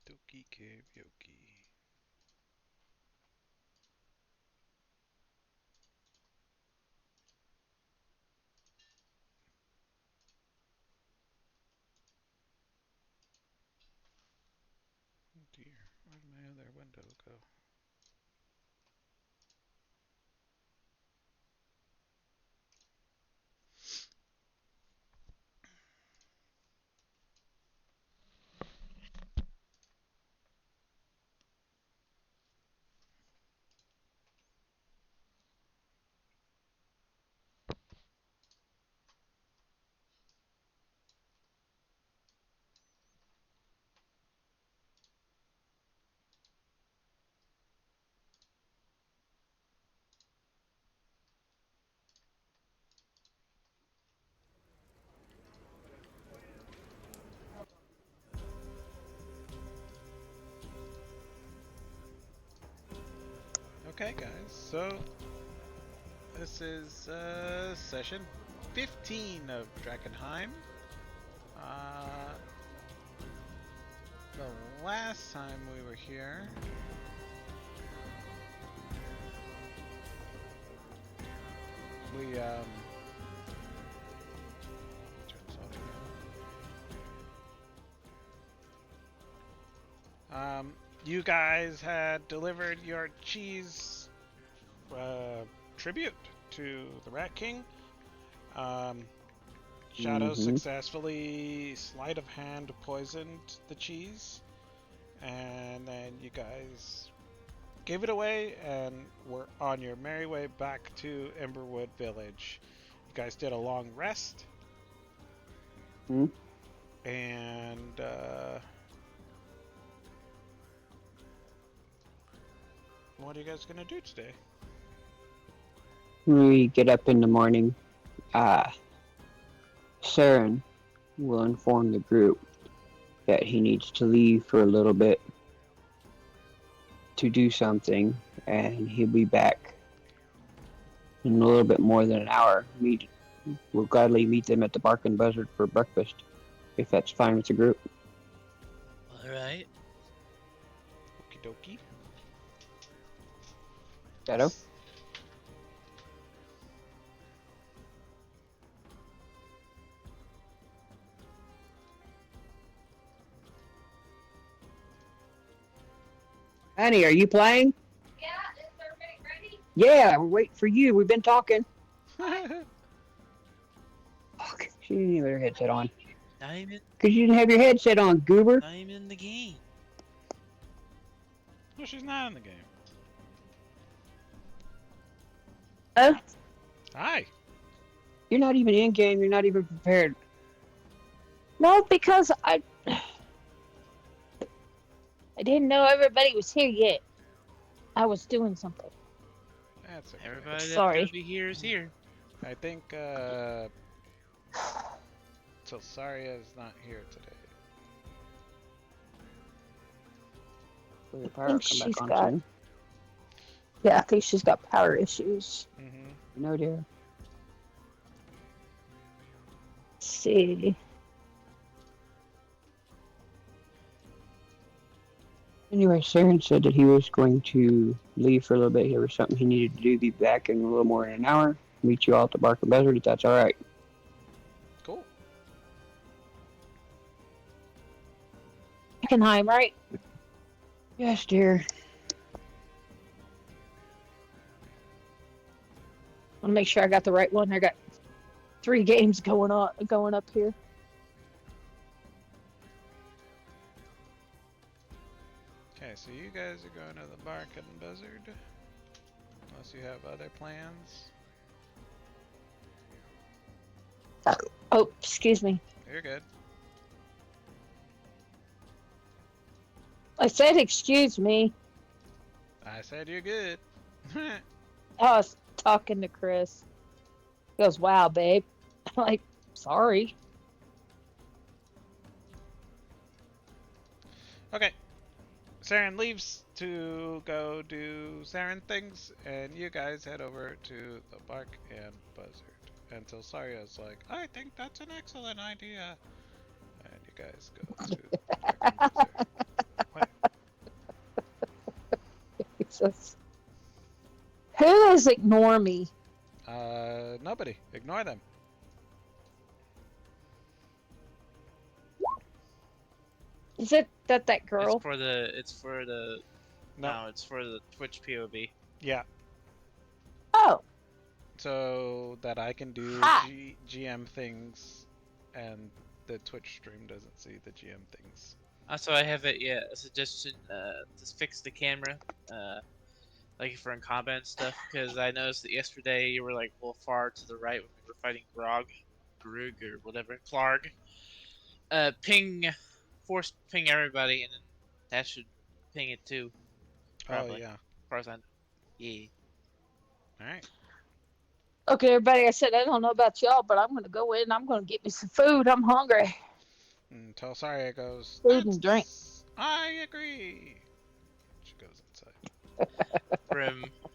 Doki karaoke. Oh dear, where'd my other window go? Okay, guys, so this is session 15 of Drakkenheim. Uh, the last time we were here, we turn this audio down. You guys had delivered your cheese tribute to the Rat King. Shadow successfully sleight of hand poisoned the cheese, and then you guys gave it away and were on your merry way back to Emberwood Village. You guys did a long rest, and what are you guys gonna do today? When we get up in the morning, Saren will inform the group that he needs to leave for a little bit to do something, and he'll be back in a little bit more than an hour. We'll gladly meet them at the Bark and Buzzard for breakfast, if that's fine with the group. Alright. Okie dokie. Shadow? Honey, are you playing? Yeah, is everybody ready? Yeah, we're waiting for you. We've been talking. Fuck, she didn't even have her headset on. I'm in, Because you didn't have your headset on, goober. I'm in the game. No, she's not in the game. Oh, Hi. You're not even in game. You're not even prepared. no, because I didn't know everybody was here yet. I was doing something. That's okay. Everybody that's Sorry. gonna be here is here. I think Tilsaria is not here today. Will the I power think come she's back on got. soon? Yeah, I think she's got power issues. Mm-hmm. No, dear. Let's see. Anyway, Saren said that he was going to leave for a little bit. There was something he needed to do. Be back in a little more than an hour. Meet you all at the Barker Buzzard if that's all right. Cool. Drakkenheim, right? Yes, dear. I want to make sure I got the right one. I got 3 games going up here. Okay, so you guys are going to the Bark and Buzzard. Unless you have other plans. Oh, excuse me. You're good. I said excuse me. I said you're good. I was talking to Chris. He goes, "Wow, babe." I'm like, sorry. Okay. Saren leaves to go do Saren things, and you guys head over to the Bark and Buzzard. Until Saria's like, I think that's an excellent idea. And you guys go to the Bark and Buzzard. What? Jesus. Who is ignore me? Nobody. Ignore them. Is it that It's girl? for the. It's for the. No. No, it's for the Twitch POV. Yeah. Oh, So that I can do ha! GM things, and the Twitch stream doesn't see the GM things. Also, I have a suggestion to fix the camera, like for in combat and stuff, because I noticed that yesterday you were like a little far to the right when we were fighting Grug or whatever, Clarg. Force ping everybody, and then that should ping it too, Oh probably, yeah. as far as I know. Yeah. All right. Okay, everybody, I said, I don't know about y'all, but I'm going to go in. I'm going to get me some food. I'm hungry. Until Saria goes, Food and drink. I agree. She goes inside.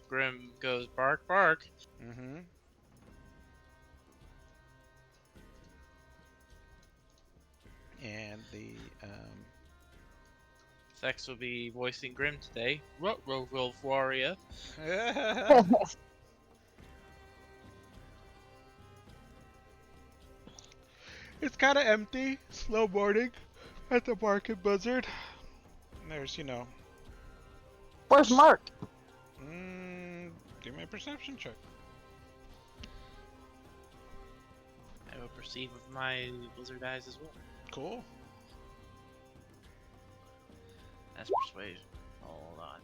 Grim goes bark bark. Mm-hmm. And the Sex will be voicing Grim today. Ruh-roh, Warrior. It's kind of empty. Slow morning at the Market Buzzard. There's, Where's Mark? Give me a perception check. I will perceive with my lizard eyes as well. Cool. That's persuasion. Hold on.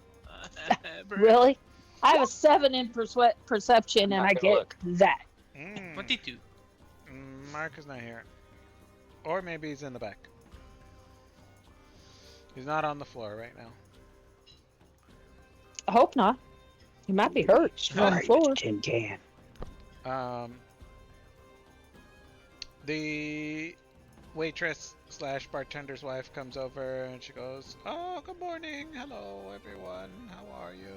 Really? I have a 7 in perception, and I get that. 22. Mark is not here. Or maybe he's in the back. He's not on the floor right now. I hope not. He might be hurt. He's on the Sorry, floor. Mr. Tin Can. The waitress slash bartender's wife comes over and she goes, "Oh, good morning. Hello, everyone. How are you?"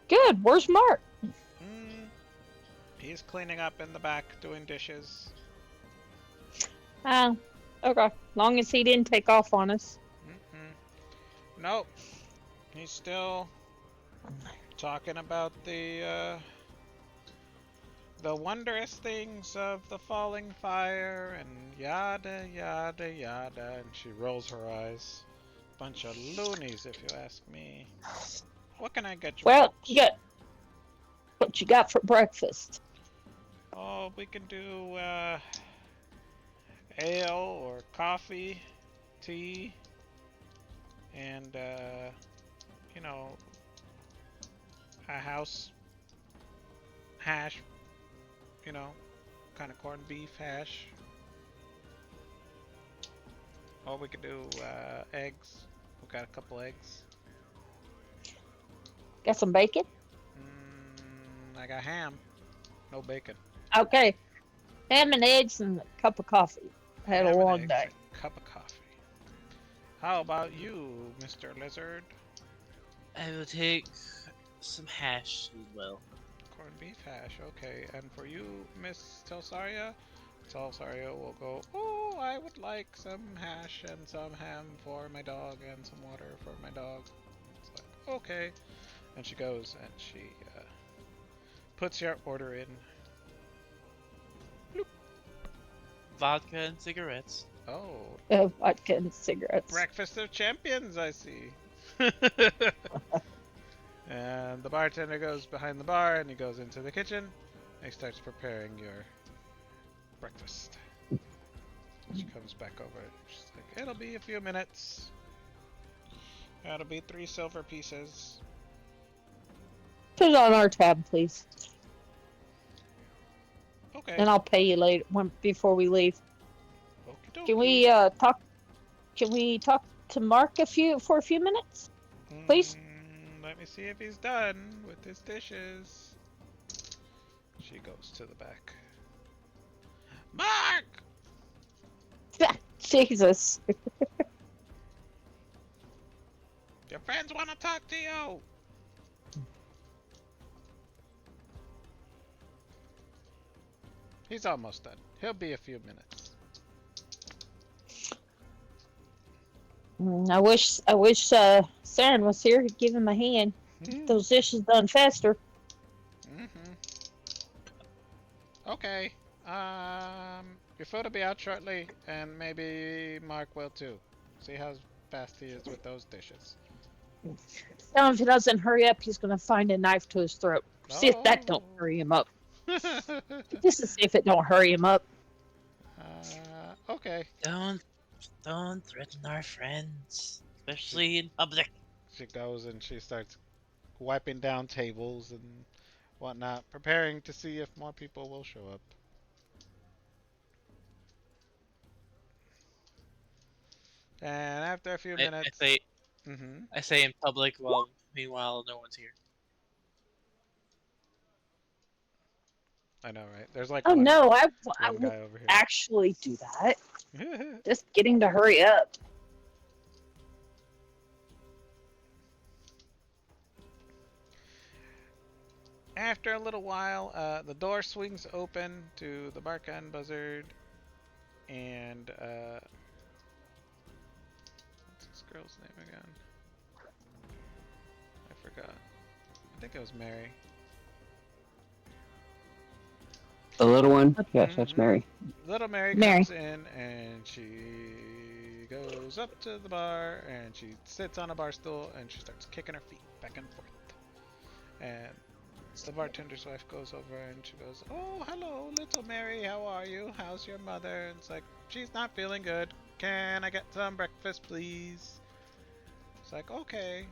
Good. Where's Mark? He's cleaning up in the back, doing dishes. Oh, okay. Long as he didn't take off on us. Nope. He's still talking about the wondrous things of the falling fire and yada yada yada, and she rolls her eyes. Bunch of loonies, if you ask me. What can I get you? Well, folks? you got what you got for breakfast? Oh, we can do ale or coffee, tea, and a house hash, kind of corned beef hash. Or we could do eggs. We got a couple eggs. Got some bacon? I got ham. No bacon. Okay. Ham and eggs and a cup of coffee. I had Ham a and long eggs day. and a cup of coffee. How about you, Mr. Lizard? I will take some hash as well. Corned beef hash, okay. And for you, Miss Telsaria? Telsaria will go, "Oh, I would like some hash and some ham for my dog and some water for my dog." It's like, okay. And she goes and she puts your order in. Bloop. Vodka and cigarettes. Oh, Vodka and cigarettes. breakfast of champions, I see. And the bartender goes behind the bar and he goes into the kitchen and he starts preparing your breakfast. She comes back over. She's like, "It'll be a few minutes. That'll be 3 silver pieces." Put it on our tab, please. Okay. And I'll pay you later before we leave. Okie Can dokie. we talk? Can we talk to Mark for a few minutes, please? Let me see if he's done with his dishes. She goes to the back. Mark! Jesus. Your friends want to talk to you! He's almost done. He'll be a few minutes. I wish Saren was here. He'd give him a hand. Get those dishes done faster. Mm-hmm. Okay. Your food will be out shortly, and maybe Mark will too. See how fast he is with those dishes. Now, if he doesn't hurry up, he's gonna find a knife to his throat. See if that don't Oh. hurry him up. Just to see if it don't hurry him up. Okay. Don't threaten our friends, especially in public. She goes and she starts wiping down tables and whatnot, preparing to see if more people will show up. And after a few I, I minutes, say mm-hmm. I say in public while meanwhile no one's here. I know, right? There's like Oh one no, I one won't guy over here. actually do that. Just getting to hurry up. After a little while, the door swings open to the Barkhan Buzzard, and what's this girl's name again? I forgot. I think it was Mary. The little one? Yes, that's Mm-hmm. Mary. Little Mary Mary. comes in and she goes up to the bar and she sits on a bar stool and she starts kicking her feet back and forth. And the bartender's wife goes over and she goes, "Oh, hello, little Mary. How are you? How's your mother?" And it's like, "She's not feeling good. Can I get some breakfast, please?" It's like, "Okay."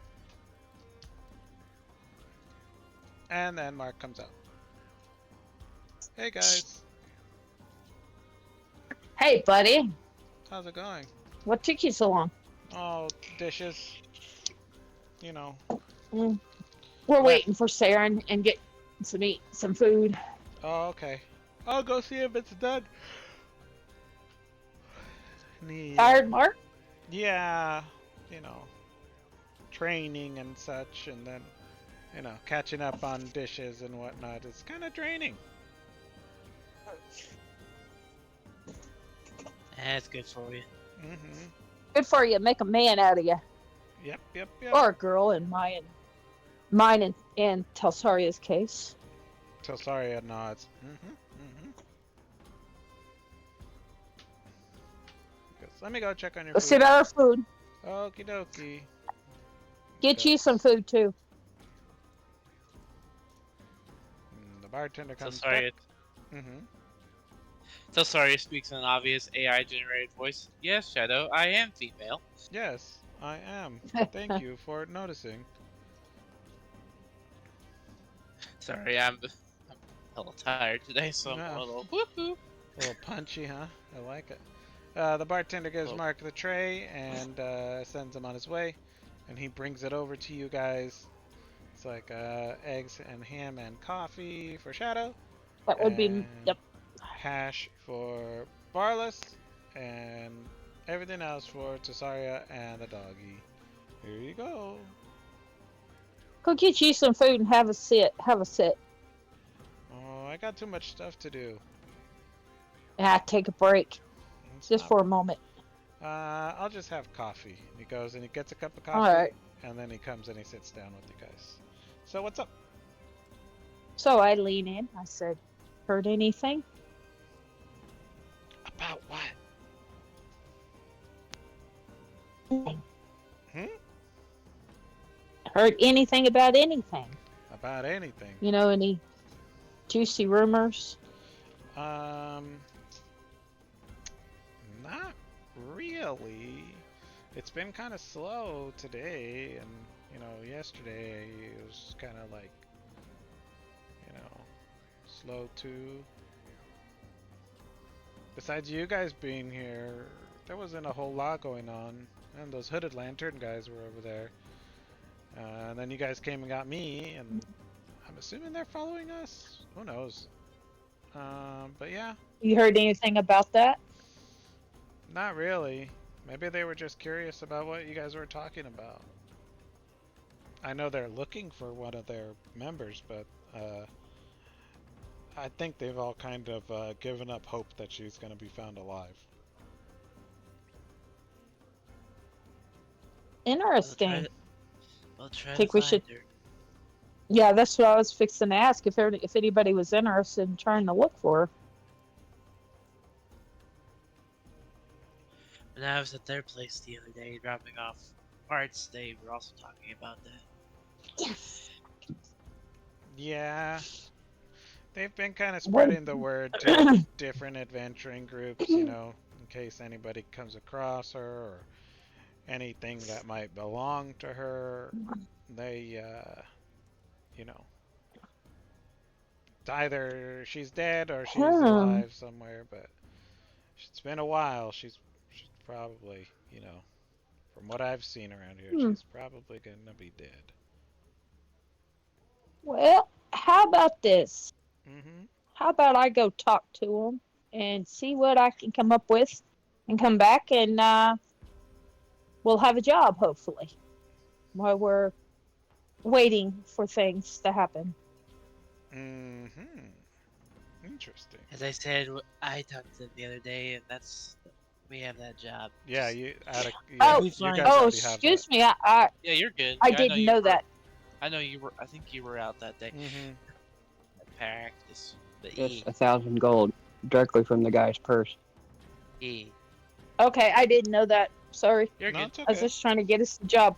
And then Mark comes out. "Hey guys, Hey, buddy. how's it going?" What took you so long? "Oh, dishes. You know, Mm, we're left." waiting for Saren and get some food. "Oh, okay. I'll go see if it's done." Yeah, Tired, Mark? yeah, you know, training and such, and then, catching up on dishes and whatnot is kind of draining. That's good for you. Mm-hmm. Good for you. Make a man out of you, Yep, yep, yep. or a girl in mine and Telsaria's case. So sorry, nods. Mm-hmm, mm-hmm. Let me go check on your Let's see food. about our food. Okie dokie. Get you some Goes. food too. The bartender So comes back. sorry. Mm-hmm. So sorry. Speaks in an obvious AI generated voice. Yes, Shadow. I am female. Yes, I am. Thank you for noticing. Sorry, I'm a little tired today, so I'm No, a little woohoo. a little punchy, huh? I like it. The bartender gives Well, Mark the tray and sends him on his way, and he brings it over to you guys. It's like eggs and ham and coffee for Shadow, That would be and yep. hash for Barless, and everything else for Cesaria and the doggy. Here you go. Go get you some food and have a sit. Have a sit. Oh, I got too much stuff to do. Take a break It's just not. for a moment. I'll just have coffee. He goes and he gets a cup of All coffee, right. and then he comes and he sits down with you guys. So what's up? So I lean in. I said, "Heard anything?" About what? Hmm? Heard anything about anything? About anything. You know, any juicy rumors? Um, not really. It's been kind of slow today, and yesterday it was kind of like, you know, slow too. Besides you guys being here, there wasn't a whole lot going on, and those hooded lantern guys were over there. And then you guys came and got me, and I'm assuming they're following us. Who knows? But yeah, You heard anything about that? not really. Maybe they were just curious about what you guys were talking about. I know they're looking for one of their members, but I think they've all kind of given up hope that she's going to be found alive. We'll Interesting. we'll try to Think we find should. her. Yeah, that's what I was fixing to ask. If anybody was interested in trying to look for her. When I was at their place the other day dropping off parts, they were also talking about that. Yes. Yeah, they've been kind of What? spreading the word to different adventuring groups, in case anybody comes across her or anything that might belong to her. They, you know, either she's dead or she's Hmm. alive somewhere, but it's been a while. She's probably, from what I've seen around here, Hmm. she's probably gonna be dead. Well, how about this? Mm-hmm. How about I go talk to them and see what I can come up with, and come back and we'll have a job hopefully while we're waiting for things to happen. Mm-hmm. Interesting. As I said, I talked to them the other day, and we have that job. Yeah, Just yeah, if Oh, we you find, guys oh, already have that. excuse me. I yeah, you're good. I Yeah, I know didn't you know were. that. I know you were. I think you were out that day Mm-hmm. at practice. But Just 1,000 gold directly from the guy's purse. yeah, Okay, I didn't know that. Sorry. you're No, good. it's I was okay. just trying to get us the job.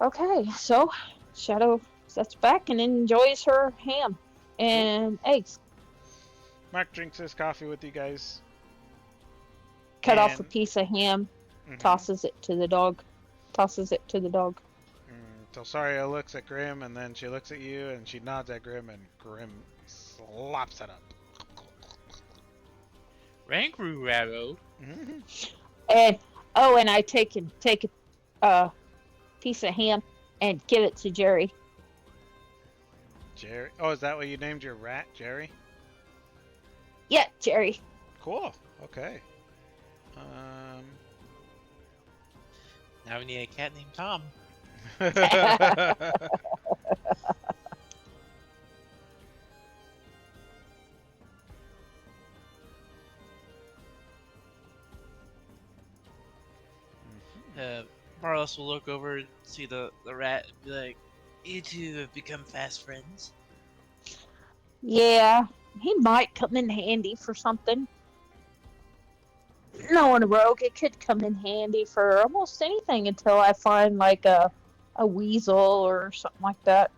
Okay, so Shadow sets back and enjoys her ham Cool. and eggs. Mark drinks his coffee with you guys, Cut off a and piece of ham, mm-hmm. tosses it to the dog. Tosses it to the dog. Telsaria looks at Grim, and then she looks at you, and she nods at Grim, and Grim slops it up. Rankru Raro. Mm-hmm. And oh, and I take a piece of ham and give it to Jerry. Jerry. Oh, is that what you named your rat, Jerry? Yeah, Jerry. Cool. Okay. Um. Now we need a cat named Tom. Marlos will look over and see the rat and be like, "You two have become fast friends." Yeah, he might come in handy for something. Knowing a rogue, it could come in handy for almost anything until I find like a weasel or something like that.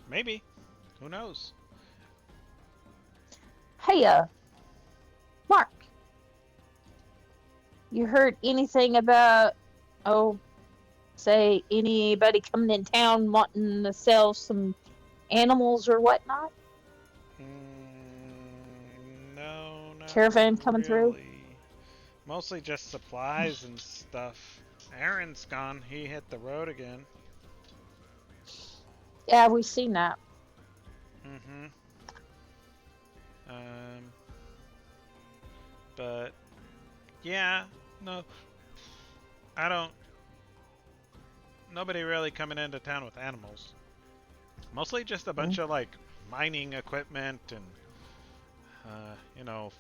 Maybe. Who knows? Hey, Mark, you heard anything about, oh, say anybody coming in town wanting to sell some animals or whatnot? No, not Caravan coming through? really. Mostly just supplies and stuff. Aaron's gone. He hit the road again. Yeah, we've seen that. Mm-hmm. Um. But yeah, no, I don't. Nobody really coming into town with animals. Mostly just a bunch of like mining equipment and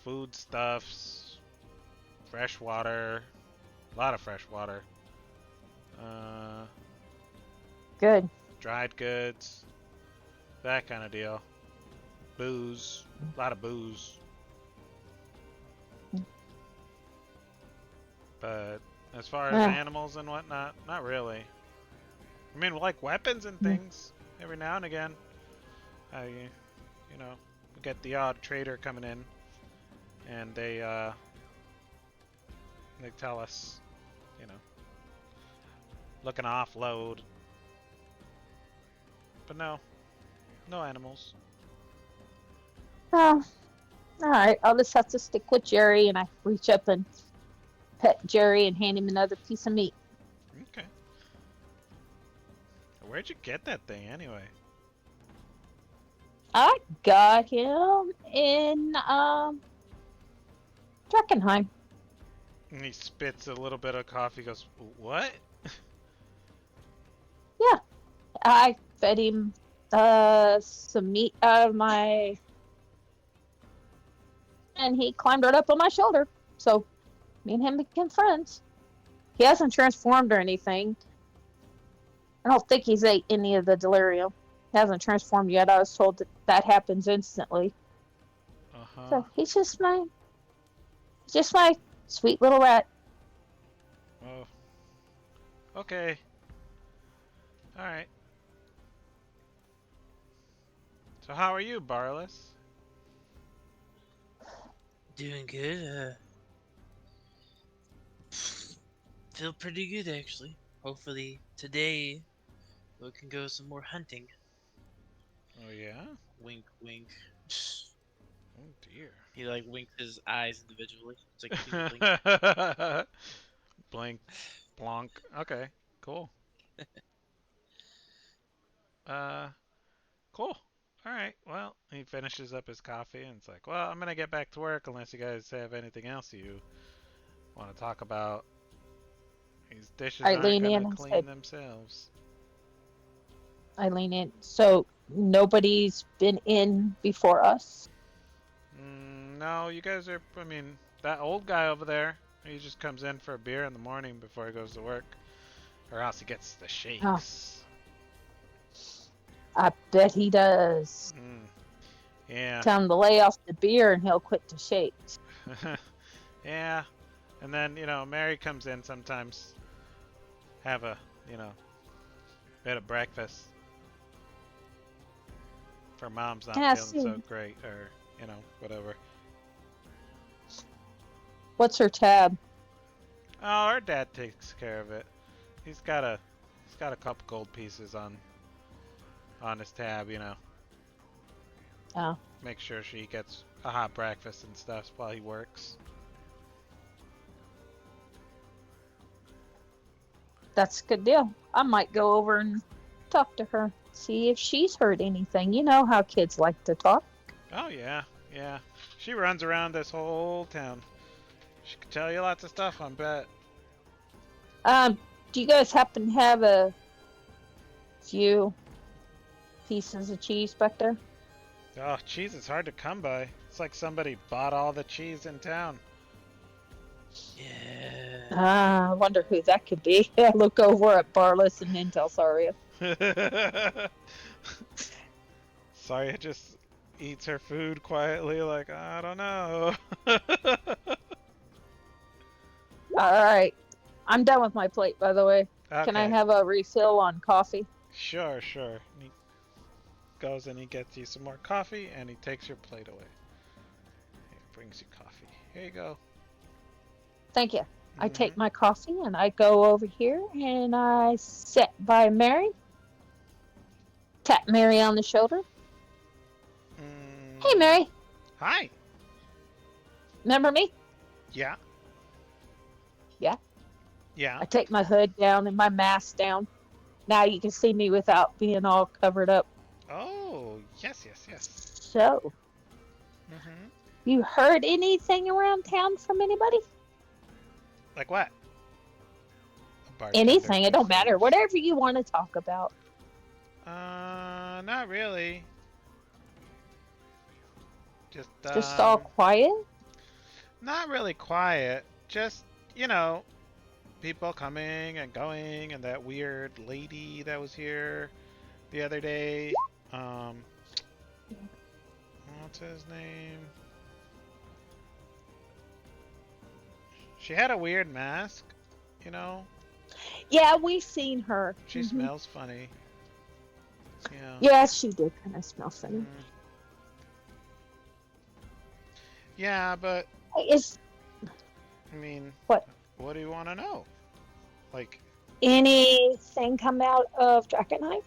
food stuffs, fresh water, a lot of fresh water, uh, Good. dried goods, that kind of deal. Booze, a lot of booze. But as far as animals and whatnot, not really. I mean, like weapons and things, every now and again. We get the odd trader coming in, and they tell us, you know, looking to offload. But no animals. Oh, all right. I'll just have to stick with Jerry, and I reach up and pet Jerry and hand him another piece of meat. Okay. Where'd you get that thing anyway? I got him in Drakkenheim. And he spits a little bit of coffee. Goes, what? Yeah, I fed him some meat out of my, and he climbed right up on my shoulder. So Me and him became friends. He hasn't transformed or anything. I don't think he's ate any of the delirium. He hasn't transformed yet. I was told that that happens instantly. Uh-huh. So just my sweet little rat. Oh, okay. All right. So how are you, Barless? Doing good. Feel pretty good actually. Hopefully today we can go some more hunting. Oh yeah. Wink, wink. Oh dear. He like winks his eyes individually. It's like blink, blink. Blink, blonk. Okay, cool. Uh, cool. All right. Well, he finishes up his coffee and it's like, well, I'm gonna get back to work unless you guys have anything else you want to talk about. These dishes I aren't lean gonna in and clean say, themselves. I lean in. So nobody's been in before us. No, you guys are. I mean, that old guy over there, he just comes in for a beer in the morning before he goes to work, or else he gets the Oh, shakes. I bet he does. Mm, yeah. Tell him to lay off the beer and he'll quit the shakes. Yeah. And then, Mary comes in sometimes, have a, you know, bit of breakfast. If her mom's not Yeah, feeling see. so great, or, whatever. What's her tab? Oh, her dad takes care of it. He's got a couple gold pieces on his tab. Oh, Make sure she gets a hot breakfast and stuff while he works. that's a good deal. I might go over and talk to her, see if she's heard anything. You know how kids like to talk. Oh yeah, yeah. She runs around this whole town. She could tell you lots of stuff, I bet. Um, do you guys happen to have a few pieces of cheese back there? Oh, cheese is hard to come by. It's like somebody bought all the cheese in town. Yeah. I wonder who that could be. I look over at Barless and then tell Saria. Sorry, just eats her food quietly, like, I don't know. All right. I'm done with my plate, by the way. Can I Okay, have a refill on coffee? sure, sure. And he goes and he gets you some more coffee and he takes your plate away. He brings you coffee. Here you go. Thank you. I Mm-hmm. take my coffee and I go over here and I sit by Mary, tap Mary on the shoulder. Hey, Mm, Mary, hi. remember me? Yeah. Yeah. Yeah. I take my hood down and my mask down. Now you can see me without being all covered up. Oh, yes, yes, yes. So, Mm-hmm. you heard anything around town from anybody? Like what? A bartender Anything, it don't matter. perceives. Whatever you want to talk about. Not really. Just, Just all quiet? not really quiet. Just, you know, people coming and going, and that weird lady that was here the other day. Um, what's his name? She had a weird mask, you know? Yeah, we've seen her. She smells funny. Yeah. Yeah, she did kind of smell funny. Mm. Yeah, but, Is I mean, what? what do you want to know? Like, Anything come out of Drakkenheim?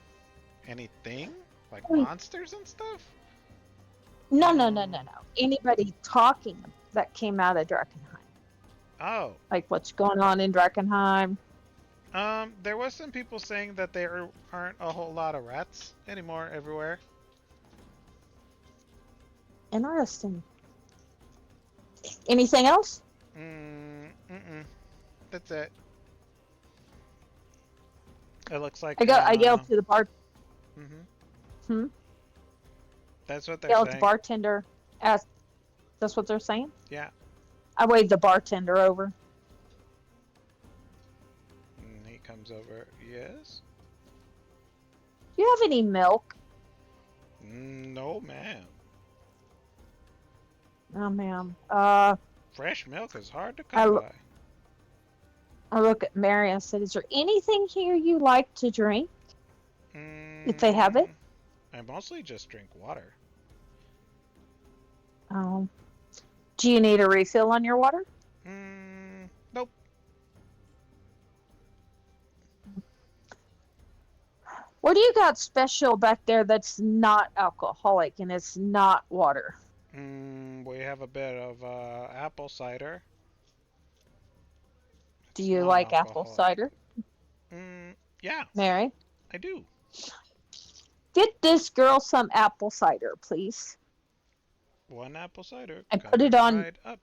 anything? Like Hmm. monsters and stuff? No. Anybody talking that came out of Drakkenheim? Oh. Like what's going on in Drakkenheim? There was some people saying that there aren't a whole lot of rats anymore everywhere. Interesting. Anything else? Mm-mm. That's it. It looks like, I yell to the bar. mm-hmm. Hmm? That's what they're Yell at the saying. bartender. Ask. That's what they're saying. Yeah. I wave the bartender over. comes over. Yes? Do you have any milk? No, ma'am. Oh, ma'am. Fresh milk is hard to I, come l- by. I look at Mary and said, "Is there anything here you like to drink? If they have it?" Mm, I mostly just drink water. Um, do you need a refill on your water? Nope. What do you got special back there that's not alcoholic and it's not water? We have a bit of apple cider. Do It's you like apple non-alcoholic. cider, Yeah, Mary? I do. Get this girl some apple cider, please. One apple cider And put it coming on right up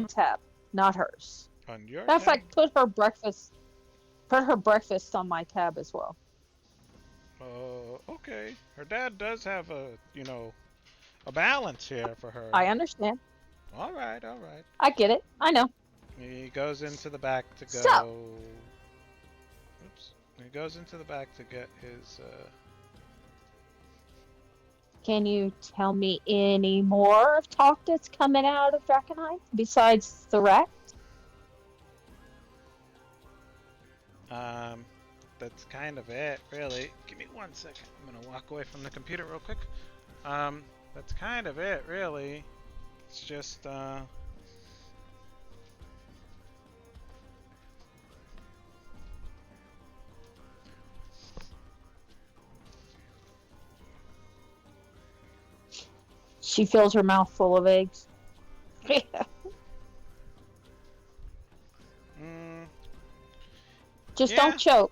tab, not hers. on your Matter of tab. fact, put her breakfast on my tab as well. Okay. Her dad does have a balance here for her. I understand. All right, all right. I get it. I know. He goes into the back to go. So- Oops. He goes into the back to get his. Can you tell me any more of talk that's coming out of Drakkenheim besides the rat? That's kind of it, really. Give me 1 second. I'm gonna walk away from the computer real quick. That's kind of it, really. It's just, She fills her mouth full of eggs. mm, Just Yeah. don't choke.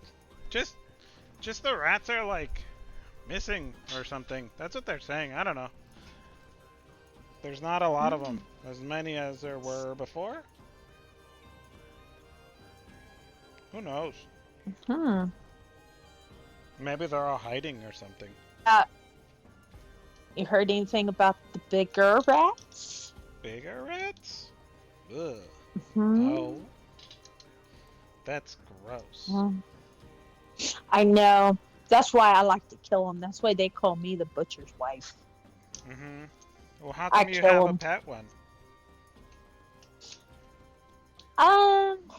just, just the rats are like missing or something. That's what they're saying. I don't know. There's not a lot of them. As many as there were before. Who knows? Hmm. Maybe they're all hiding or something. You heard anything about the bigger rats? Bigger rats? Ugh. Hmm. No. That's gross. I know. That's why I like to kill them. That's why they call me the butcher's wife. Mm-hmm. Well, how I come you kill have a 'em. pet one?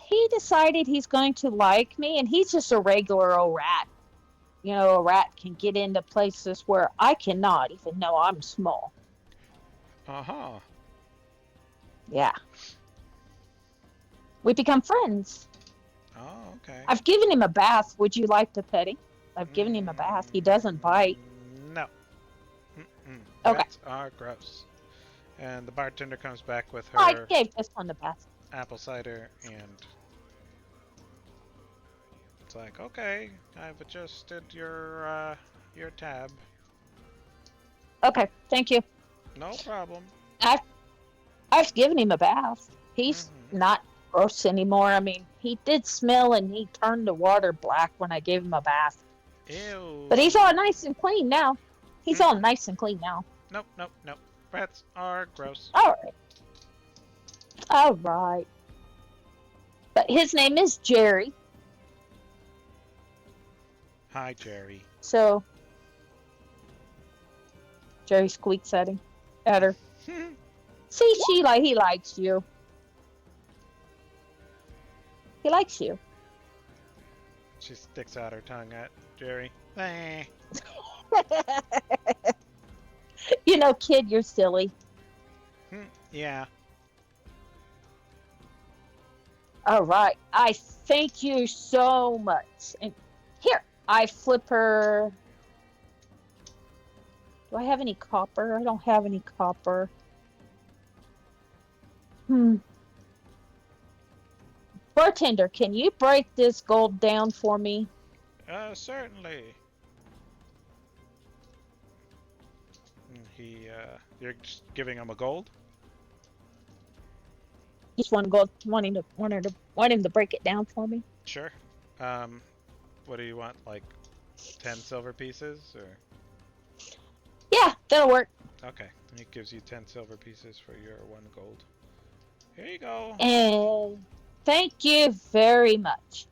He decided he's going to like me, and he's just a regular old rat. You know, a rat can get into places where I cannot, even though I'm small. Uh-huh. Yeah. We become friends. Oh, okay. I've given him a bath. Would you like to pet him? I've given him a bath. He doesn't bite. No. Mm-mm. Okay. Rats are gross. And the bartender comes back with her I gave this one the bath. apple cider, and it's like, okay, I've adjusted your tab. Okay, thank you. No problem. I've given him a bath. He's not gross anymore. I mean, he did smell and he turned the water black when I gave him a bath. Ew. But he's all nice and clean now. He's all nice and clean now. Nope, nope, nope. Rats are gross. All right. All right. But his name is Jerry. Hi, Jerry. So Jerry squeaks at her. See, he likes you. He likes you. She sticks out her tongue at Jerry. Eh. You know, kid, you're silly. Yeah. All right. I thank you so much. And here, I flip her. Do I have any copper? I don't have any copper. Bartender, can you break this gold down for me? Certainly. You're just giving him a gold? Just one gold. Want him to break it down for me? Sure. What do you want? Like 10 silver pieces, or? Yeah, that'll work. Okay, he gives you 10 silver pieces for your 1 gold. Here you go. And Thank you very much.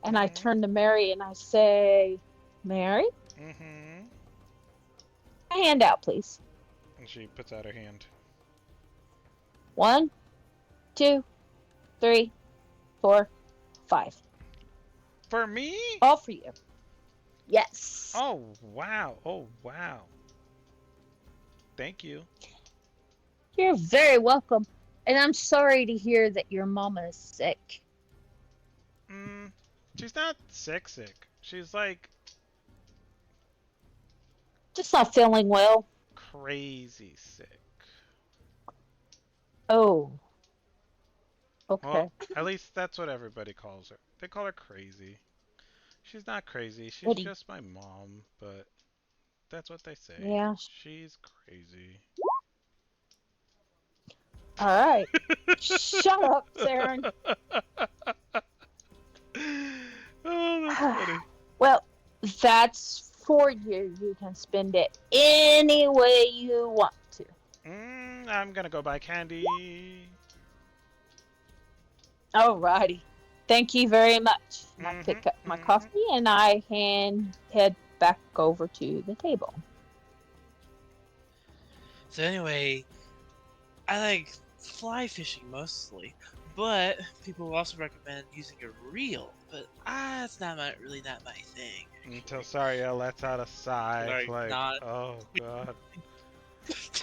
And I Mm-hmm. turn to Mary and I say, Mary, Mm-hmm. a hand out, please. And she puts out her hand. One, two, three, four, five. For me? All for you. Yes. Oh, wow. Oh, wow. Thank you. You're very welcome. And I'm sorry to hear that your mama is sick. Mm, she's not sick sick. She's like Just not feeling well. crazy sick. Oh, Well, okay. at least that's what everybody calls her. They call her crazy. She's not crazy. She's Eddie. just my mom, but that's what they say. Yeah. She's crazy. All right. Shut up, Saren. Oh, that's funny. Well, that's for you. You can spend it any way you want to. I'm gonna go buy candy. Alrighty. Thank you very much. And I Mm-hmm, pick up my mm-hmm. coffee and I head back over to the table. So anyway, I like fly fishing mostly, but people also recommend using a reel. But it's really not my thing. Until Saria lets out a sigh, like, Not. oh god.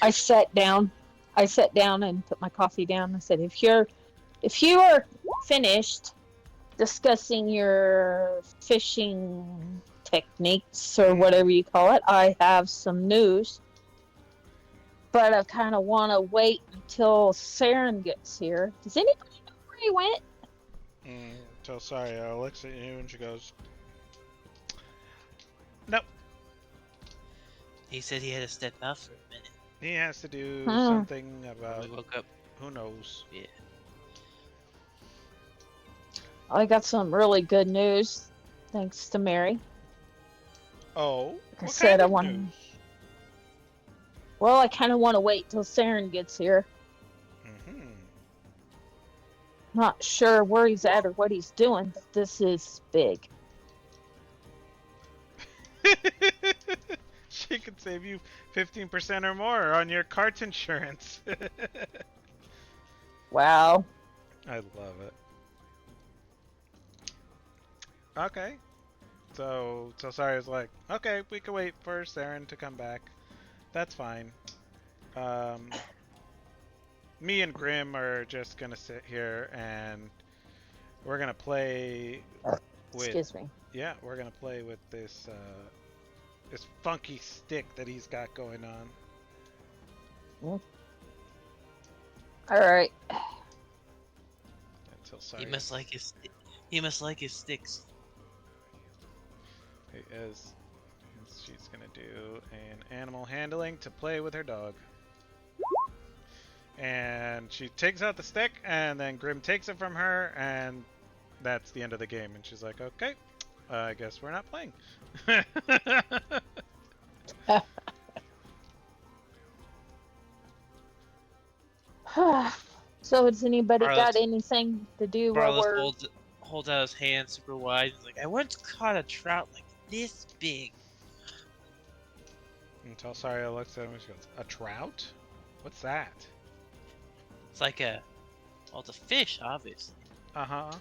I sat down. I sat down and put my coffee down. I said, if you are finished discussing your fishing techniques or Mm-hmm. whatever you call it, I have some news. But I kind of want to wait until Saren gets here. Does anybody know where he went? Until Saria looks at you and she goes, nope. He said he had to step out for a minute. He has to do Hmm. something When about we woke up. who knows. Yeah. I got some really good news, thanks to Mary. Oh, Like I what said, kind I of want. news? Well, I kind of want to wait till Saren gets here. Mm-hmm. Not sure where he's at or what he's doing, but this is big. She could save you 15% or more on your cart insurance. Wow. I love it. Okay. So Saria's like, okay, we can wait for Saren to come back. That's fine. Um, me and Grim are just gonna sit here and we're gonna play with, Excuse me. yeah, we're gonna play with this this funky stick that he's got going on. All right. Until He Saria, must like his. He must like his sticks. he is. She's gonna do an animal handling to play with her dog. And she takes out the stick, and then Grim takes it from her, and that's the end of the game. And she's like, okay, I guess we're not playing. So, has anybody got Barless, anything to do while Barless we're? holds out his hand super wide. He's like, I once caught a trout like this big. Until Saria looks at him and she goes, a trout? What's that? It's like well, it's a fish, obviously. Uh-huh.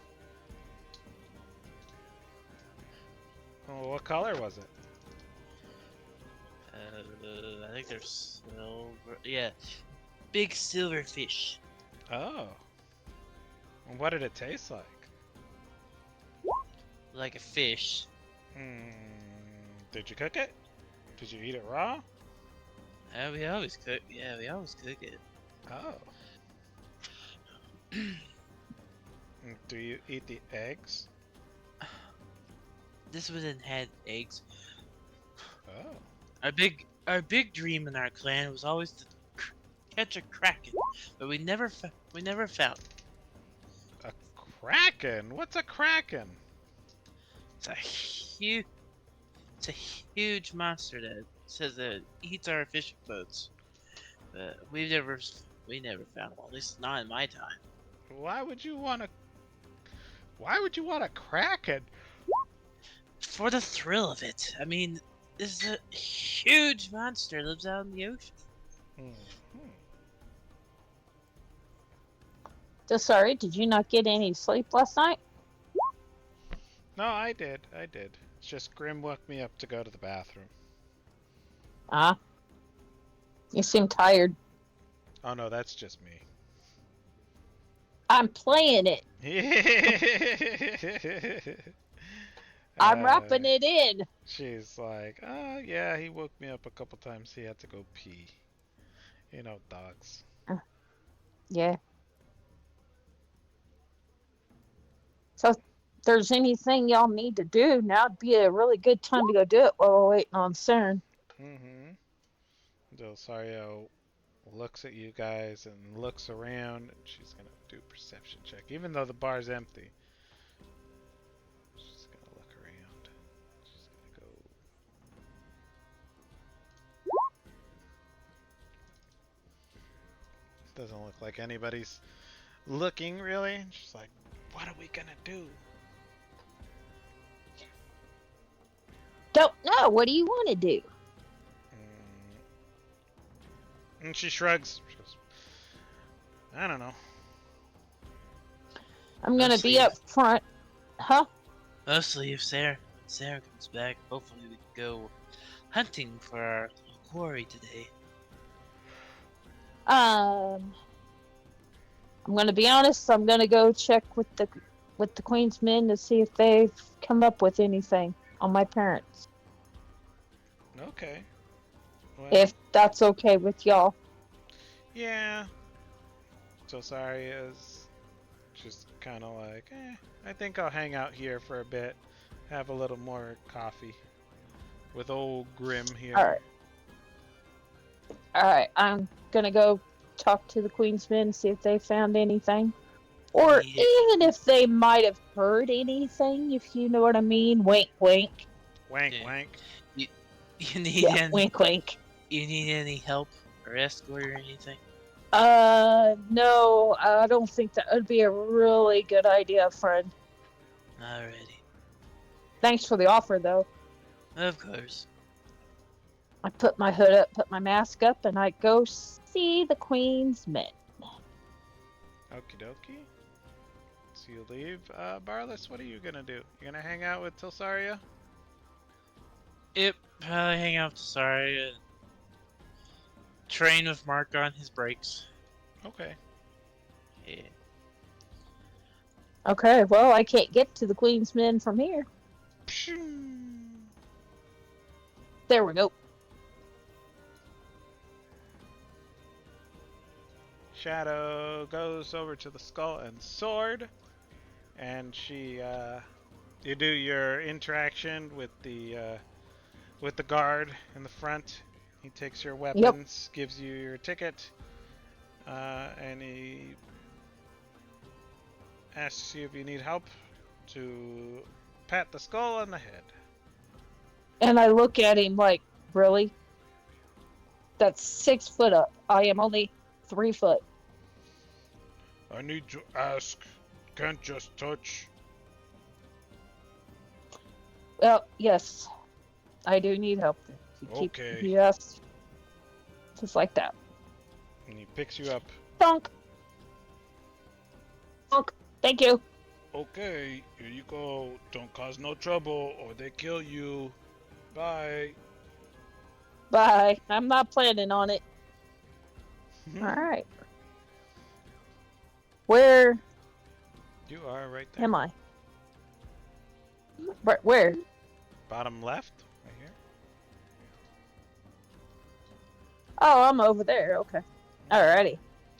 Well, what color was it? I think they're silver. Yeah, big silver fish. Oh. And what did it taste like? Like a fish. Hmm. Did you cook it? Did you eat it raw? We always cook. Yeah, we always cook it. Oh. Do you eat the eggs? This one had eggs. Oh. Our big dream in our clan was always to catch a kraken, but we never found it. A kraken? What's a kraken? It's a huge monster that says that it eats our fishing boats. But we never found one. At least not in my time. Why would you want to Why would you want a kraken? For the thrill of it. I mean, this is a huge monster lives out in the ocean. Mhm. Just sorry, did you not get any sleep last night? No, I did. It's just Grim woke me up to go to the bathroom. Ah, you seem tired. Oh no, that's just me. I'm playing it. I'm Uh, wrapping it in. she's like, yeah, he woke me up a couple times. He had to go pee. You know, dogs. Yeah. So if there's anything y'all need to do, now'd be a really good time to go do it while we're waiting on CERN. Mm-hmm. Delsario looks at you guys and looks around. And she's gonna do a perception check, even though the bar's empty. She's gonna look around. She's gonna go. Doesn't look like anybody's looking really. And she's like, "What are we gonna do?" Don't know. What do you want to do? And she shrugs. She goes, "I don't know." I'm gonna be Mostly, up front. Huh? mostly if Sarah comes back, hopefully we can go hunting for our little quarry today. I'm gonna be honest. I'm gonna go check with the Queen's men to see if they've come up with anything on my parents. Okay. Well, If that's okay with y'all. yeah. So sorry is just kind of like, I think I'll hang out here for a bit, have a little more coffee with old Grim here. All right. All right. I'm gonna go talk to the Queen's men, see if they found anything, or Yeah. even if they might have heard anything. If you know what I mean. Wink, wink. Wank, Yeah. wank. You need Yeah, any? wink, wink. You need any help or escort or anything? No, I don't think that would be a really good idea, friend. Alrighty. Thanks for the offer, though. Of course. I put my hood up, put my mask up, and I go see the Queen's men. Okie dokie. So you leave. Barless, what are you gonna do? You gonna hang out with Tilsaria? Yep. Probably hang out with Sorry and train with Mark on his brakes. Okay. Yeah. Okay, well, I can't get to the Queen's men from here. There we go. Shadow goes over to the skull and sword, and she, you do your interaction with the guard in the front. He takes your weapons, gives you your ticket, and he asks you if you need help to pat the skull on the head. And I look at him like, really? That's 6 foot up. I am only 3 foot. I need to ask. Can't just touch. Well, yes, I do need help. Okay. Yes, just like that. And he picks you up. Donk. Donk. Thank you. Okay, here you go. Don't cause no trouble or they kill you. Bye. Bye. I'm not planning on it. All right. Where You are right there. am I? Where? Bottom left, right here. Oh, I'm over there. Okay. Alrighty.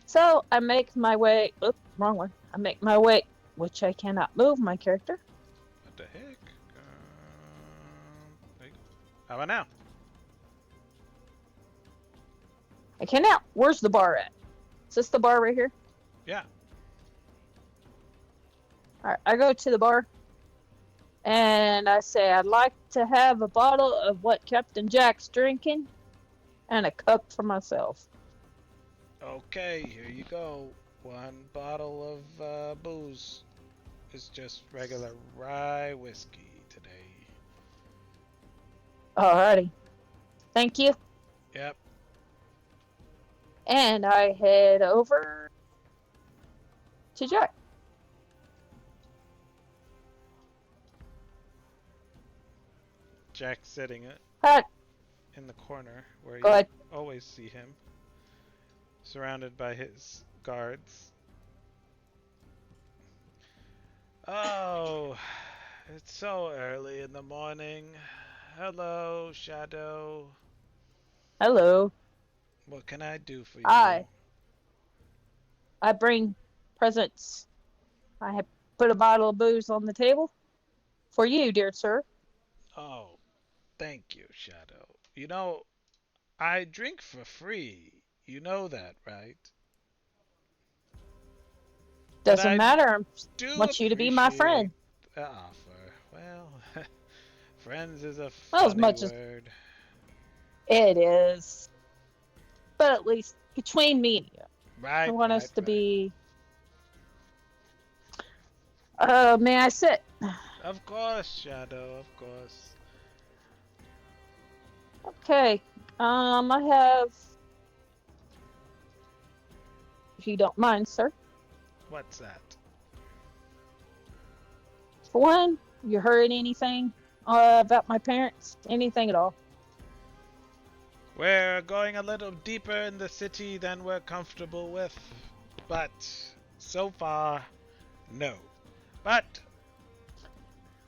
So I make my way. Oops, wrong one. I make my way, which I cannot move my character. What the heck? There you go. How about now? I cannot. Where's the bar at? Is this the bar right here? Yeah. Alright, I go to the bar and I say I'd like to have a bottle of what Captain Jack's drinking and a cup for myself. Okay, here you go. One bottle of booze. is just regular rye whiskey today. Alrighty. Thank you. Yep. And I head over to Jack. Jack's sitting Hi. in the corner where Go you ahead. always see him, surrounded by his guards. Oh, it's so early in the morning. Hello, Shadow. Hello. What can I do for you? I bring presents. I have put a bottle of booze on the table for you, dear sir. Oh, thank you, Shadow. You know, I drink for free. You know that, right? But Doesn't I matter. I do want you to be my appreciate friend. the offer. Well, friends is a Well, as funny much as word. it is. But at least between me and you, I Right, want right, us to right. be. May I sit? Of course, Shadow, of course. Okay. I have, if you don't mind, sir. What's that? For one, you heard anything about my parents? Anything at all? We're going a little deeper in the city than we're comfortable with, but so far, no. But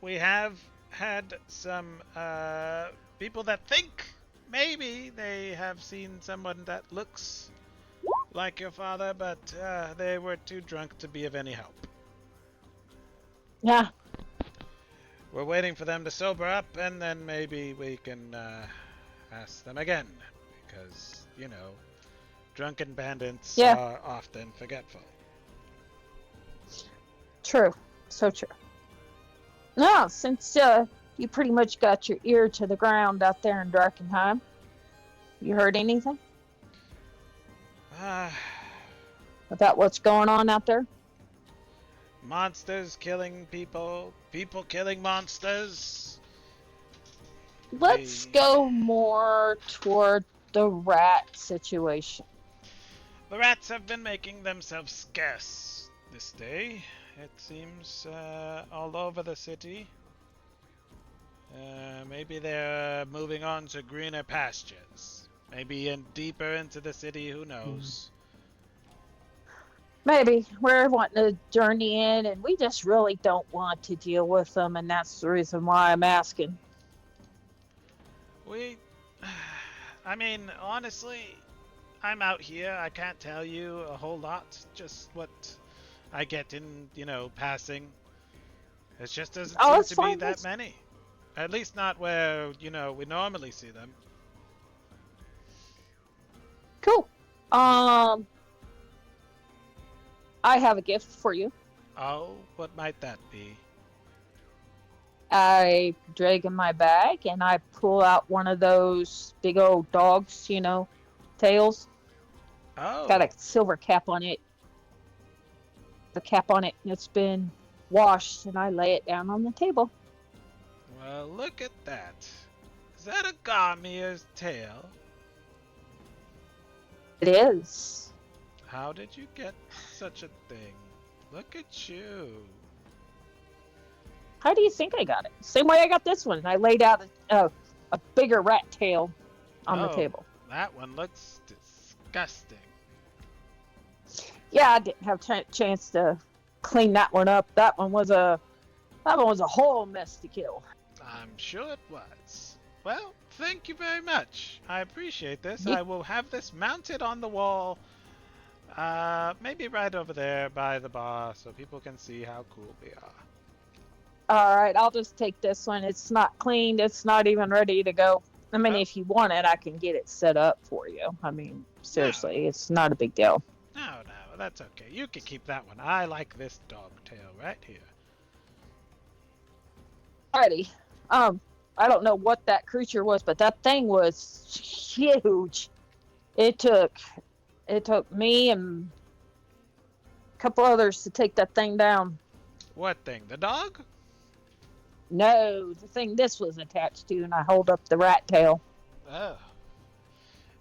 we have had some people that think maybe they have seen someone that looks like your father, but they were too drunk to be of any help. Yeah. We're waiting for them to sober up, and then maybe we can ask them again, because, you know, drunken bandits Yeah. are often forgetful. True. So true. No, since you pretty much got your ear to the ground out there in Drakkenheim, you heard anything Ah, about what's going on out there? monsters killing people, people killing monsters. Let's The go more toward the rat situation. the rats have been making themselves scarce this day. It seems all over the city. Maybe they're moving on to greener pastures. Maybe in deeper into the city. Who knows? Maybe we're wanting to journey in, and we just really don't want to deal with them, and that's the reason why I'm asking. We, I mean, honestly, I'm out here. I can't tell you a whole lot. Just what I get in, passing. It just doesn't Oh, seem it's to be fine. that many. At least not where, we normally see them. Cool. Um, I have a gift for you. Oh, what might that be? I drag in my bag and I pull out one of those big old dogs, tails. Got Oh, a silver cap on it. The cap on it, and it's been washed, and I lay it down on the table. well, look at that. Is that a Garmier's tail? It is. How did you get such a thing? Look at you. How do you think I got it? Same way I got this one. I laid out a bigger rat tail on the Oh, table. that one looks disgusting. Yeah, I didn't have chance to clean that one up. That one was a whole mess to kill. I'm sure it was. Well, thank you very much. I appreciate this. You, I will have this mounted on the wall, maybe right over there by the bar so people can see how cool we are. all right, I'll just take this one. It's not cleaned. It's not even ready to go. I mean, Oh. if you want it, I can get it set up for you. I mean, seriously, No. it's not a big deal. No, that's okay. You can keep that one. I like this dog tail right here. Alrighty. I don't know what that creature was, but that thing was huge. It took me and a couple others to take that thing down. What thing? The dog? No, the thing this was attached to, and I hold up the rat tail. Oh.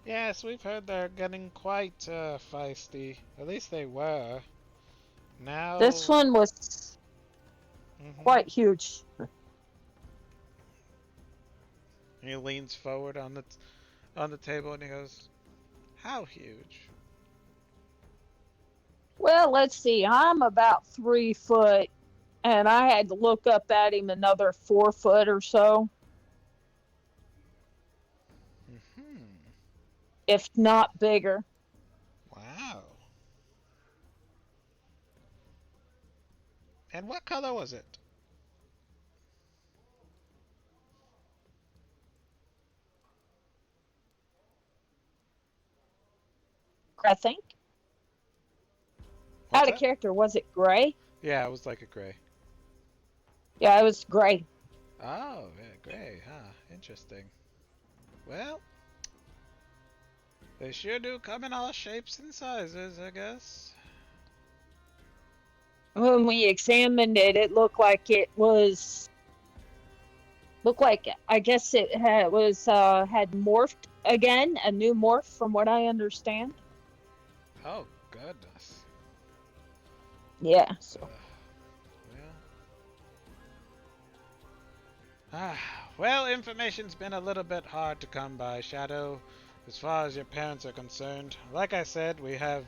Yes, we've heard they're getting quite feisty. At least they were. This Now. one was Hmm. quite huge. He leans forward on the table and he goes, "How huge?" Well, let's see. I'm about 3 foot, and I had to look up at him another 4 foot or so, Hmm. if not bigger. Wow. And what color was it? I think. What's Out of that? character, was it gray? Yeah, it was like a gray. Yeah, it was gray. Oh, yeah, gray, huh? Interesting. Well, they sure do come in all shapes and sizes, I guess. When we examined it, it looked like I guess it had morphed again, a new morph from what I understand. Oh, goodness. Yeah, so Well, well, information's been a little bit hard to come by, Shadow, as far as your parents are concerned. Like I said, we have,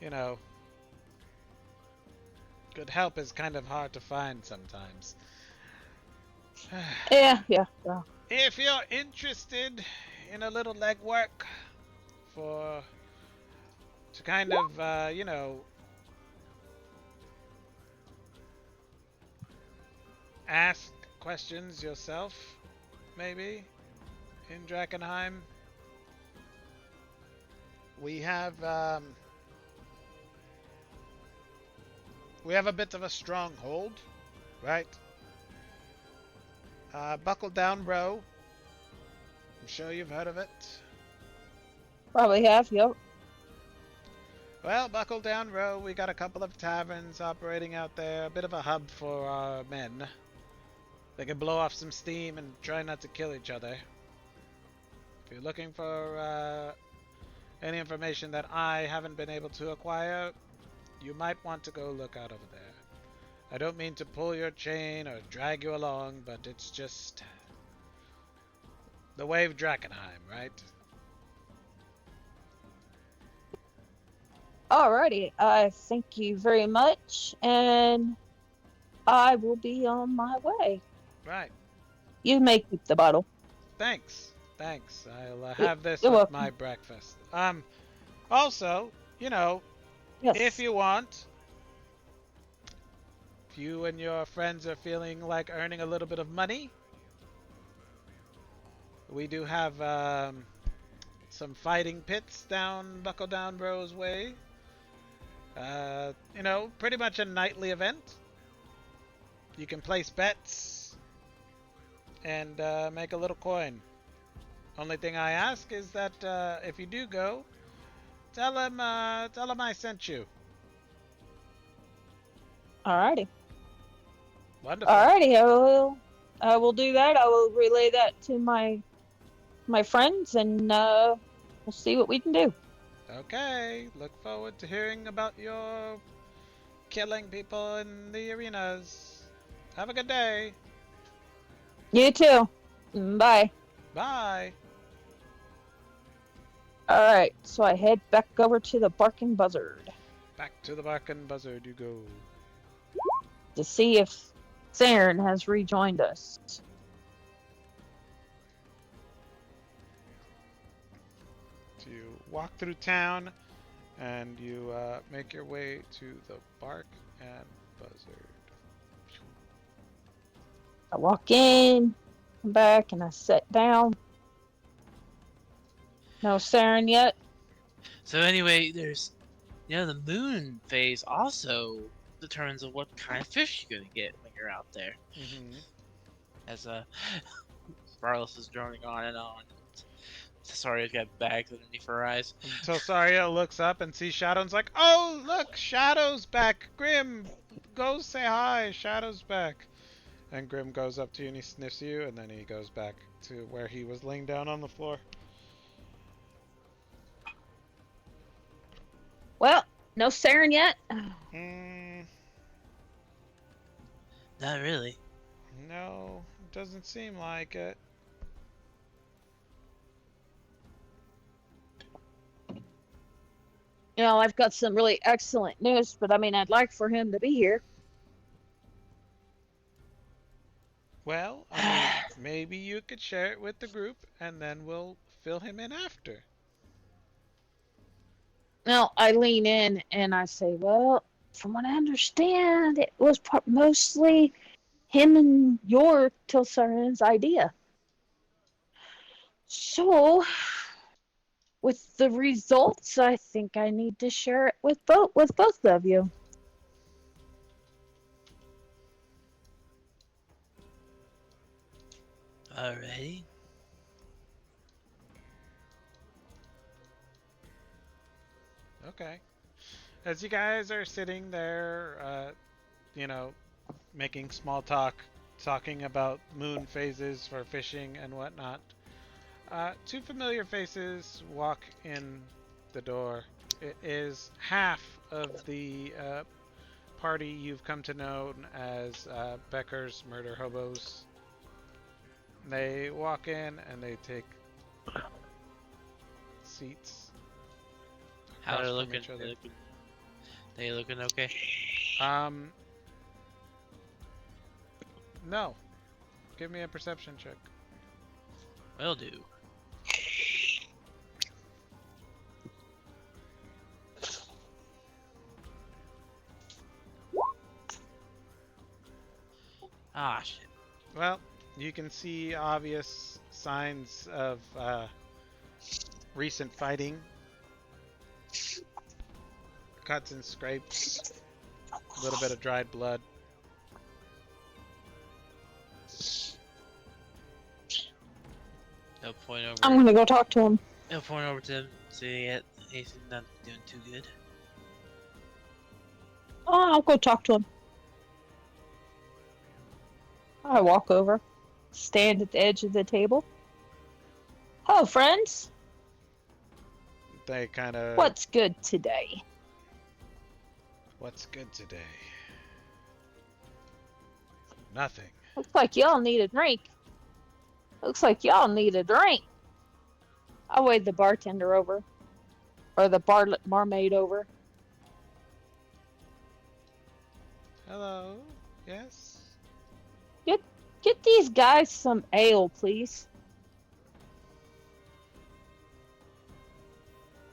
you know, good help is kind of hard to find sometimes. yeah. If you're interested in a little legwork for to kind of, ask questions yourself, maybe in Drakkenheim, we have a bit of a stronghold, right? Buckle down, bro. I'm sure you've heard of it. Probably have. Yep. Well, buckle down, bro. We got a couple of taverns operating out there, a bit of a hub for our men. They can blow off some steam and try not to kill each other. If you're looking for any information that I haven't been able to acquire, you might want to go look out over there. I don't mean to pull your chain or drag you along, but it's just the way of Drakkenheim, right? Alrighty. I thank you very much, and I will be on my way. Right. You may keep the bottle. Thanks. Thanks. I'll Y- have this You're with welcome. my breakfast. Also, if Yes. you want, if you and your friends are feeling like earning a little bit of money, we do have some fighting pits down Buckle Down Bros way. Pretty much a nightly event. You can place bets and make a little coin. Only thing I ask is that if you do go, tell him I sent you. Alrighty. Wonderful. Alrighty. I will do that. I will relay that to my friends, and we'll see what we can do. Okay. Look forward to hearing about your killing people in the arenas. Have a good day. You too. Bye. Bye. Alright, so I head back over to the Barking Buzzard Back to the Barkin Buzzard you go. to see if Saren has rejoined us. So you walk through town and you make your way to the Bark and Buzzard. I walk in, come back, and I sit down. No Saren yet. So anyway, there's the moon phase also determines on what kind of fish you're gonna get when you're out there. Mm-hmm. As Barlos is droning on and on. Sorry's got bags underneath her eyes. Until Saria looks up and sees Shadow and's like, "Oh, look, Shadow's back. Grim, go say hi. Shadow's back. And Grim goes up to you and he sniffs you, and then he goes back to where he was laying down on the floor. Well, no Saren yet. Mm, Not really. no, doesn't seem like it. You know, I've got some really excellent news, but I mean, I'd like for him to be here. Well, I mean, maybe you could share it with the group, and then we'll fill him in after. Now, I lean in and I say, well, from what I understand, it was mostly him and your Tilsaren's idea. So, with the results, I think I need to share it with both of you. Alrighty. Okay. As you guys are sitting there, you know, making small talk, talking about moon phases for fishing and whatnot, two familiar faces walk in the door. It is half of the party you've come to know as Becker's Murder Hobos. They walk in and they take seats How across they're from looking? each other. They looking okay? No. Give me a perception check. Will do. Ah, shit. Well, you can see obvious signs of recent fighting. Cuts and scrapes. A little bit of dried blood. They'll point over. I'm gonna go talk to him. They'll point over to him. See, yeah, he's not doing too good. Oh, I'll go talk to him. I walk over, stand at the edge of the table. Oh, friends, They kind of... what's good today? What's good today? Nothing. Looks like y'all need a drink. Looks like y'all need a drink. I waved the bartender over, or the barmaid over. Hello? Yes? Get these guys some ale, please.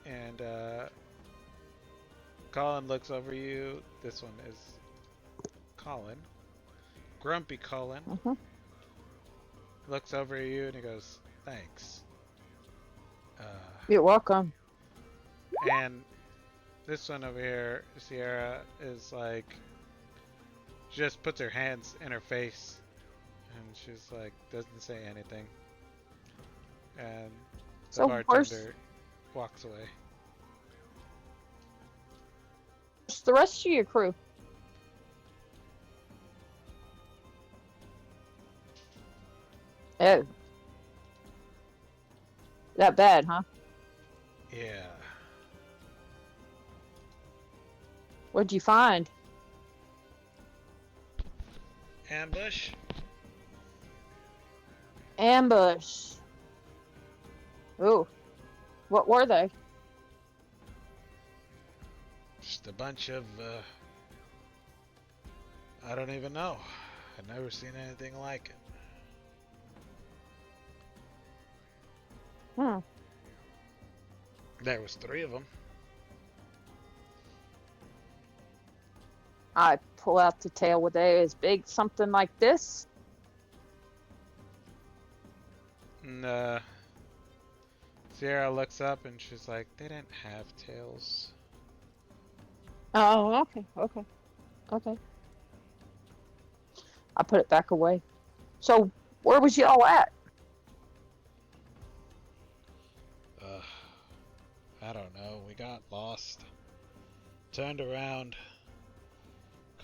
And Colin looks over you. This one is Colin. Grumpy Colin. Mhm. Looks over at you and he goes, thanks. You're welcome. And this one over here, Sierra, is like, she just puts her hands in her face and she's like, doesn't say anything. And the So bartender walks away. where's the rest of your crew? Oh. That bad, huh? Yeah. What'd you find? Ambush? Ambush. Ooh. What were they? Just a bunch of, I don't even know. I've never seen anything like it. Hmm. There was 3 of them. I pull out the tail. Were they as big, something like this? And Sierra looks up and she's like, they didn't have tails. Oh, okay. I put it back away. So, where was y'all at? I don't know. We got lost. Turned around.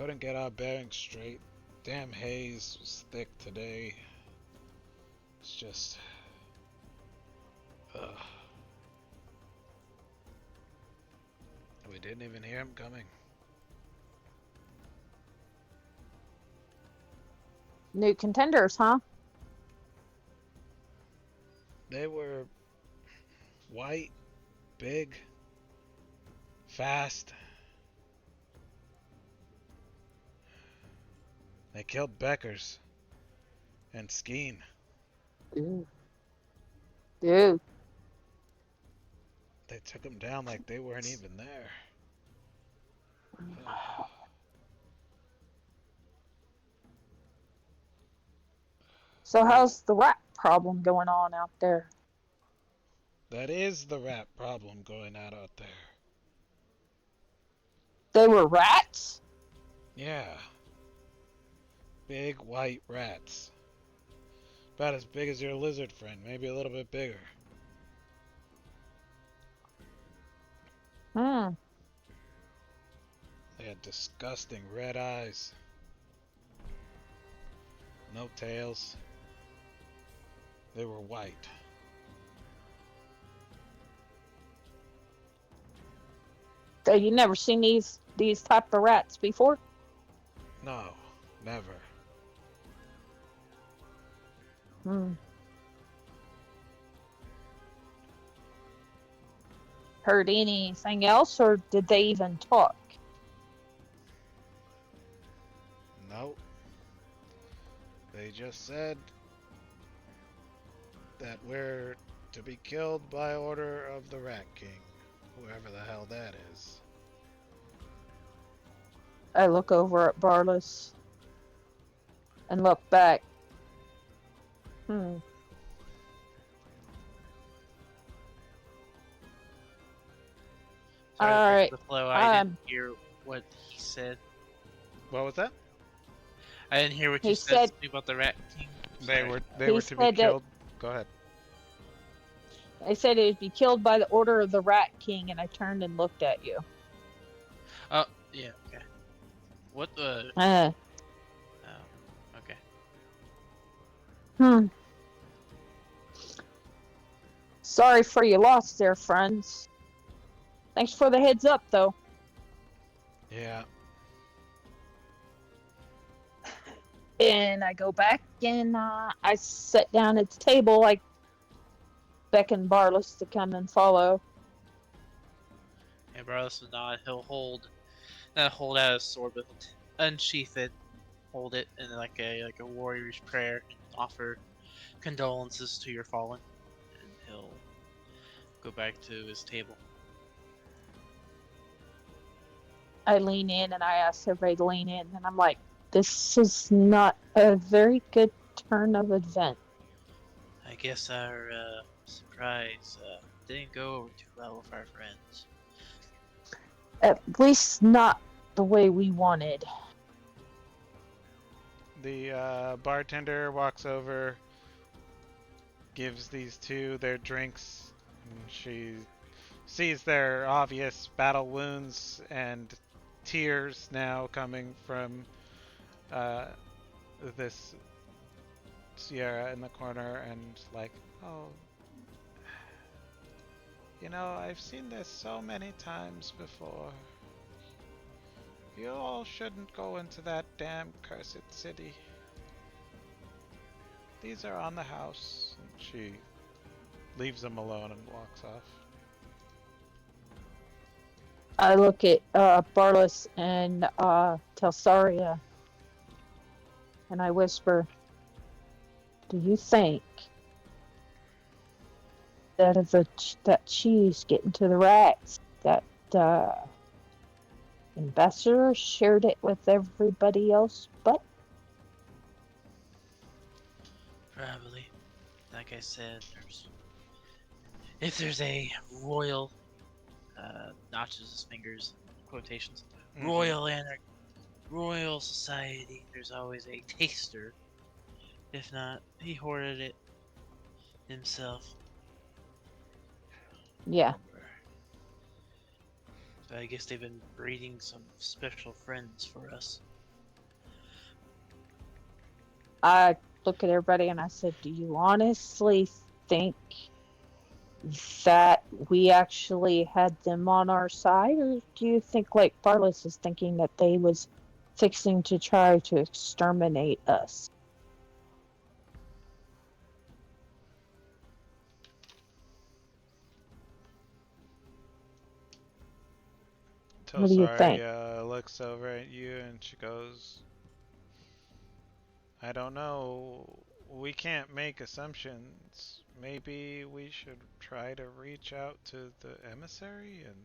Couldn't get our bearings straight. Damn haze was thick today. It's just... Ugh. We didn't even hear him coming. New contenders, huh? They were white, big, fast. They killed Beckers and Skeen. Dude. Dude. They took them down like they weren't even there. So how's the rat problem going on out there? That is the rat problem going out there. They were rats? Yeah. Big white rats. About as big as your lizard friend, maybe a little bit bigger. Hmm. They had disgusting red eyes. No tails. They were white. So you never seen these type of rats before? No, never. Hmm. Heard anything else, or did they even talk? Nope. They just said that we're to be killed by order of the Rat King, whoever the hell that is. I look over at Barlis and look back. Hmm. Sorry to All break right. the flow. I didn't hear what he said. What was that? I didn't hear what He you said said about the Rat King. They Sorry. were he to be said that killed. Go ahead. they said it would be killed by the order of the Rat King, and I turned and looked at you. Oh, yeah, okay. What the... Uh, Oh, okay. hmm. Sorry for your loss there, friends. Thanks for the heads up, though. Yeah. And I go back and I sit down at the table, like beckon Barlis to come and follow. And Barlis will nod. He'll not hold out his sword, but unsheath it, hold it in like a warrior's prayer, and offer condolences to your fallen. And he'll go back to his table. I lean in and I ask everybody to lean in, and I'm like, this is not a very good turn of event. I guess our surprise didn't go over too well with our friends. At least not the way we wanted. The bartender walks over, gives these two their drinks, and she sees their obvious battle wounds and tears now coming from uh, this Sierra in the corner, and like, oh, I've seen this so many times before. You all shouldn't go into that damn cursed city. These are on the house. And she leaves them alone and walks off. I look at Barlis and Telsaria, and I whisper, do you think that if that cheese getting to the rats, that ambassador shared it with everybody else but? Probably. Like I said, if there's a royal, notches his fingers, quotations, royal society, there's always a taster. If not, he hoarded it himself. Yeah. So I guess they've been breeding some special friends for us. I look at everybody and I said, "Do you honestly think that we actually had them on our side, or do you think like Barless is thinking that they was fixing to try to exterminate us?" What do you think? Tosaria looks over at you and she goes, I don't know. We can't make assumptions. Maybe we should try to reach out to the emissary and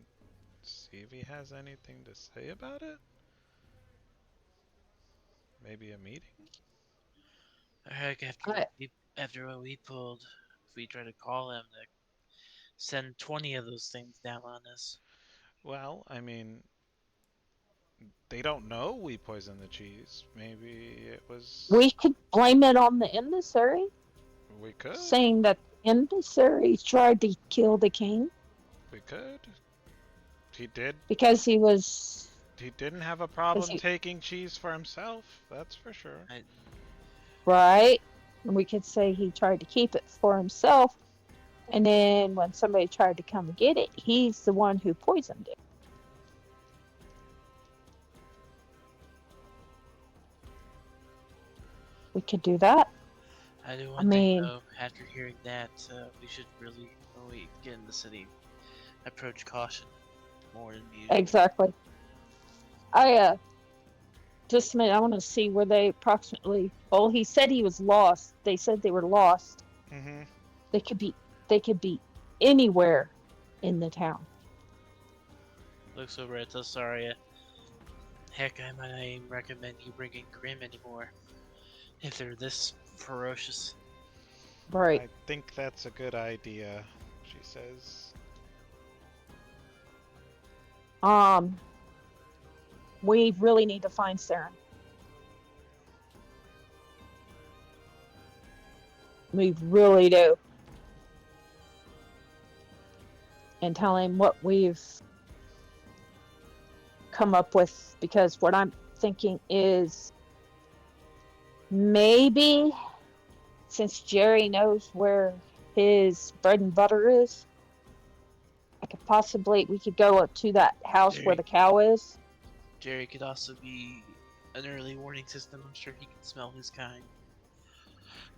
see if he has anything to say about it? Maybe a meeting? Heck, I, after what we pulled, if we try to call him, they send 20 of those things down on us. Well, I mean, they don't know we poisoned the cheese. Maybe it we was. could blame it on the emissary, We could. saying that the emissary tried to kill the king We could. He did. because he was, He didn't have a because problem he, taking cheese for himself. That's for sure. I, right? And we could say he tried to keep it for himself, and then when somebody tried to come get it, he's the one who poisoned it. We could do that. I do I one thing mean, though. After hearing that, we should really, when we get in the city, approach caution more than usual. exactly. I just a minute. I want to see where they approximately. Oh, he said he was lost. They said they were lost. Mm-hmm. They could be. They could be anywhere in the town. Looks over at Tosaria. Heck, I might not even recommend you bringing Grim anymore. If they're this ferocious. Right. I think that's a good idea, she says. Um. We really need to find Saren. We really do. And tell him what we've come up with, because what I'm thinking is maybe since Jerry knows where his bread and butter is, we could go up to that house where Jerry, the cow is. Jerry could also be an early warning system. I'm sure he can smell his kind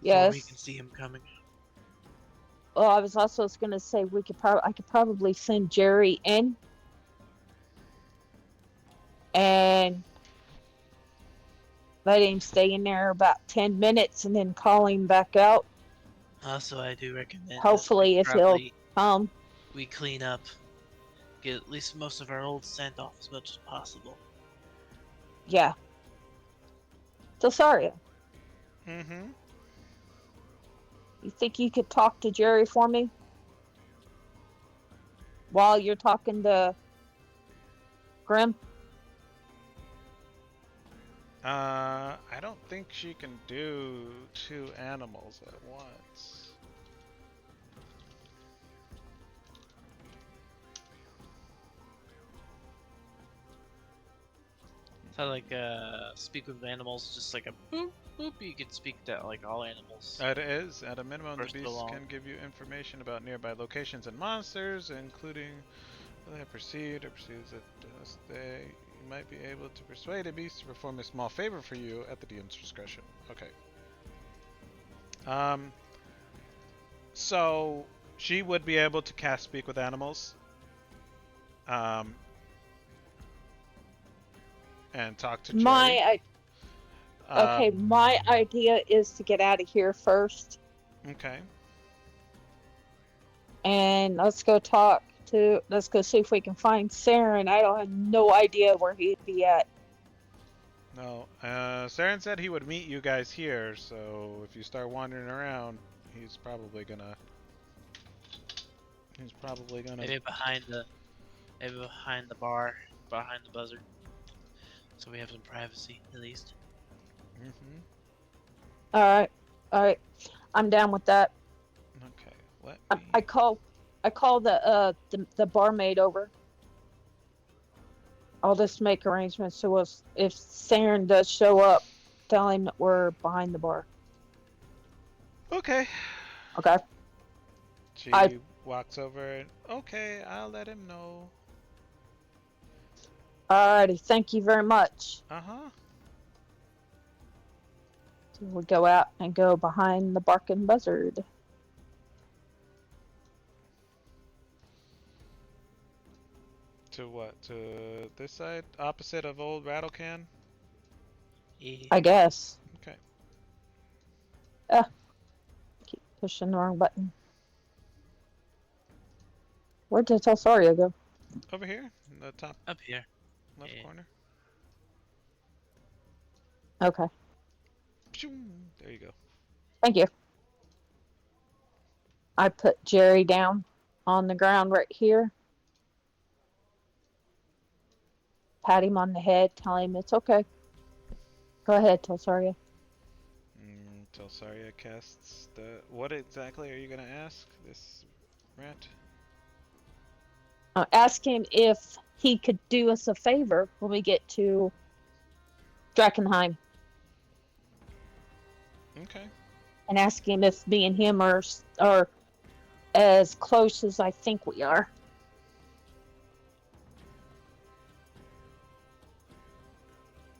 before we can Yes. see him coming. Well, I was also going to say I could probably send Jerry in and let him stay in there about 10 minutes and then call him back out. Also, I do recommend Hopefully, if he'll come. we clean up, get at least most of our old scent off as much as possible. Yeah. Dosaria, Mm-hmm. you think you could talk to Jerry for me? While you're talking to Grim? I don't think she can do two animals at once. So like speak with animals, just like a boop boop. You can speak to like all animals. It is. At a minimum, the First beast along. can give you information about nearby locations and monsters, including whether they have perceived or perceives that they you might be able to persuade a beast to perform a small favor for you at the DM's discretion. Okay. So she would be able to cast Speak with Animals. And talk to Jerry. Okay, my idea is to get out of here first, Okay. and let's go see if we can find Saren. I don't have no idea where he'd be at. No. Saren said he would meet you guys here, so if you start wandering around, he's probably gonna. Maybe behind the bar, behind the buzzard, so we have some privacy at least. Mm-hmm. All right, I'm down with that. Okay. Let me. I call the barmaid over. I'll just make arrangements so if Saren does show up, tell him that we're behind the bar. Okay. Okay. She I- walks over and, okay, I'll let him know. Alrighty. Thank you very much. Uh-huh. So we go out and go behind the barking buzzard. To what? To this side? Opposite of old Rattle Can? Yeah. I guess. Okay. Keep pushing the wrong button. Where did Telsaria go? Over here, in the top Up here. left Yeah. corner. Okay. There you go. Thank you. I put Jerry down on the ground right here. Pat him on the head, tell him it's okay. Go ahead, Telsaria. Telsaria casts the... What exactly are you going to ask this rat? Ask him if he could do us a favor when we get to Drakkenheim. Okay. And ask him if me and him are as close as I think we are.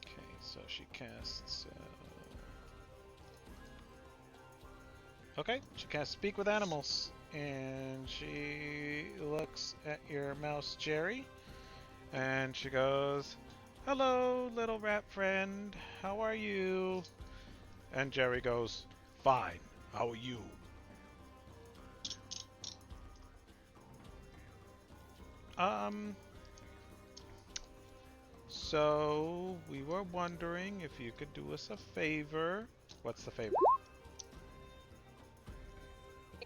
Okay, so she casts... Okay, she casts Speak with Animals. And she looks at your mouse, Jerry. And she goes, hello, little rat friend. How are you? And Jerry goes, fine. How are you? So we were wondering if you could do us a favor. What's the favor?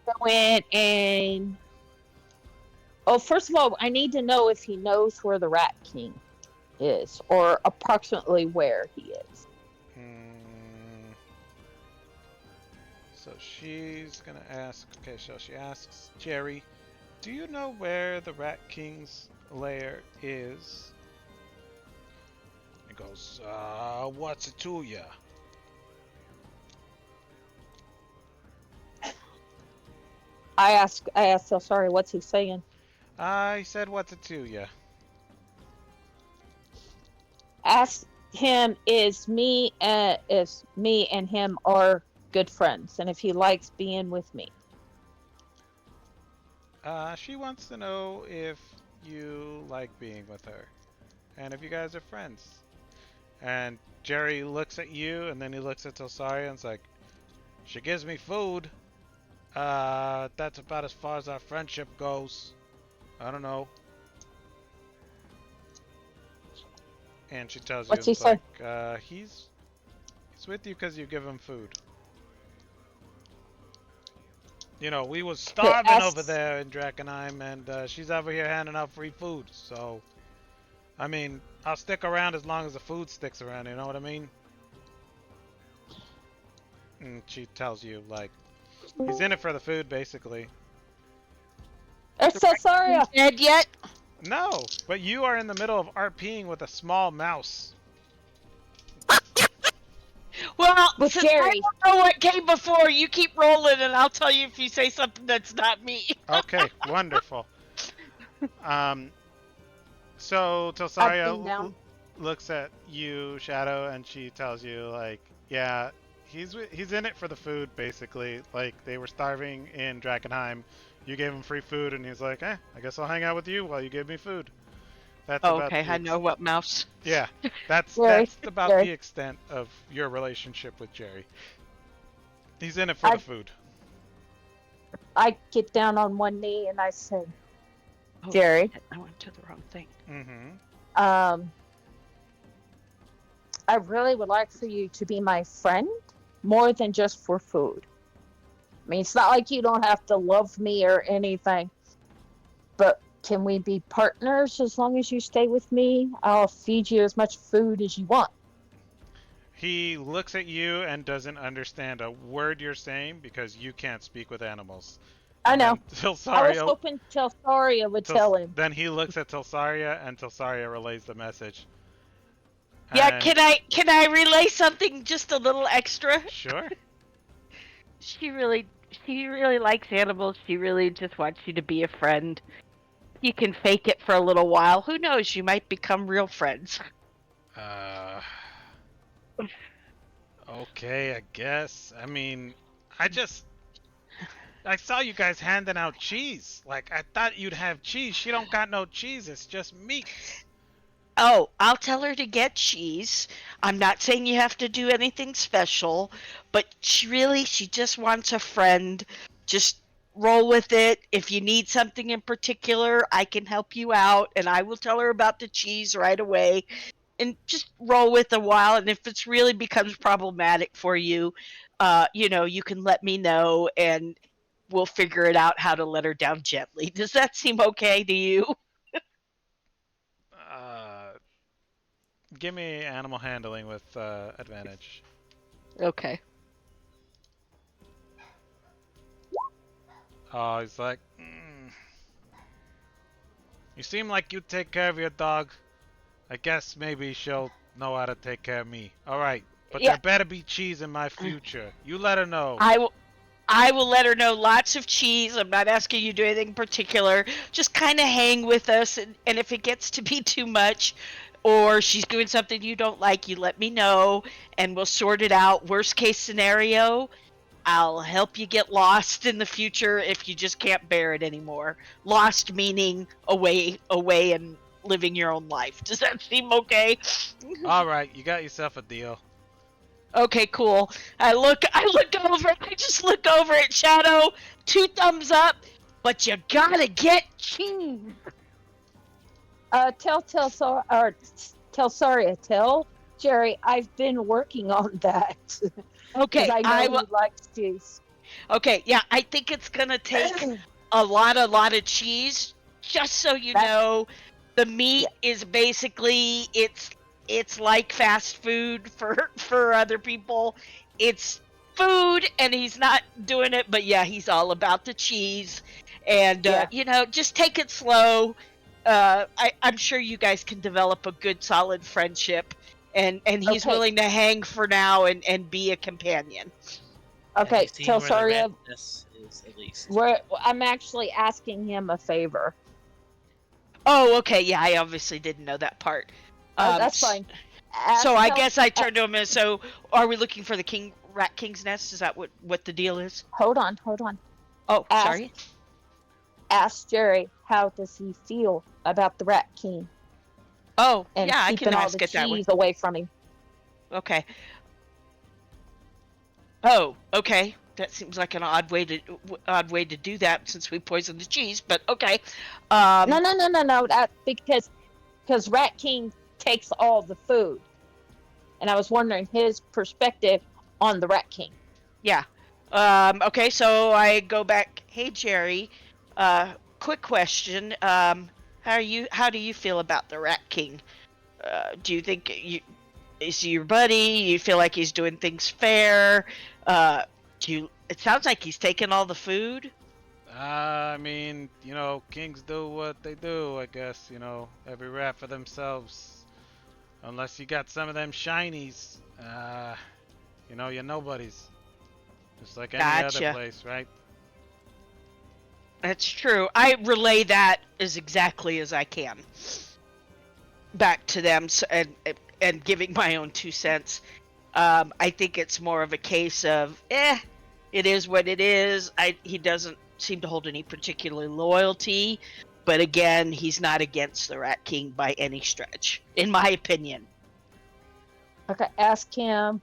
Go in and... Oh, first of all, I need to know if he knows where the Rat King is, or approximately where he is. So she's gonna ask. Okay, so she asks Jerry, "Do you know where the Rat King's lair is?" He goes, "What's it to ya?" I asked Telsaria, what's he saying? I said, "What's it to ya?" Ask him is me and him are good friends, and if he likes being with me. She wants to know if you like being with her, and if you guys are friends. And Jerry looks at you, and then he looks at Telsaria, and is like, "She gives me food. That's about as far as our friendship goes. I don't know." And she tells you, What's he it's say? like, he's with you because you give him food. You know, we was starving over there in Drakkenheim, and she's over here handing out free food. So, I mean, I'll stick around as long as the food sticks around, you know what I mean? And she tells you, like, he's in it for the food, basically. It's Telsaria! Dead yet? No, but you are in the middle of RPing with a small mouse. Well, With since Jerry. I don't know what came before, you keep rolling and I'll tell you if you say something that's not me. Okay, wonderful. So Telsaria looks at you, Shadow, and she tells you, like, yeah, he's in it for the food, basically. Like, they were starving in Drakkenheim. You gave him free food, and he's like, I guess I'll hang out with you while you give me food. That's Oh, about okay, the I know what mouse. Yeah, that's Jerry, about Jerry. the extent of your relationship with Jerry. He's in it for the food. I get down on one knee and I said, Oh, Jerry. I went to the wrong thing. Mm-hmm. I really would like for you to be my friend more than just for food. I mean, it's not like you don't have to love me or anything, but can we be partners as long as you stay with me? I'll feed you as much food as you want. He looks at you and doesn't understand a word you're saying because you can't speak with animals. I know. I was hoping Telsaria would tell him. Then he looks at Telsaria, and Telsaria relays the message. Yeah, And can I relay something just a little extra? sure. She really likes animals. She really just wants you to be a friend. You can fake it for a little while. Who knows? You might become real friends. Uh, okay, I guess. I mean, I just I saw you guys handing out cheese. Like I thought you'd have cheese. She don't got no cheese. It's just meats. Oh, I'll tell her to get cheese. I'm not saying you have to do anything special, but she just wants a friend. Just roll with it. If you need something in particular, I can help you out, and I will tell her about the cheese right away. And just roll with a while, and if it's really becomes problematic for you, you can let me know, and we'll figure it out how to let her down gently. Does that seem okay to you? Uh, Give me animal handling with advantage. Okay. Oh, he's like, you seem like you take care of your dog. I guess maybe she'll know how to take care of me. All right, but Yeah, there better be cheese in my future. You let her know. I will. I will let her know lots of cheese. I'm not asking you to do anything particular. Just kind of hang with us, and if it gets to be too much, or she's doing something you don't like, you let me know, and we'll sort it out. Worst case scenario, I'll help you get lost in the future if you just can't bear it anymore. Lost meaning away, and living your own life. Does that seem okay? All right, you got yourself a deal. Okay, cool. I just look over at Shadow, two thumbs up, but you gotta get cheese. Tell Jerry, I've been working on that because Okay, I I know will. he likes cheese. Okay, yeah, I think it's gonna take a lot of cheese. Just so you That's know, the meat yeah, is basically it's like fast food for other people. It's food, and he's not doing it, but yeah, he's all about the cheese. And yeah. just take it slow. I'm sure you guys can develop a good, solid friendship, and he's Okay, willing to hang for now and be a companion. Have you okay. seen Tell where the rat Saria, nest is, at least? I'm actually asking him a favor. Oh, okay. Yeah, I obviously didn't know that part. That's fine. So Ask I tell. guess I turned to him and so, are we looking for the rat king's nest? Is that what the deal is? Hold on. Oh, Ask sorry. ask Jerry how does he feel about the Rat King Oh, and yeah, I can keeping all the ask it that way. cheese away from him. Okay. Oh, okay. That seems like an odd way to do that since we poisoned the cheese, but okay. No. That because Rat King takes all the food, and I was wondering his perspective on the Rat King. Yeah. Okay, so I go back. Hey, Jerry. Quick question. How do you feel about the Rat King? Do you think is he your buddy? You feel like he's doing things fair? Uh, it sounds like he's taking all the food. I mean, kings do what they do, I guess, every rat for themselves. Unless you got some of them shinies, you're nobodies. Just like any other Gotcha. place, right? That's true. I relay that as exactly as I can back to them, and giving my own 2 cents. I think it's more of a case of, it is what it is. He doesn't seem to hold any particular loyalty, but again, he's not against the Rat King by any stretch, in my opinion. Okay, ask him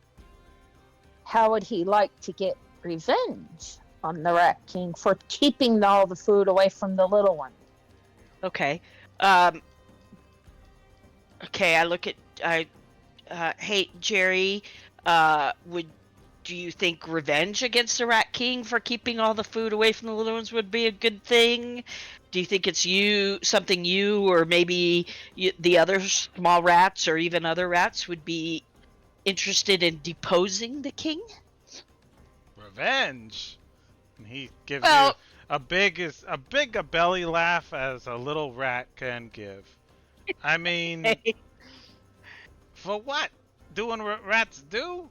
how would he like to get revenge on the Rat King for keeping all the food away from the little one. Okay. Okay, hey, Jerry, would do you think revenge against the Rat King for keeping all the food away from the little ones would be a good thing? Do you think it's something you or maybe the other small rats or even other rats would be interested in deposing the king? Revenge. And he gives you Well, a belly laugh as a little rat can give. I mean, For what? Doing what rats do?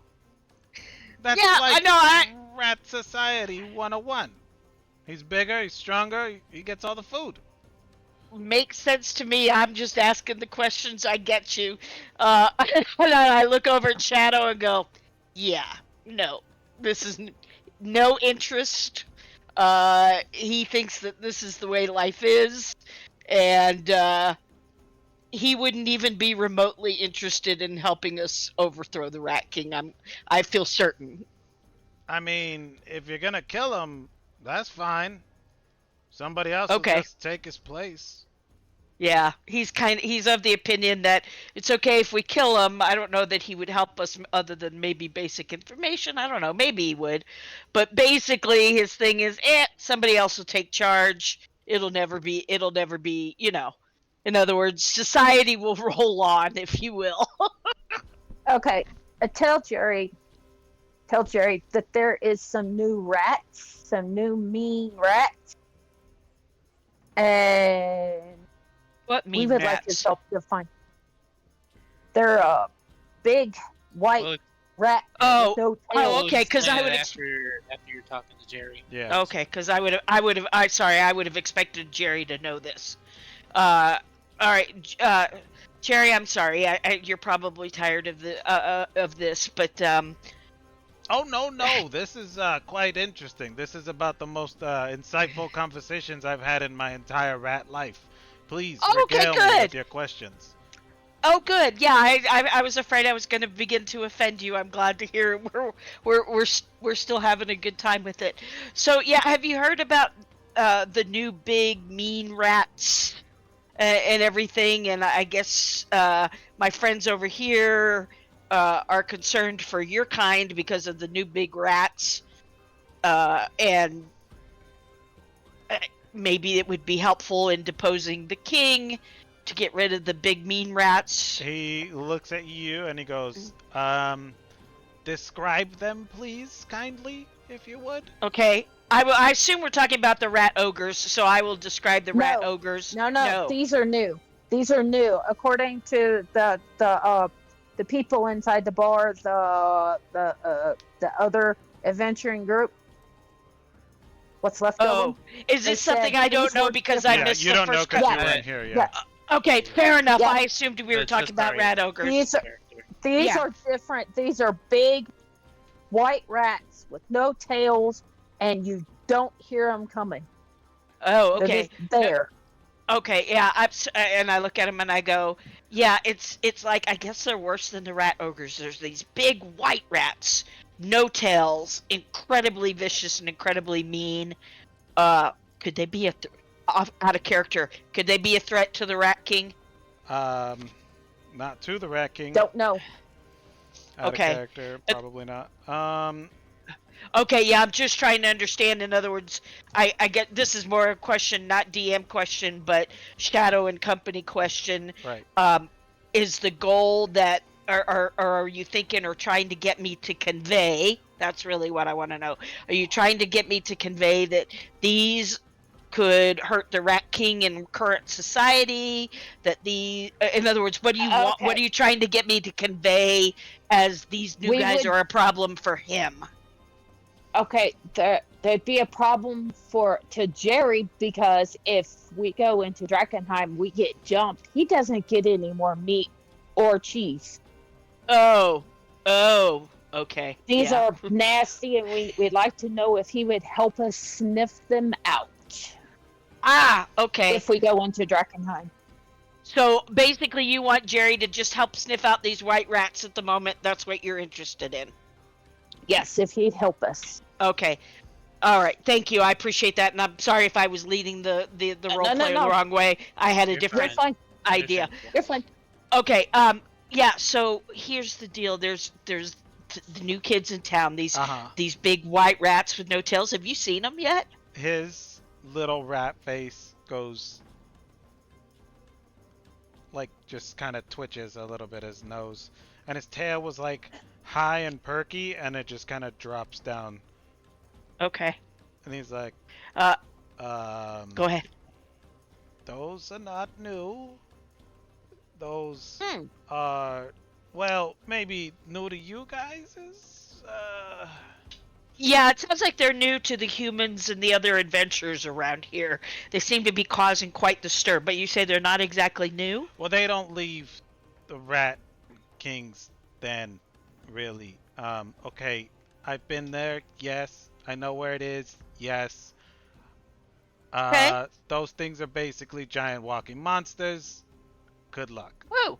That's Yeah, I like know. Rat Society 101. He's bigger, he's stronger, he gets all the food. Makes sense to me. I'm just asking the questions. I get you. And then I look over at Shadow and go, "Yeah, no, this is no interest. He thinks that this is the way life is, and he wouldn't even be remotely interested in helping us overthrow the Rat King. I feel certain." I mean, if you're gonna kill him, that's fine. Somebody else will Okay. just take his place. Yeah, he's of the opinion that it's okay if we kill him. I don't know that he would help us other than maybe basic information. I don't know, maybe he would. But basically his thing is, somebody else will take charge. It'll never be, In other words, society will roll on, if you will. Okay, tell Jerry that there is some new rats, some new mean rats, and What we mean would like his rats? help to find. They're a big white Well, rat Oh, with no oh, tails. okay, because I explain would it after you're talking to Jerry. Yeah. Okay, because I would have. I would have expected Jerry to know this. All right, Jerry. I'm sorry. You're probably tired of this, but Oh no! This is quite interesting. This is about the most insightful conversations I've had in my entire rat life. Please oh, okay, regale me good. with your questions. Oh, good. Yeah, I was afraid I was going to begin to offend you. I'm glad to hear we're still having a good time with it. So yeah, have you heard about the new big mean rats and everything? And I guess my friends over here are concerned for your kind because of the new big rats, and maybe it would be helpful in deposing the king to get rid of the big mean rats. He looks at you and he goes, describe them, please, kindly, if you would. Okay. I assume we're talking about the rat ogres, so I will describe the rat ogres. No. These are new. These are new. According to the people inside the bar, the other adventuring group. What's left of them? Is They this something said I don't these know were because I Yeah, missed you the don't know first because couple? you weren't here yet. Okay, fair enough. Yeah. I assumed we were That's talking just about our rat ogres. These Yeah. are different. These are big white rats with no tails, and you don't hear them coming. Oh, They're okay. just there. Okay, yeah. And I look at them and I go, yeah. It's like I guess they're worse than the rat ogres. There's these big white rats, no tails, incredibly vicious and incredibly mean. Could they be out of character? Could they be a threat to the Rat King? Not to the Rat King. Don't know. Out Okay. of character, probably not. Okay, yeah, I'm just trying to understand. In other words, I get this is more a question, not DM question, but Shadow and Company question. Right. Is the goal that, or are you thinking or trying to get me to convey? That's really what I want to know. Are you trying to get me to convey that these could hurt the Rat King in current society? In other words, what do you want? What are you trying to get me to convey as these new guys are a problem for him? Okay, there'd be a problem to Jerry because if we go into Drakkenheim, we get jumped. He doesn't get any more meat or cheese. Oh, okay. These are nasty, and we'd like to know if he would help us sniff them out. Okay. If we go into Drakkenheim. So basically, you want Jerry to just help sniff out these white rats at the moment. That's what you're interested in. Yes, if he'd help us. Okay. All right. Thank you. I appreciate that, and I'm sorry if I was leading the role play the wrong way. I had a different idea. You're fine. Okay. Yeah. So here's the deal. There's the new kids in town. These big white rats with no tails. Have you seen them yet? His little rat face goes, like, just kind of twitches a little bit, his nose, and his tail was like high and perky, and it just kind of drops down. Okay. And he's like, go ahead. Those are not new. Those are well, maybe new to you guys is, Yeah, it sounds like they're new to the humans and the other adventurers around here. They seem to be causing quite the stir, but you say they're not exactly new? well, they don't leave the Rat King's den, really. Okay, I've been there, yes. I know where it is, yes. Okay. Those things are basically giant walking monsters. Good luck. Oh.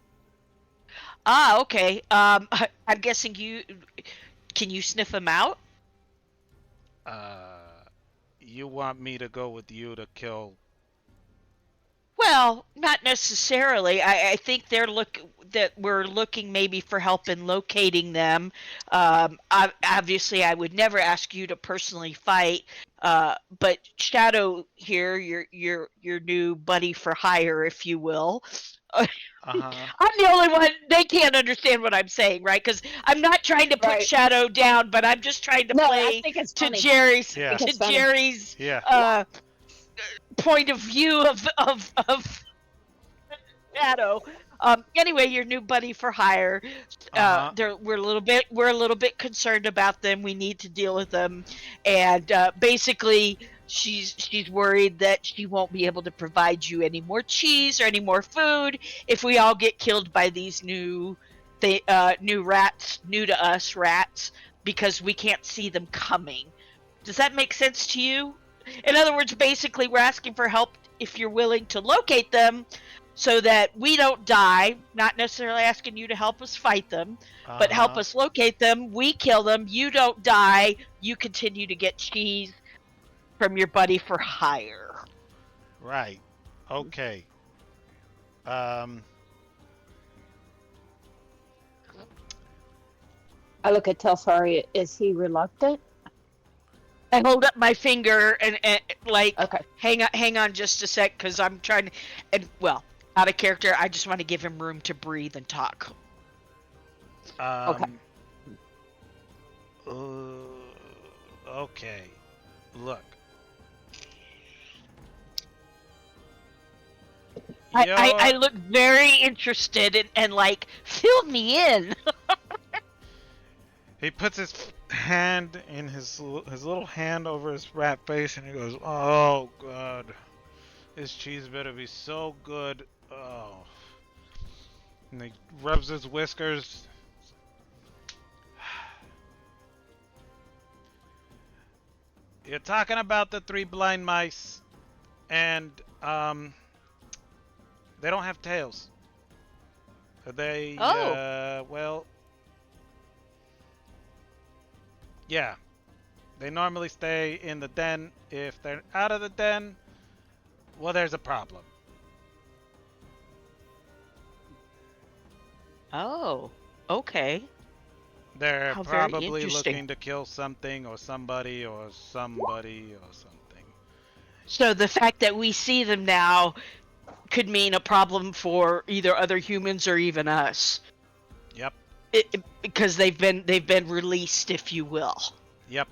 Ah, okay. I'm guessing can you sniff them out? Uh, you want me to go with you to kill? Well, not necessarily. I think that we're looking maybe for help in locating them. Obviously, I would never ask you to personally fight. But Shadow here, your new buddy for hire, if you will. Uh-huh. I'm the only one. They can't understand what I'm saying, right? Because I'm not trying to put Right. Shadow down, but I'm just trying to No, I play think it's to funny. Jerry's I Yeah. think to it's funny. Jerry's Yeah. point of view of Shadow. Anyway, your new buddy for hire. Uh-huh. We're a little bit concerned about them. We need to deal with them, and basically, she's worried that she won't be able to provide you any more cheese or any more food if we all get killed by these new rats, new to us rats, because we can't see them coming. Does that make sense to you? In other words, basically, we're asking for help if you're willing to locate them so that we don't die. Not necessarily asking you to help us fight them, but help Uh-huh. us locate them. We kill them. You don't die. You continue to get cheese from your buddy for hire. Right. Okay. Um, I look at Telfari. Is he reluctant? I hold up my finger and like, Okay. hang on just a sec, because I'm trying to, and well, out of character, I just want to give him room to breathe and talk. Okay. Okay. Look. I look very interested and like, fill me in. He puts his hand in his little hand over his rat face and he goes, "Oh God, this cheese better be so good." Oh. And he rubs his whiskers. You're talking about the three blind mice, and they don't have tails. They well, yeah. They normally stay in the den. If they're out of the den, well, there's a problem. Oh, okay. They're How very probably interesting. looking to kill something or somebody or somebody or something. So the fact that we see them now could mean a problem for either other humans or even us. Yep. Because they've been released, if you will. Yep.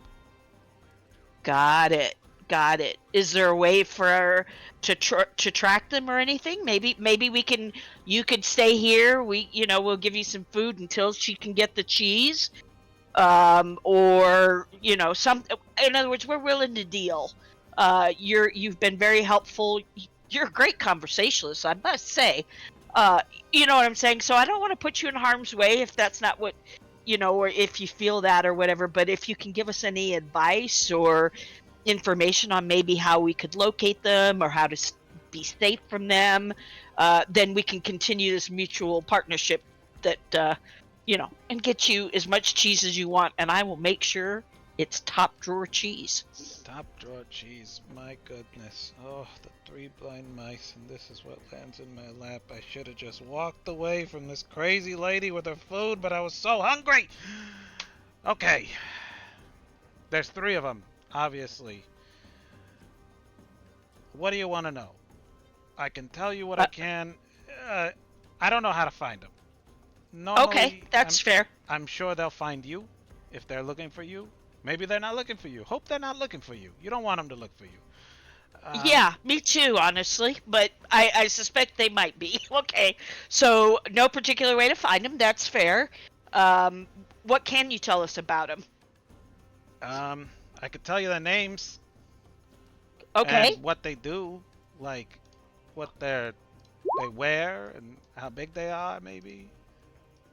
Got it. Got it. Is there a way for to track them or anything? Maybe you could stay here. We'll give you some food until she can get the cheese. Or some. In other words, we're willing to deal. You've been very helpful. You're a great conversationalist, I must say. You know what I'm saying? So I don't want to put you in harm's way if that's not what or if you feel that or whatever. But if you can give us any advice or information on maybe how we could locate them or how to be safe from them, then we can continue this mutual partnership that and get you as much cheese as you want, and I will make sure it's top drawer cheese. Top drawer cheese. My goodness. Oh, the three blind mice, and this is what lands in my lap. I should have just walked away from this crazy lady with her food, but I was so hungry. Okay. There's three of them, obviously. What do you want to know? I can tell you what I can. I don't know how to find them. Normally, Okay, that's fair. I'm sure they'll find you if they're looking for you. Maybe they're not looking for you. Hope they're not looking for you. You don't want them to look for you. Yeah, me too, honestly. But I suspect they might be. Okay, so no particular way to find them. That's fair. What can you tell us about them? I could tell you their names Okay. and what they do, like what they wear and how big they are, maybe.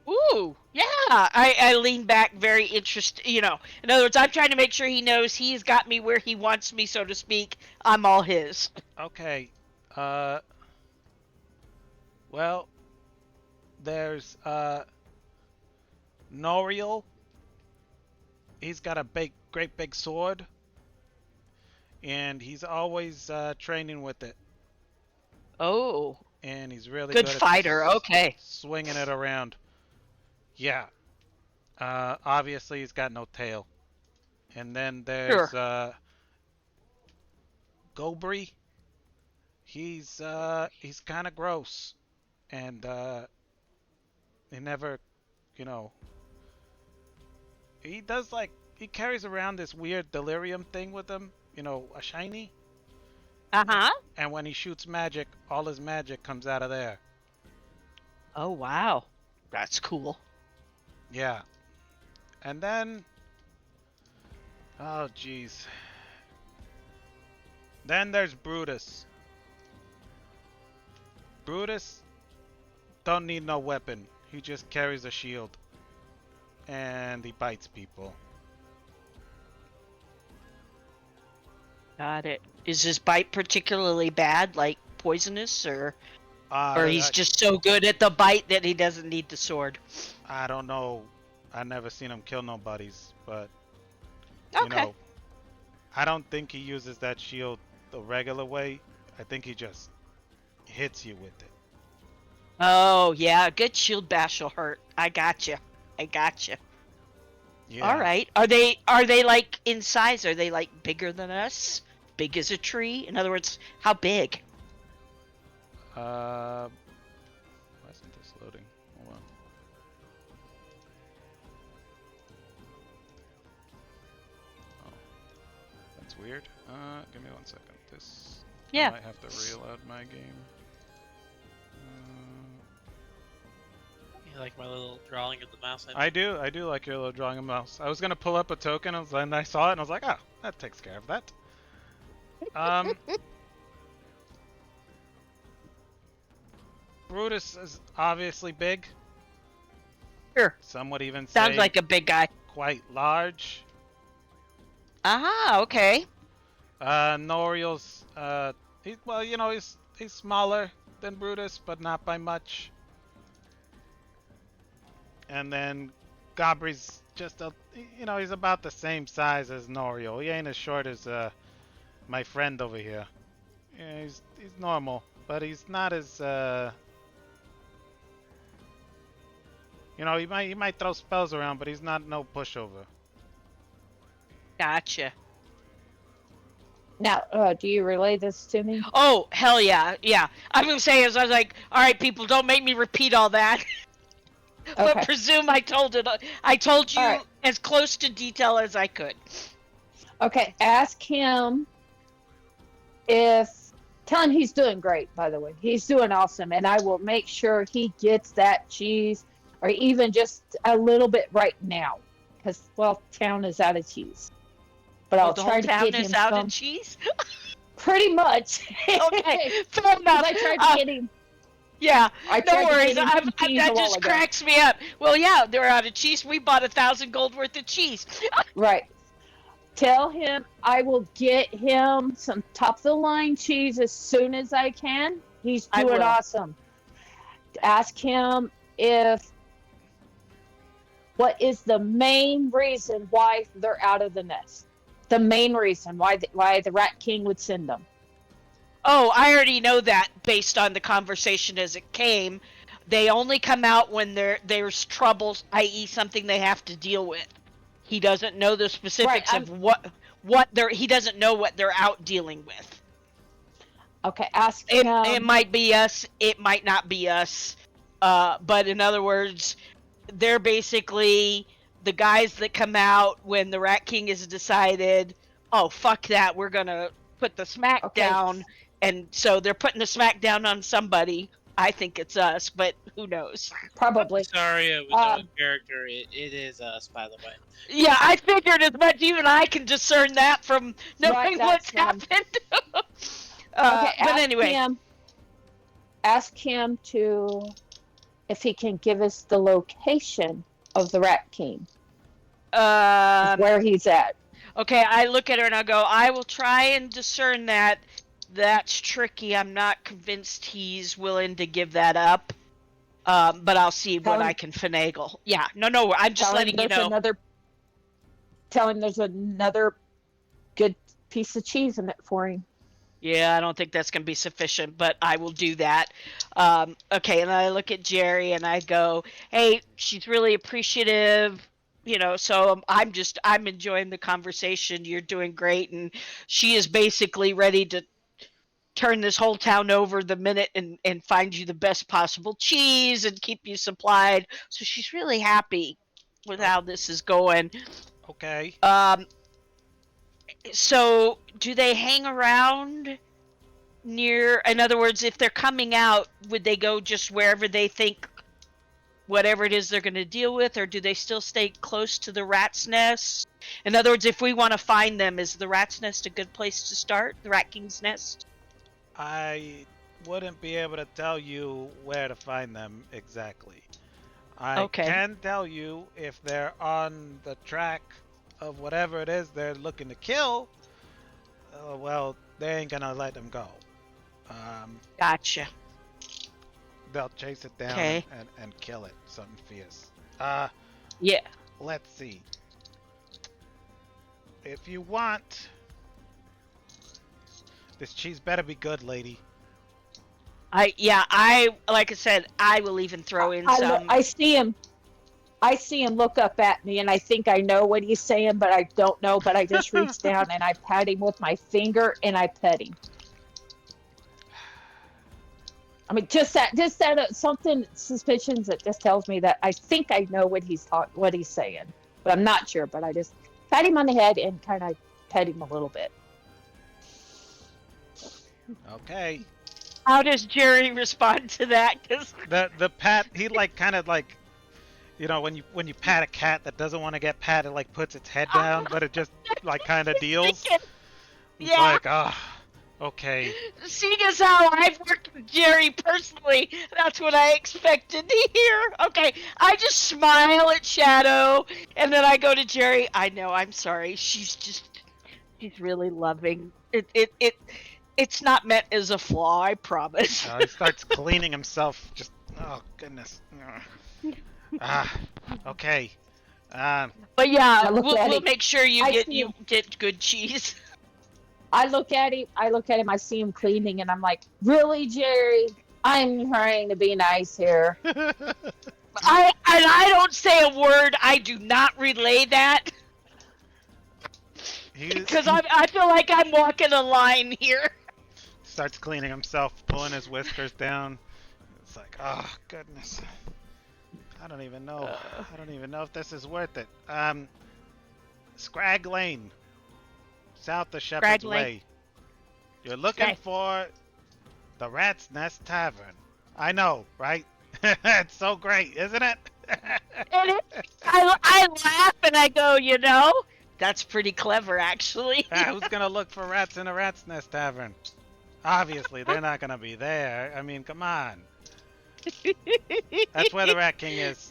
Ooh, yeah. I lean back very interested. You know, in other words, I'm trying to make sure he knows he's got me where he wants me, so to speak. I'm all his. Okay. Uh, well, there's Noriel. He's got a great big sword, and he's always training with it, Oh, and he's really good good at fighter. Okay. swinging it around. Yeah. Obviously, he's got no tail. And then Sure. there's Gobri. He's kind of gross, and he never, you know, he does like he carries around this weird delirium thing with him. You know, a shiny. Uh-huh. And when he shoots magic, all his magic comes out of there. Oh, wow. That's cool. Yeah. And then, oh jeez. Then there's Brutus. Brutus don't need no weapon. He just carries a shield. And he bites people. Got it. Is his bite particularly bad, like poisonous, or he's just so good at the bite that he doesn't need the sword? I don't know. I never seen him kill nobodies, but Okay. you know, I don't think he uses that shield the regular way. I think he just hits you with it. Oh, yeah, a good shield bash will hurt. I gotcha. Yeah. All right. Are they like in size? Are they like bigger than us? Big as a tree? In other words, how big? Why isn't this loading? Hold on. Oh, that's weird. Give me 1 second. Yeah. I might have to reload my game. You like my little drawing of the mouse? I do like your little drawing of mouse. I was gonna pull up a token, and I saw it, and I was like, oh, that takes care of that. Brutus is obviously big. Sure. Some would even say Sounds like a big guy. quite large. Aha, okay. Noriel's he's smaller than Brutus, but not by much. And then Gobri's just he's about the same size as Noriel. He ain't as short as my friend over here. Yeah, he's normal, but he's not as he might throw spells around, but he's not no pushover. Gotcha. Now, do you relay this to me? Oh, hell yeah, yeah. I'm gonna say is I was like, all right, people, don't make me repeat all that. But Okay. presume I told it. I told you All right. as close to detail as I could. Okay, ask him tell him he's doing great, by the way. He's doing awesome, and I will make sure he gets that cheese, or even just a little bit right now, because, well, town is out of cheese. But I'll the try whole to town get him is out some. of cheese. Pretty much. Okay, fair enough. I tried to get him. Yeah, I no tried to worries. get him some cheese That a while just ago. cracks me up. Well, yeah, they're out of cheese. We bought 1,000 gold worth of cheese. Right. Tell him I will get him some top of the line cheese as soon as I can. He's I doing will. awesome. Ask him what is the main reason why they're out of the nest. The main reason why the Rat King would send them. Oh, I already know that based on the conversation as it came. They only come out when there's troubles, i.e., something they have to deal with. He doesn't know the specifics Right, of he doesn't know what they're out dealing with. Okay, ask It him. might be us, it might not be us. But in other words, they're basically the guys that come out when the Rat King is decided, oh, fuck that, we're gonna put the smack Okay. down, and so they're putting the smack down on somebody. I think it's us, but who knows? Probably. Sorry, it was no character. It is us, by the way. Yeah, I figured as much. Even I can discern that from knowing Right, what's that's fine. happened. Okay, But anyway, ask him to if he can give us the location of the Rat King, where he's at. okay, I look at her and I go, I will try and discern that. That's tricky. I'm not convinced he's willing to give that up. But I'll see Tell what him- I can finagle. Yeah, no, I'm just Tell him letting you there's know. Tell him there's another good piece of cheese in it for him. Yeah, I don't think that's going to be sufficient, but I will do that. Okay, and I look at Jerry and I go, hey, she's really appreciative. So I'm enjoying the conversation. You're doing great. And she is basically ready to turn this whole town over the minute and find you the best possible cheese and keep you supplied. So she's really happy with how this is going. Okay. So do they hang around near, in other words, if they're coming out, would they go just wherever they think whatever it is they're going to deal with, or do they still stay close to the rat's nest? In other words, if we want to find them, is the rat's nest a good place to start? The Rat King's nest? I wouldn't be able to tell you where to find them exactly. I Okay. can tell you if they're on the track of whatever it is they're looking to kill. Well, they ain't gonna let them go. Gotcha. They'll chase it down Okay. and kill it. Something fierce. Yeah. Let's see. If you want, this cheese better be good, lady. Like I said, I will even throw in some. I see him. I see him look up at me, and I think I know what he's saying, but I don't know. But I just reach down and I pat him with my finger, and I pet him. I mean, just that something suspicions that just tells me that I think I know what he's saying, but I'm not sure. But I just pat him on the head and kind of pet him a little bit. Okay. How does Jerry respond to that? 'Cause The pat, he like kind of like, when you pat a cat that doesn't want to get patted, like puts its head down, but it just like kind of deals. It's Yeah. like, okay. Seeing as how I've worked with Jerry personally, that's what I expected to hear. Okay, I just smile at Shadow, and then I go to Jerry. I know, I'm sorry. She's really loving. It's not meant as a flaw, I promise. He starts cleaning himself. Just, oh goodness. Okay. But yeah, I look at we'll him. make sure you I see him. get good cheese. I look at him. I see him cleaning, and I'm like, "Really, Jerry? I'm trying to be nice here." I don't say a word. I do not relay that because I feel like I'm walking a line here. Starts cleaning himself, pulling his whiskers down. It's like, oh goodness. I don't even know. I don't even know if this is worth it. Scrag Lane, south of Shepherd's Lane. Way. You're looking Okay. for the Rat's Nest Tavern. I know, right? It's so great, isn't it? And I laugh and I go, that's pretty clever, actually. Who's gonna look for rats in a Rat's Nest Tavern? Obviously, they're not gonna be there. I mean, come on. That's where the Rat King is.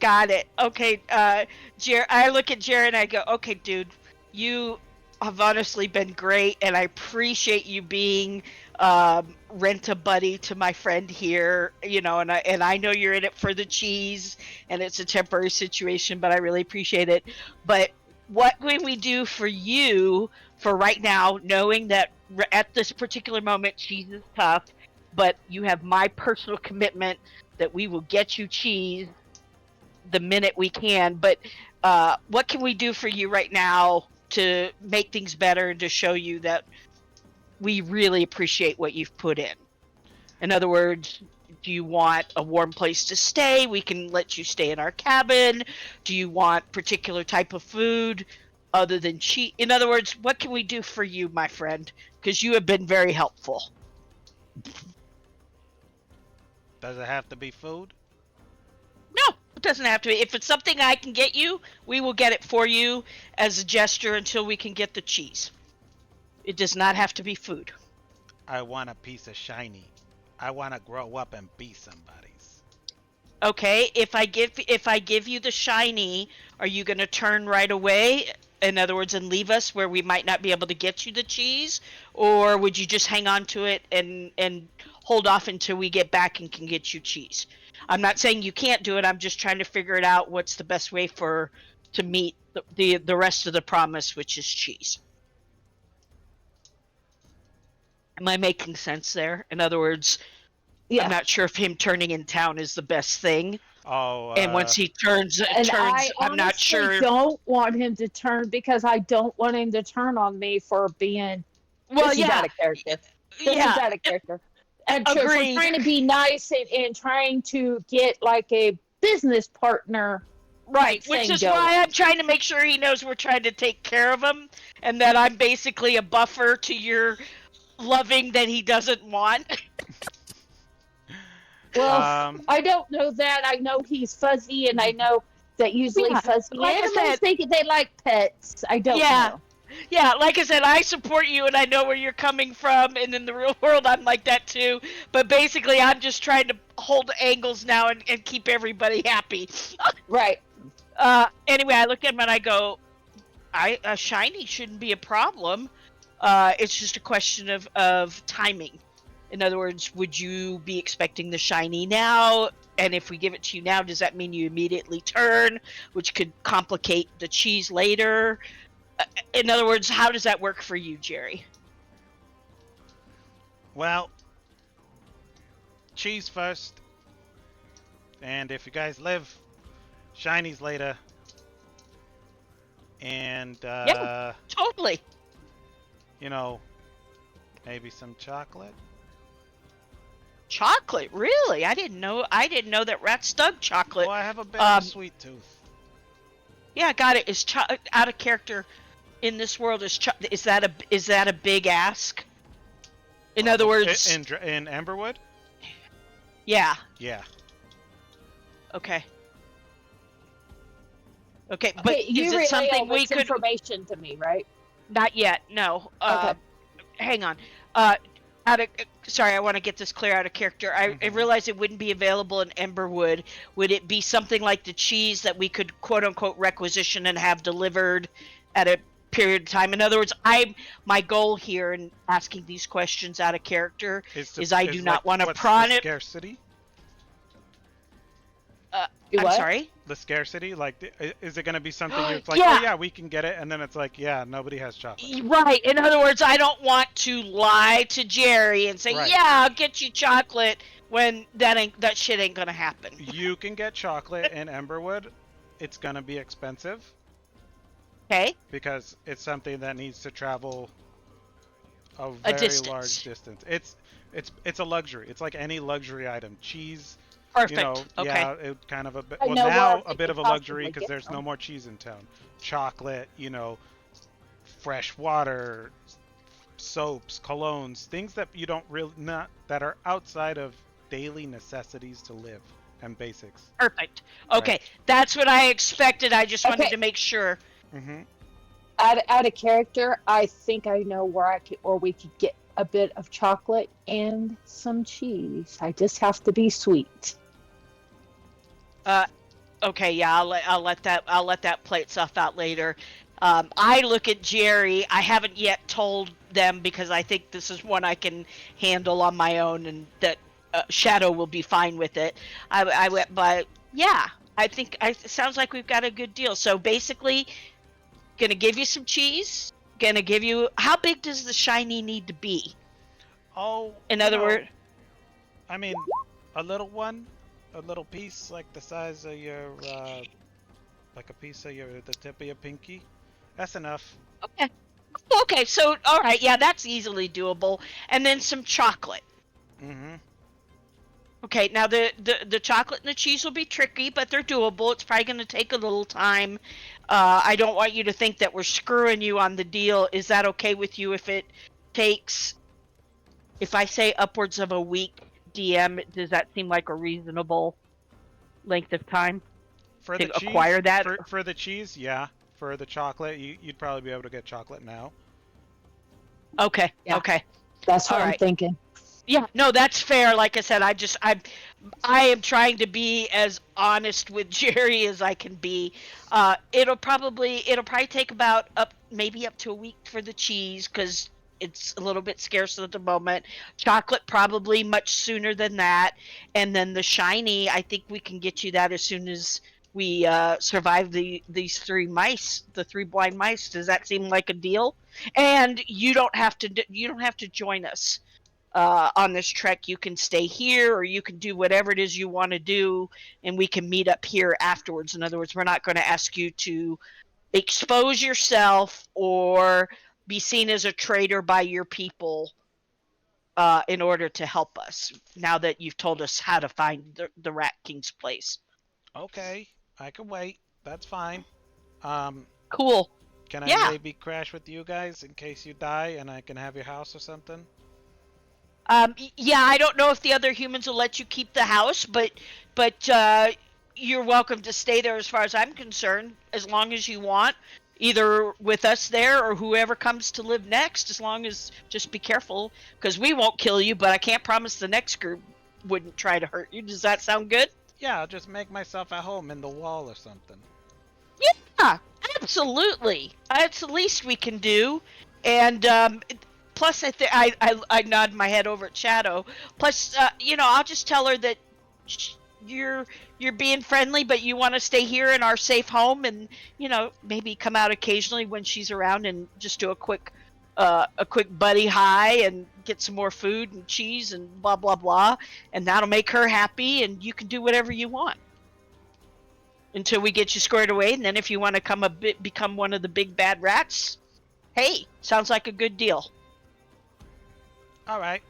Got it. Okay, I look at Jared and I go, okay, dude, you have honestly been great, and I appreciate you being rent-a-buddy to my friend here, and I know you're in it for the cheese, and it's a temporary situation, but I really appreciate it. But what can we do for you for right now, knowing that at this particular moment, cheese is tough, but you have my personal commitment that we will get you cheese the minute we can. But what can we do for you right now to make things better and to show you that we really appreciate what you've put in? In other words, do you want a warm place to stay? We can let you stay in our cabin. Do you want particular type of food? other than cheese? In other words, what can we do for you, my friend? Because you have been very helpful. Does it have to be food? No, it doesn't have to be. If it's something I can get you, we will get it for you as a gesture until we can get the cheese. It does not have to be food. I want a piece of shiny. I want to grow up and be somebody's. Okay, if I give you the shiny, are you going to turn right away? In other words, and leave us where we might not be able to get you the cheese, or would you just hang on to it and hold off until we get back and can get you cheese? I'm not saying you can't do it. I'm just trying to figure it out. What's the best way to meet the rest of the promise, which is cheese? Am I making sense there? In other words, Yeah. I'm not sure if him turning in town is the best thing. Oh, And once he turns, And I I'm not honestly sure. don't want him to turn because I don't want him to turn on me for being. Well, this is yeah, out of character. This is yeah, out of character. And so if we're agreed. trying to be nice and trying to get like a business partner. Right, type which thing is going. why I'm trying to make sure he knows we're trying to take care of him, and that I'm basically a buffer to your loving that he doesn't want. Well, I don't know that. I know he's fuzzy, and I know that usually Yeah, fuzzy like I animals said- they like pets. I don't Yeah. know. Yeah, like I said, I support you and I know where you're coming from, and in the real world I'm like that too. But basically I'm just trying to hold angles now and keep everybody happy. Right. Anyway, I look at him and I go, a shiny shouldn't be a problem. It's just a question of timing. In other words, would you be expecting the shiny now? And if we give it to you now, does that mean you immediately turn, which could complicate the cheese later? In other words, how does that work for you, Jerry? well, cheese first. And if you guys live, shinies later. And, Yeah. Totally. you know, maybe some chocolate. Chocolate, really? I didn't know that rats dug chocolate. Well, I have a bit of a sweet tooth. Yeah, got it. Is out of character in this world? Is that a big ask? In other words, in Emberwood? yeah. Yeah. Okay. Okay, but Okay, you is relay it something all we this could? information to me, right? Not yet. No. Okay. Hang on. Sorry, I want to get this clear out of character. I realize it wouldn't be available in Emberwood. Would it be something like the cheese that we could quote unquote requisition and have delivered at a period of time? In other words, my goal here in asking these questions out of character is I do not want to prawn it. Scarcity? I'm What? sorry. The scarcity? Like, is it going to be something you're like, Yeah. oh yeah, we can get it, and then it's like, yeah, nobody has chocolate. Right. In other words, I don't want to lie to Jerry and say, Right. "Yeah, I'll get you chocolate," when that shit ain't gonna happen. You can get chocolate in Emberwood. It's going to be expensive Okay. because it's something that needs to travel a A very distance. large distance. It's a luxury. It's like any luxury item. Cheese. Perfect. You know, Okay. yeah, it kind of a bit. I Well, know now where a I bit could of a luxury possibly because get there's no some. more cheese in town. Chocolate, you know, fresh water, soaps, colognes, things that you don't really not that are outside of daily necessities to live and basics. Perfect. Okay. Right. That's what I expected. I just wanted Okay. to make sure. Mm-hmm. Out of character, I think I know where we could get a bit of chocolate and some cheese. I just have to be sweet. Okay. Yeah. I'll let that play itself out later. I look at Jerry. I haven't yet told them because I think this is one I can handle on my own, and that Shadow will be fine with it. I went, but yeah, I think it sounds like we've got a good deal. So basically, gonna give you some cheese. Gonna give you. How big does the shiny need to be? Oh, In you other know, words, I mean, a little one, a little piece like the size of your, like a piece of the tip of your pinky. That's enough. okay. Okay, so all right, yeah, that's easily doable. And then some chocolate. Mm-hmm. Okay, now the chocolate and the cheese will be tricky, but they're doable. It's probably going to take a little time. I don't want you to think that we're screwing you on the deal. Is that okay with you if it takes, if I say upwards of a week, DM, does that seem like a reasonable length of time For the to cheese, acquire that? for the cheese, yeah. For the chocolate, you'd probably be able to get chocolate now. Okay, Yeah. okay. That's what All I'm right. thinking. Yeah, no, that's fair. Like I said, I am trying to be as honest with Jerry as I can be. It'll probably take about maybe up to a week for the cheese because it's a little bit scarce at the moment. Chocolate probably much sooner than that, and then the shiny. I think we can get you that as soon as we survive these the three blind mice. Does that seem like a deal? And you don't have to join us on this trek. You can stay here or you can do whatever it is you want to do, and we can meet up here afterwards. In other words, we're not going to ask you to expose yourself or be seen as a traitor by your people in order to help us now that you've told us how to find the Rat King's place. Okay, I can wait. That's fine. Um, Cool. can I Yeah. maybe crash with you guys in case you die and I can have your house or something? Yeah, I don't know if the other humans will let you keep the house, but you're welcome to stay there as far as I'm concerned, as long as you want, either with us there or whoever comes to live next. As long as just be careful, because we won't kill you, but I can't promise the next group wouldn't try to hurt you. Does that sound good? Yeah, I'll just make myself at home in the wall or something. Yeah, absolutely. That's the least we can do. And plus, I nod my head over at Shadow. Plus, I'll just tell her that you're you're being friendly, but you want to stay here in our safe home, and maybe come out occasionally when she's around and just do a quick buddy hi and get some more food and cheese and blah blah blah, and that'll make her happy, and you can do whatever you want until we get you squared away. And then if you want to become one of the big bad rats, hey, sounds like a good deal. All right,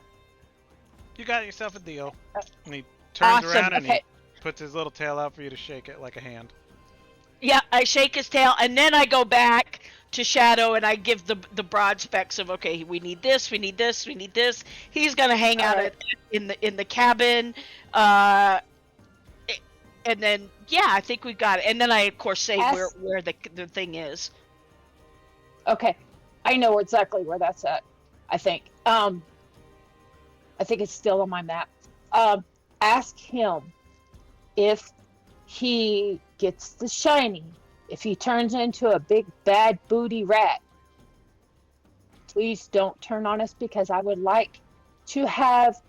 you got yourself a deal. And he turns Awesome. around and Okay. he puts his little tail out for you to shake it like a hand. Yeah, I shake his tail, and then I go back to Shadow and I give the broad specs of, okay, we need this, we need this, we need this. He's gonna hang out Alright. in the cabin, and then yeah, I think we got it. And then I of course say where the thing is. Okay. I know exactly where that's at. I think. I think it's still on my map. Ask him if he gets the shiny, if he turns into a big bad booty rat. Please don't turn on us, because I would like to have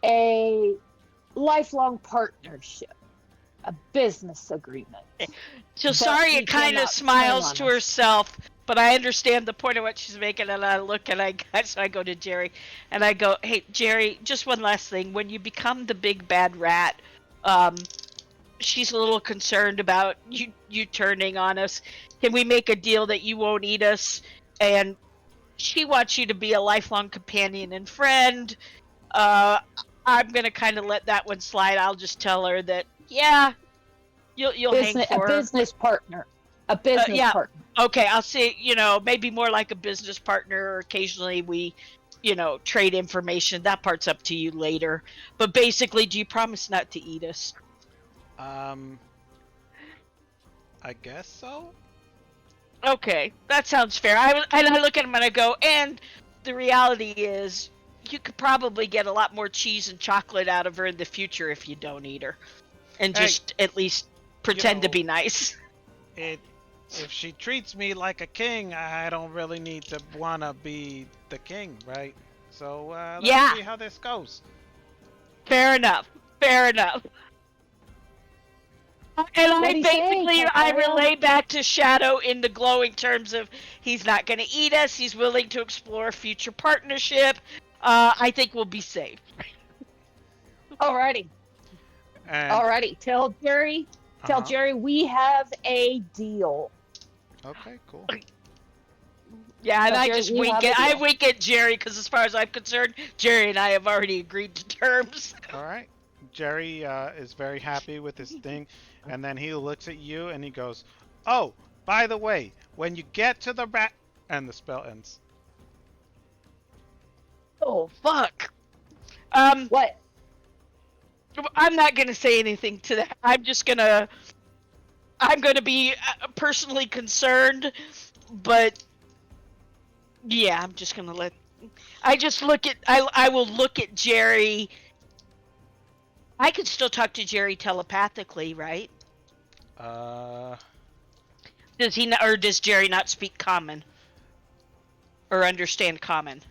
a lifelong partnership, a business agreement. So But sorry, he it kind cannot of smiles turn to on us. herself, but I understand the point of what she's making, and I look and so I go to Jerry, and I go, hey Jerry, just one last thing. When you become the big bad rat, she's a little concerned about you turning on us. Can we make a deal that you won't eat us? And she wants you to be a lifelong companion and friend. Uh, I'm gonna kind of let that one slide. I'll just tell her that, yeah, you'll hang A for her. business partner. A business Yeah. partner. Okay, I'll say, maybe more like a business partner, or occasionally we, trade information. That part's up to you later. But basically, do you promise not to eat us? I guess so. Okay, that sounds fair. And I look at him and I go, and the reality is, you could probably get a lot more cheese and chocolate out of her in the future if you don't eat her, and Hey, just at least pretend to know, be nice. If she treats me like a king, I don't really need to wanna be the king, right? So let's Yeah, see how this goes. fair enough. Fair enough. And I What'd he say, basically I Kyle? relay back to Shadow in the glowing terms of, he's not going to eat us. He's willing to explore a future partnership. I think we'll be safe. Alrighty. And Alrighty. Tell Jerry. Tell uh-huh. Jerry we have a deal. Okay, cool. Yeah, and Tell I Jerry just we wink have a at I deal. wink at Jerry, because as far as I'm concerned, Jerry and I have already agreed to terms. All right. Jerry is very happy with his thing, and then he looks at you and he goes, "Oh, By the way, when you get to the rat, and the spell ends. Oh fuck. What? I'm not gonna say anything to that. I'm gonna be personally concerned, but yeah, I'm just gonna let. I will look at Jerry. I can still talk to Jerry telepathically, right? Does he or does Jerry not speak common or understand common?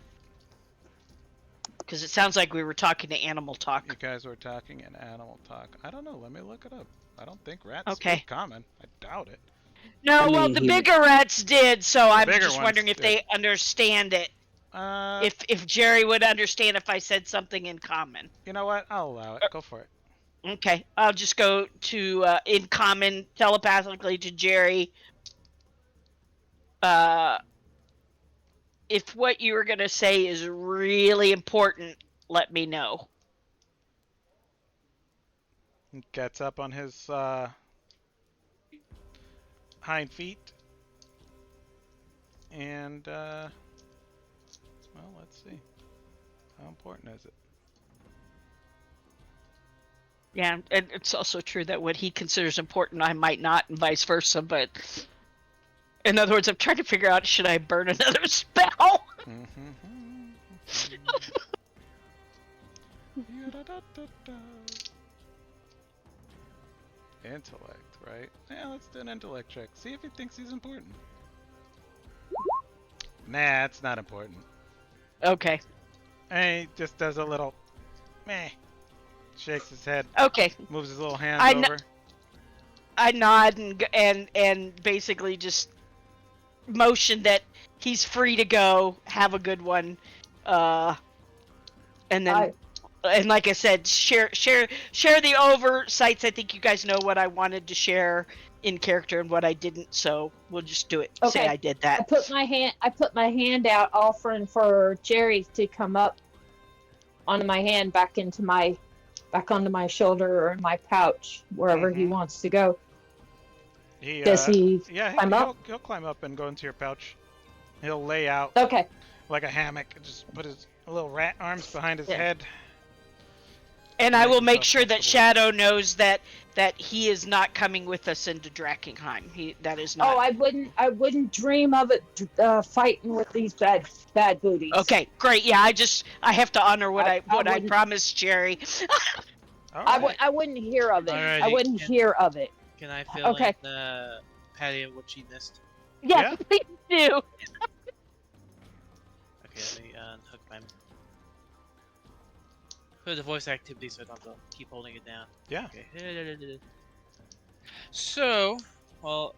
Because it sounds like we were talking to animal You talk. guys were talking in animal talk. I don't know. Let me look it up. I don't think rats Okay. speak common. I doubt it. No, I well, mean, the he bigger rats did, so I'm bigger just ones wondering if did. they understand it. If Jerry would understand if I said something in common. You know what? I'll allow it. Go for it. Okay, I'll just go to in common telepathically to Jerry. If what you were gonna say is really important, let me know. He gets up on his hind feet. And, well, let's see. How important is it? Yeah, and it's also true that what he considers important, I might not, and vice versa. But in other words, I'm trying to figure out, should I burn another spell? Intellect, right? Yeah, let's do an intellect check. See if he thinks he's important. Nah, it's not important. Okay. And he just does a little meh. Shakes his head. Okay. Moves his little hands over. I nod and basically just motion that he's free to go. Have a good one. And then and like I said, share the oversights. I think you guys know what I wanted to share in character and what I didn't, so we'll just do it. Okay. Say I did that. I put my hand out, offering for Jerry to come up onto my hand, back onto my shoulder or in my pouch, wherever he wants to go. Does he climb up? He'll climb up and go into your pouch. He'll lay out Okay. like a hammock and just put his little rat arms behind his head. And I will make himself sure that comfortable. Shadow knows that he is not coming with us into Drakkenheim. That is not. Oh, I wouldn't dream of it fighting with these bad booties. Okay, great. Yeah, I have to honor what I wouldn't- promised Jerry. I wouldn't hear of it. Alrighty, I wouldn't hear of it. Can I fill Okay. in Patty of what she missed? Yeah, please do. Okay, let me unhook my. Put the voice activity so I don't have to keep holding it down. Yeah. Okay. So, well,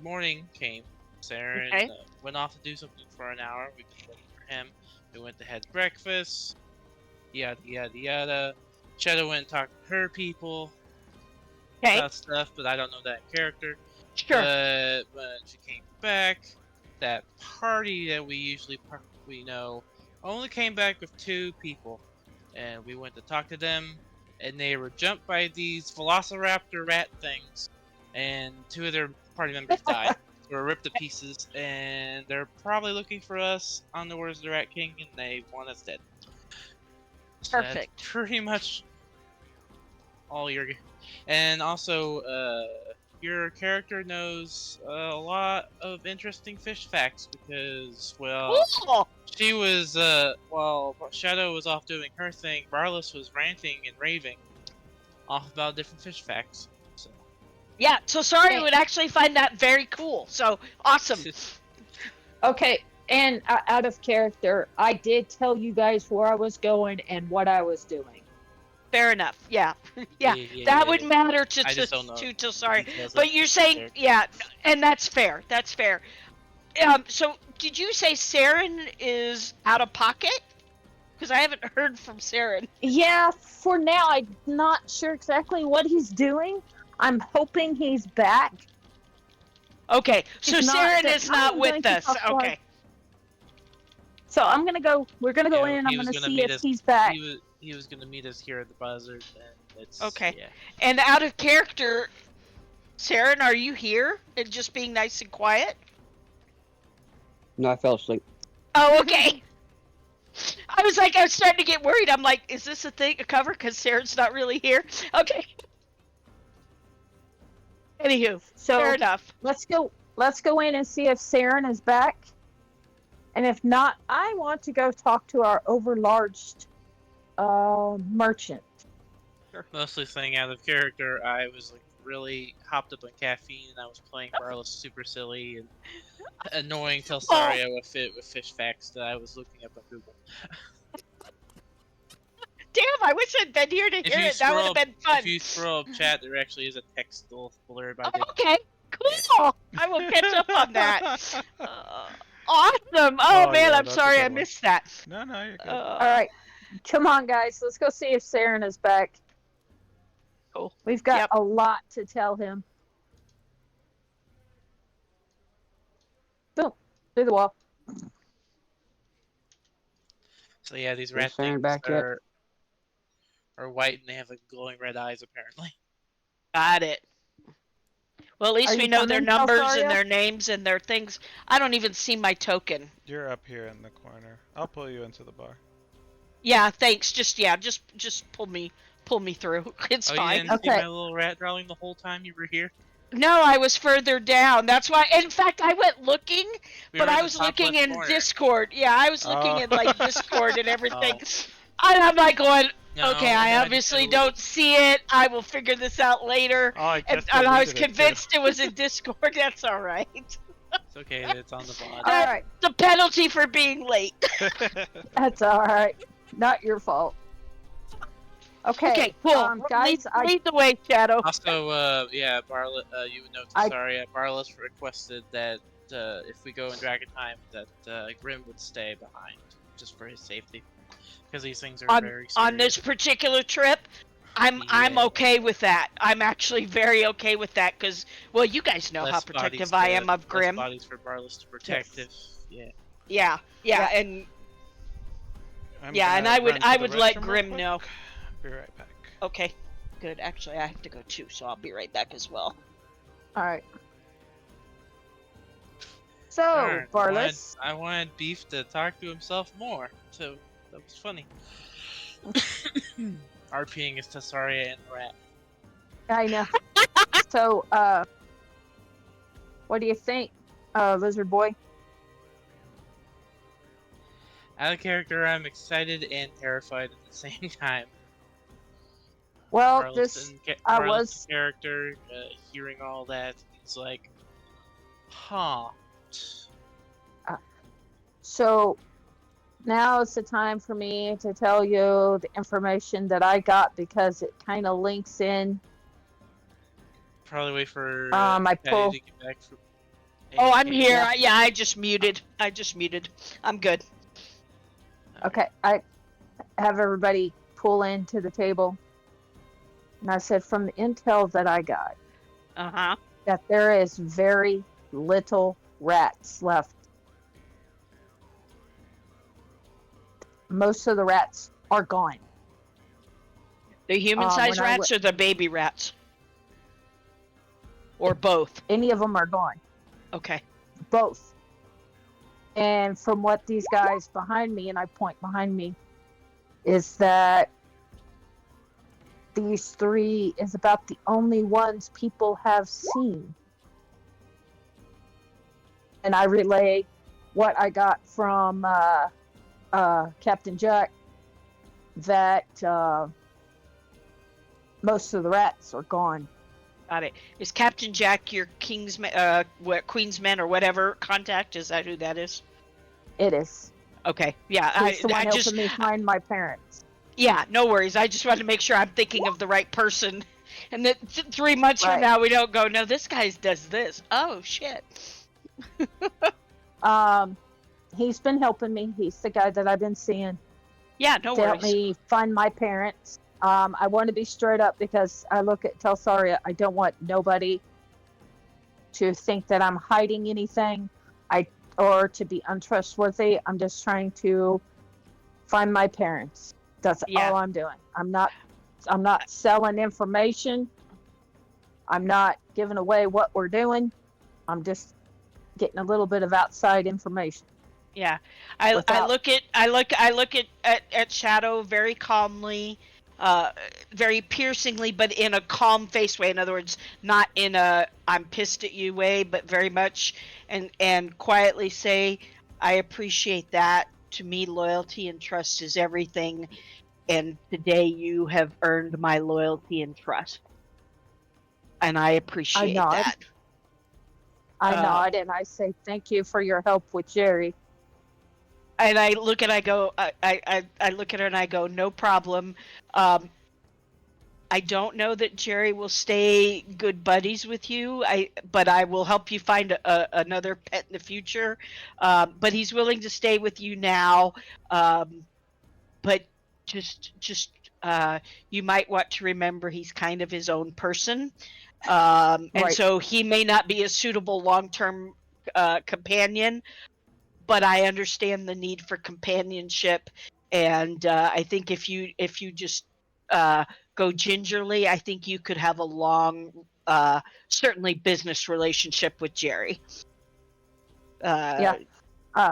morning came. Saren Okay. went off to do something for an hour. We waited for him. We went to have breakfast. Yada yada yada. Shadow went and talked to her people Okay. about stuff, but I don't know that character. Sure. But when she came back, that party that we usually know only came back with 2 people, and we went to talk to them, and they were jumped by these velociraptor rat things, and 2 of their party members died. They were ripped to pieces, and they're probably looking for us on the orders of the Rat King, and they want us dead. So that's Perfect. pretty much all your. And also, your character knows a lot of interesting fish facts because, well, Cool. she was, while Shadow was off doing her thing, Barlas was ranting and raving off about different fish facts. So. Yeah. So Sorry would actually find that very cool. So awesome. Okay. And out of character, I did tell you guys where I was going and what I was doing. Fair enough. Yeah. Yeah. That would matter to Sorry. But you're saying, yeah, and that's fair. That's fair. So did you say Saren is out of pocket? Because I haven't heard from Saren. Yeah, for now, I'm not sure exactly what he's doing. I'm hoping he's back. Okay, so If not, Saren then is not I'm with going to us. talk to Okay. So we're gonna go in, I'm gonna see if he's back. He was gonna meet us here at the buzzard, and it's Okay. Yeah. And out of character, Saren, are you here and just being nice and quiet? No, I fell asleep. Oh, okay. I was starting to get worried. I'm like, is this a cover? Because Saren's not really here. Okay. Anywho, So fair enough. let's go in and see if Saren is back. And if not, I want to go talk to our overlarged merchant. Mostly staying out of character, I was like really hopped up on caffeine and I was playing Barless super silly and annoying Telsaria with fish facts that I was looking up on Google. Damn, I wish I'd been here to hear it. That would have been fun. If you scroll up chat, there actually is a text alert I did. Okay, cool. I will catch up on that. Awesome. Oh, man, yeah, I'm that's a sorry good I one. missed that. No, you're good. All right, come on, guys. Let's go see if Saren is back. Cool. We've got Yep. a lot to tell him. Boom, through the wall. So yeah, these Is rat Saren things back yet? are white and they have like glowing red eyes apparently. Got it. Well, at least Are we you know their coming, numbers Telsaria? and their names and their things. I don't even see my token. You're up here in the corner. I'll pull you into the bar. Yeah, thanks. Just pull me through. It's Oh, you fine. didn't see Okay. my little rat drawing the whole time you were here? No, I was further down. That's why. In fact, I went looking, We but were in I the was top looking left in corner. Discord. Yeah, I was looking Oh. in like Discord and everything. Oh. And I'm like going, No, okay, I no, obviously no. don't see it. I will figure this out later. Oh, I And, just and I was deleted it, too. convinced it was in Discord. That's all right. It's okay, it's on the bot. All right, The penalty for being late. that's all right. Not your fault. Okay, Okay, cool. guys, lead the way, Shadow. Also, yeah, Barlet, you would know I- Tessaria. Barlet requested that if we go in Drakkenheim, that Grim would stay behind, just for his safety. Because these things are very serious. On this particular trip, I'm Yeah. okay with that. I'm actually very okay with that because, well, you guys know how Less protective bodies I to- am of less Grim. bodies for Barlet to protect if, yeah. Yeah, Yeah. and I'm yeah, gonna and I would run to I the would let restroom real Grim quick. know. Be right back. Okay, good. Actually, I have to go too, so I'll be right back as well. all right. So, Darn, Barless, I wanted Beef to talk to himself more, so that was funny. RPing is Tessaria and the rat. I know. So, what do you think, Lizard Boy? Out of character, I'm excited and terrified at the same time. Well, Carlston, I Carlston was- character, hearing all that, it's like, huh. So now is the time for me to tell you the information that I got because it kind of links in. Probably wait for I Patty pull. to get back from. Oh, I'm here. Yeah. Yeah, I just muted. I'm good. Okay, I have everybody pull into the table. And I said, from the intel that I got, Uh-huh. that there is very little rats left. Most of the rats are gone. The human-sized when I rats or the baby rats? Or both? Any of them are gone. Okay. Both. And from what these guys behind me, and I point behind me, is that these three is about the only ones people have seen. And I relay what I got from Captain Jack, that most of the rats are gone. Got it. Is Captain Jack your Queensman or whatever contact? Is that who that is? It is. Okay. Yeah. He's the one helping me find my parents. Yeah, no worries. I just wanted to make sure I'm thinking of the right person. And that 3 months Right. from now, we don't go, no, this guy does this. Oh, shit. He's been helping me. He's the guy that I've been seeing Yeah, no to help worries. me find my parents. I want to be straight up because I look at Telsaria. I don't want nobody to think that I'm hiding anything, or to be untrustworthy. I'm just trying to find my parents. That's Yeah. all I'm doing. I'm not selling information. I'm not giving away what we're doing. I'm just getting a little bit of outside information. Yeah, I Without- look at Shadow very calmly, very piercingly, but in a calm face way. In other words, not in a I'm pissed at you way, but very much and quietly say, I appreciate that. To me, loyalty and trust is everything, and today you have earned my loyalty and trust, and I appreciate nod. that. I nod and I say thank you for your help with Jerry. And I look and I go, I look at her and I go, no problem. I don't know that Jerry will stay good buddies with you. But I will help you find another pet in the future. But he's willing to stay with you now. But just you might want to remember he's kind of his own person, and Right. so he may not be a suitable long-term companion. But I understand the need for companionship, and I think if you just go gingerly, I think you could have a long, certainly business relationship with Jerry. Yeah.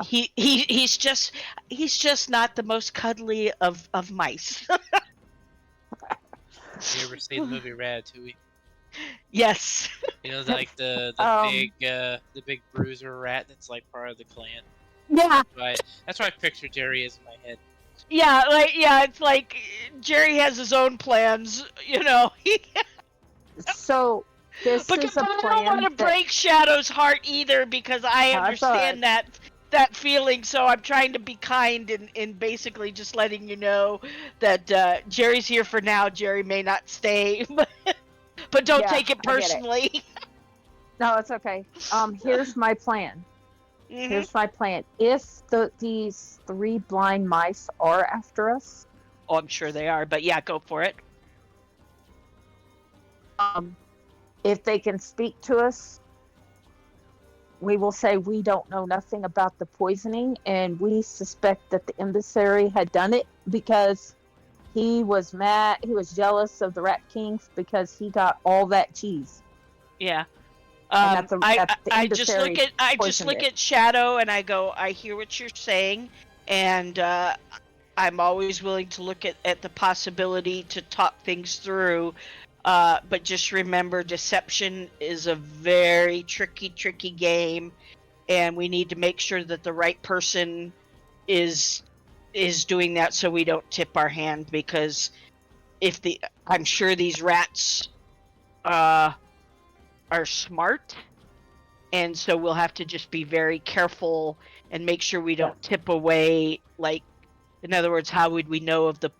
He's just not the most cuddly of mice. You ever seen the movie Ratatouille? Yes. You know, like the big bruiser rat that's like part of the clan. Yeah. That's why I picture Jerry as in my head. Yeah, it's like Jerry has his own plans, you know. So this But is a I plan. don't want to break Shadow's heart either, because I That's all understand that feeling. So I'm trying to be kind and basically just letting you know that Jerry's here for now. Jerry may not stay, but don't Yeah, take it I get it. personally. No, it's okay. Here's my plan. Mhm. Here's my plan. If these 3 blind mice are after us, Oh, I'm sure they are, but yeah, go for it. if they can speak to us, we will say we don't know nothing about the poisoning, and we suspect that the emissary had done it because he was mad. He was jealous of the Rat Kings because he got all that cheese. Yeah. And the I just look emissary poisoned it. at Shadow and I go, I hear what you're saying, and I'm always willing to look at the possibility to talk things through. But just remember, deception is a very tricky game, and we need to make sure that the right person is doing that, so we don't tip our hand. Because I'm sure these rats are smart, and so we'll have to just be very careful and make sure we don't tip away. Like, in other words, how would we know of the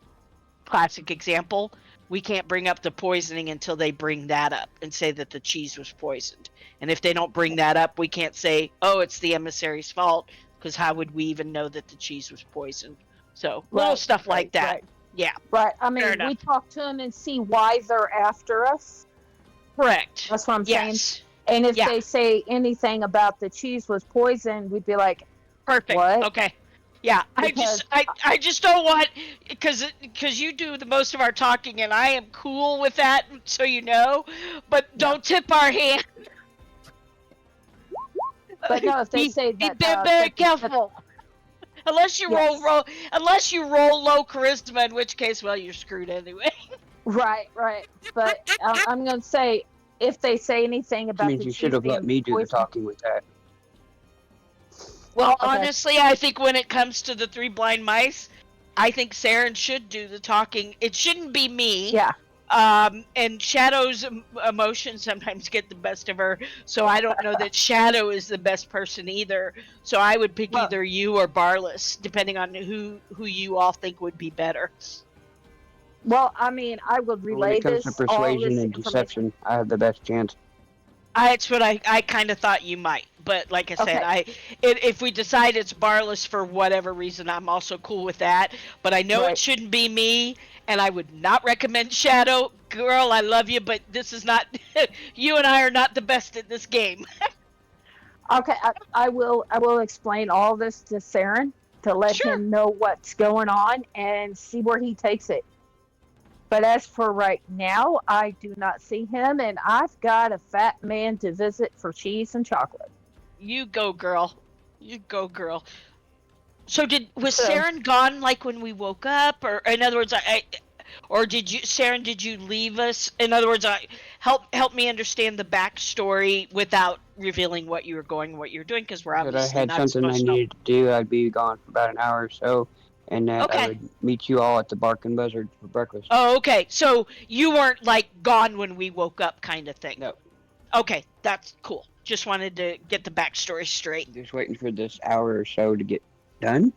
classic example? We can't bring up the poisoning until they bring that up and say that the cheese was poisoned. And if they don't bring that up, we can't say, oh, it's the emissary's fault, because how would we even know that the cheese was poisoned? So little stuff like that. Right. Yeah. Right. I Fair mean, enough. we talk to them and see why they're after us. Correct. That's what I'm saying. Yes. And if Yeah. they say anything about the cheese was poisoned, we'd be like, Perfect. What? Okay. Yeah. Because- I just don't want, because you do the most of our talking, and I am cool with that, so you know. But don't tip our hand. but no, if they say Be that, very careful. Unless you Yes. unless you roll low charisma, in which case, well, you're screwed anyway. Right. But I'm going to say, if they say anything about That means the you cheese should have let being me do the poisoned- talking with that. Well, Okay. honestly, I think when it comes to the 3 blind mice, I think Saren should do the talking. It shouldn't be me. Yeah. And Shadow's emotions sometimes get the best of her, so I don't know that Shadow is the best person either. So I would pick Well- either you or Barless, depending on who you all think would be better. Well, I mean, I would When relay it comes this, to all persuasion this and information. deception, I have the best chance. It's what I kind of thought you might, but like I said, Okay. if we decide it's Barless for whatever reason, I'm also cool with that. But I know Right. it shouldn't be me, and I would not recommend Shadow. Girl, I love you, but this is not. You and I are not the best at this game. Okay, I will explain all this to Saren to let Sure. him know what's going on and see where he takes it. But as for right now, I do not see him, and I've got a fat man to visit for cheese and chocolate. You go, girl. You go, girl. So was So, Saren gone like when we woke up, or in other words, or did you, Saren? Did you leave us? In other words, help me understand the backstory without revealing what you were going, what you were doing, because we're Said I obviously had not something I supposed to know. needed to do. I'd be gone for about an hour or so, and that I Okay. would meet you all at the Barking Buzzard for breakfast. Oh, okay. So you weren't like gone when we woke up, kind of thing. No, Okay, that's cool. Just wanted to get the backstory straight. just waiting for this hour or so to get done.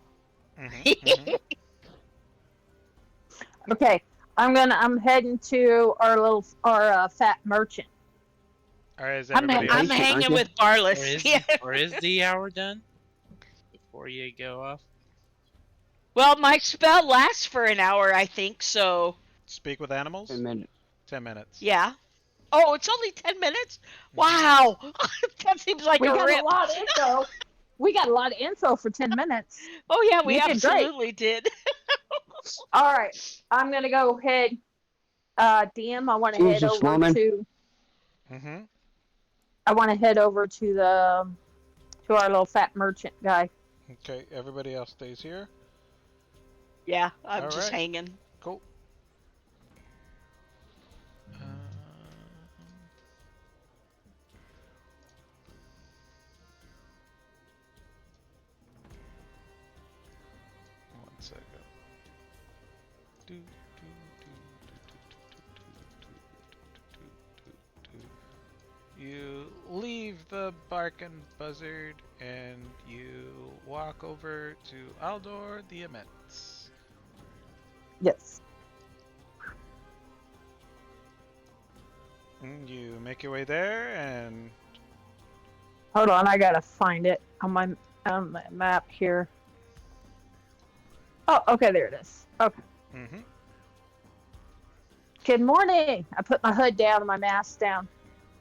okay, I'm heading to our fat merchant. All right, is I'm everybody else? Patient, hanging aren't you? with Barless. Or is the hour done before you go off? Well, my spell lasts for an hour, I think. So Speak with animals? 10 minutes. 10 minutes. yeah. Oh, it's only 10 minutes. Wow, that seems like We a got rip. a lot of info. We got a lot of info for 10 minutes. Oh yeah, we You did great. absolutely did. All right, I'm gonna go ahead. DM, I want to head Jesus, over woman. to. Mm-hmm. I want to head over to our little fat merchant guy. Okay, everybody else stays here. Yeah, I'm All just right. hanging. Cool. One second. You leave the Barkin Buzzard and you walk over to Aldor the Immense. Yes. And you make your way there and Hold on, I gotta find it on my map here. Oh, okay, there it is. Okay. mm-hmm. Good morning. I put my hood down and my mask down.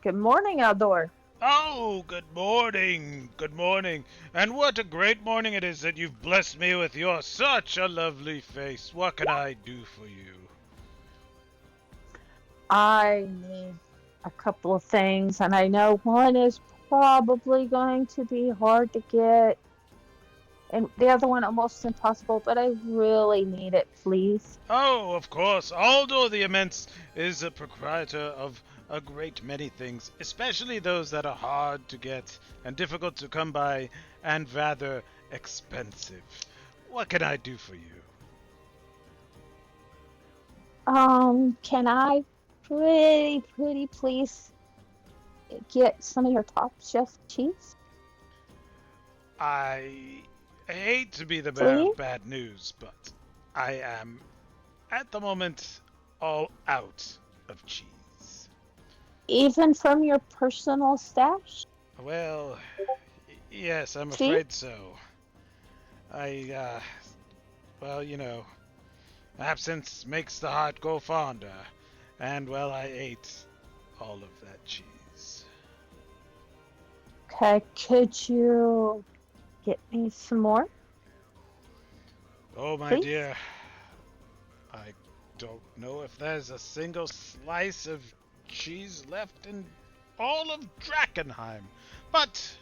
Good morning, Aldor. Oh, good morning, good morning. And what a great morning it is that you've blessed me with your such a lovely face. What can I do for you? I need a couple of things, and I know one is probably going to be hard to get, and the other one almost impossible, but I really need it, please. Oh, of course, Aldo the Immense is a proprietor of a great many things, especially those that are hard to get and difficult to come by and rather expensive. What can I do for you? Can I pretty please get some of your top shelf cheese? I hate to be the bearer Please? of bad news, but I am, at the moment, all out of cheese. Even from your personal stash? Well, yes, I'm See? afraid so. Well, you know, absence makes the heart go fonder, and, well, I ate all of that cheese. Okay, could you get me some more? Oh, my Please? dear, I don't know if there's a single slice of cheese left in all of Drakkenheim, but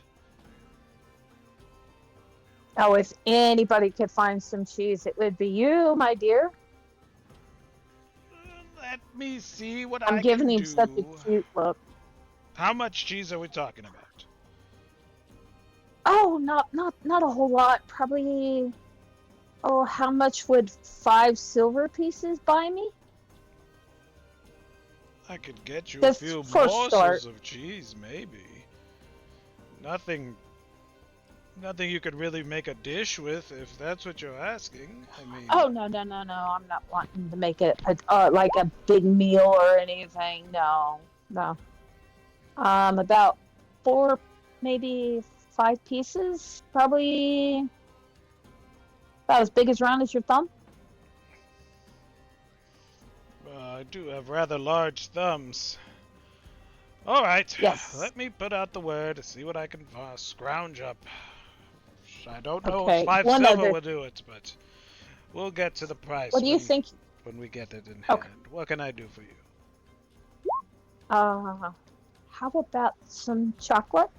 Oh, if anybody could find some cheese, it would be you, my dear. let me see what I'm I giving can him such a do. cute look. How much cheese are we talking about? Oh, not a whole lot. Probably. Oh, how much would 5 silver pieces buy me? I could get you Just a few for a morsels start. of cheese, maybe. Nothing you could really make a dish with, if that's what you're asking. I mean, Oh no. I'm not wanting to make it like a big meal or anything. No. About 4, maybe 5 pieces. Probably about as big as round as your thumb. I do have rather large thumbs. All right. Yes. Let me put out the word to see what I can scrounge up. I don't know Okay, if 5 one silver other- will do it, but we'll get to the price. What do you think? when we get it in Okay. hand. What can I do for you? How about some chocolate?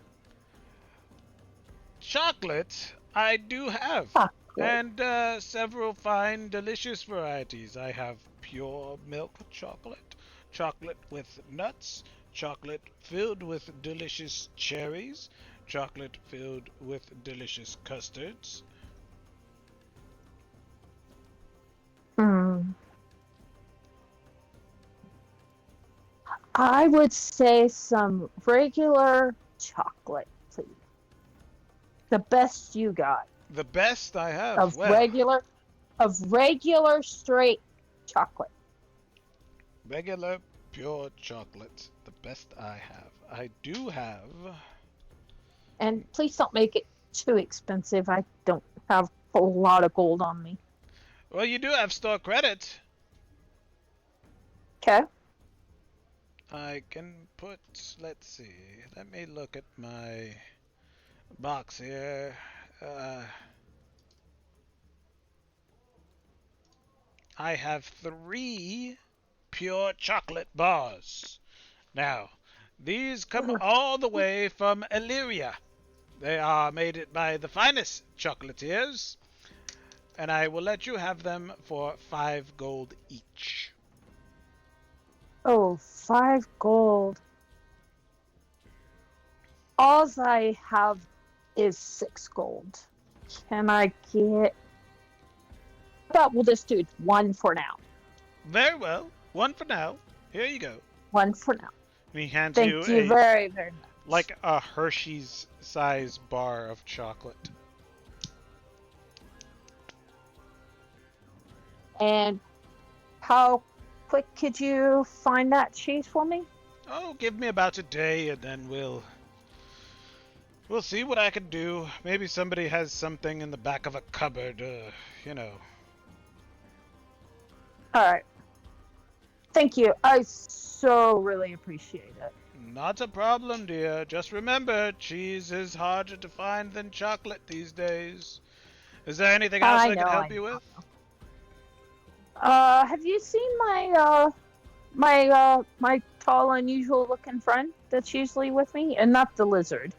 Chocolate I do have, Chocolate. and several fine, delicious varieties. I have pure milk chocolate, chocolate with nuts, chocolate filled with delicious cherries, chocolate filled with delicious custards. Hmm. I would say some regular chocolate, please. The best you got The best I have, of well, regular straight chocolate. regular pure chocolate. The best I have. I do have. And please don't make it too expensive. I don't have a whole lot of gold on me. Well, you do have store credit. Okay. I can put, let's see, let me look at my box here. I have 3 pure chocolate bars. Now, these come all the way from Illyria. They are made by the finest chocolatiers, and I will let you have them for 5 gold each. Oh, 5 gold. All I have is 6 gold. Can I get? How about we'll just do one for now? Very well. One for now. Here you go. One for now. And he hands you Thank you a very, very much. like a Hershey's size bar of chocolate. And how quick could you find that cheese for me? Oh, give me about a day and then we'll see what I can do. Maybe somebody has something in the back of a cupboard, you know. All right. Thank you. I so really appreciate it. Not a problem, dear. Just remember, cheese is harder to find than chocolate these days. Is there anything else I can help you with? Have you seen my tall, unusual looking friend that's usually with me, and not the lizard?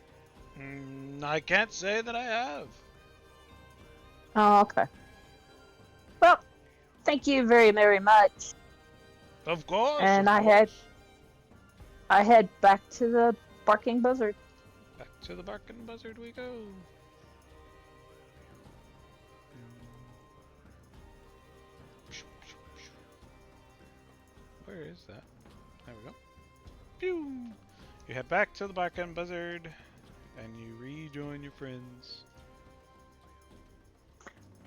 I can't say that I have. Oh, okay. Well, thank you very, very much. Of course. And of I course. head back to the barking buzzard. Back to the barking buzzard we go. Where is that? There we go. Pew! You head back to the barking buzzard, and you rejoin your friends.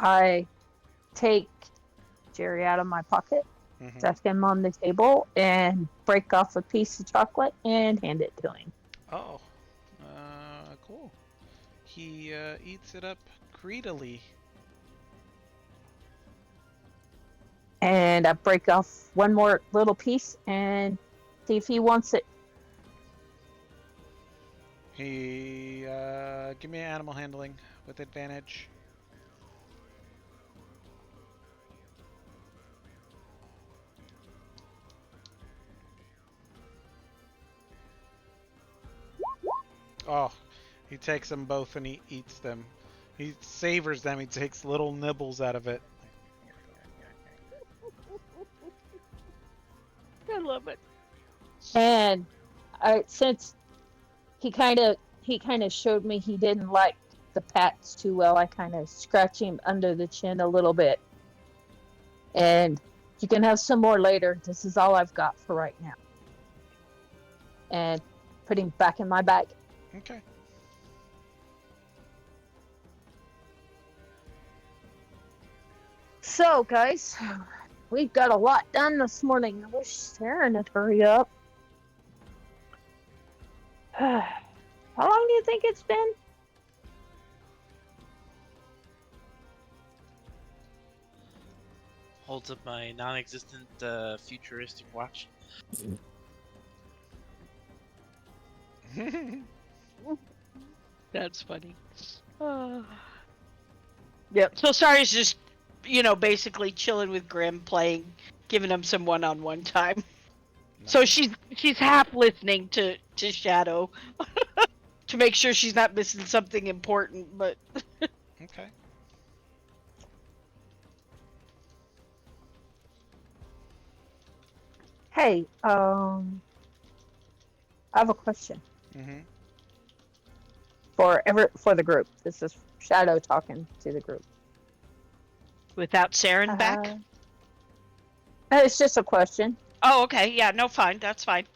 I take Jerry out of my pocket, set him on the table, and break off a piece of chocolate and hand it to him. Oh, cool. He eats it up greedily. And I break off one more little piece and see if he wants it. He give me animal handling with advantage. Oh, he takes them both and he eats them. He savors them. He takes little nibbles out of it. I love it. And since he kind of showed me he didn't like the pats too well, I kind of scratch him under the chin a little bit. And you can have some more later. This is all I've got for right now. And put him back in my bag. Okay. So, guys, we've got a lot done this morning. I wish Sarah would hurry up. How long do you think it's been? Holds up my non-existent futuristic watch. That's funny. Yep. So sorry, it's just basically chilling with Grim, giving him some one-on-one time. Nice. So she's half listening to Shadow to make sure she's not missing something important, but Okay. Hey, I have a question Mm-hmm. for the group. This is Shadow talking to the group. without Saren back. It's just a question. Oh, okay. Yeah, no, fine. That's fine.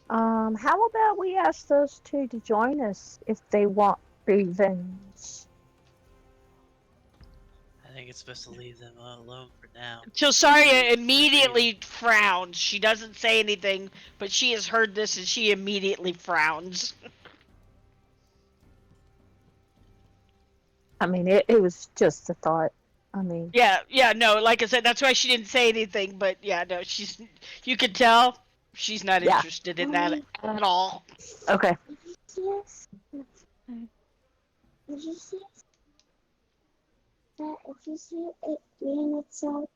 How about we ask those two to join us if they want revenge? I think it's best to leave them alone for now. So Saria immediately frowns. She doesn't say anything, but she has heard this and she immediately frowns. I mean, it was just a thought. I mean, Yeah, no, like I said, that's why she didn't say anything, but yeah, no, you can tell she's not yeah. interested in that at all. Okay. Yes. Did you see that? If you see it being itself,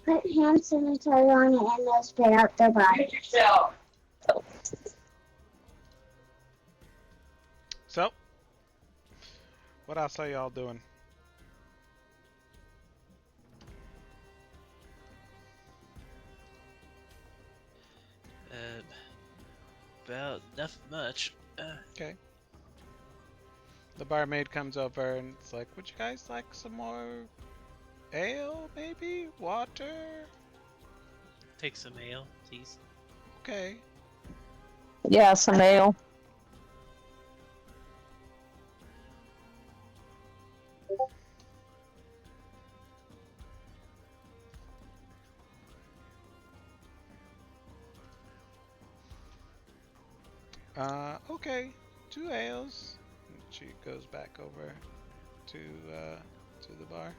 put hand sanitizer on it and they'll spit out their body. So, what else are y'all doing? About nothing much. Okay. The barmaid comes over and it's like, would you guys like some more ale, maybe? Water? Take some ale, please. Okay. Yeah, some ale. Okay. 2 ales. And she goes back over to the bar.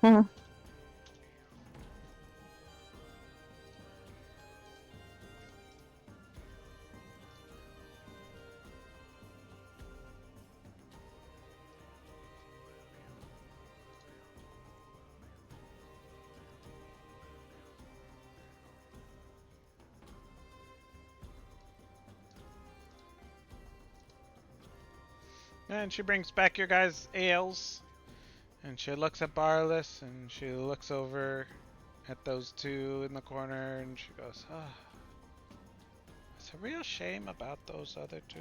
Hmm. And she brings back your guys' ales. And she looks at Barless and she looks over at those 2 in the corner and she goes, ah, it's a real shame about those other 2.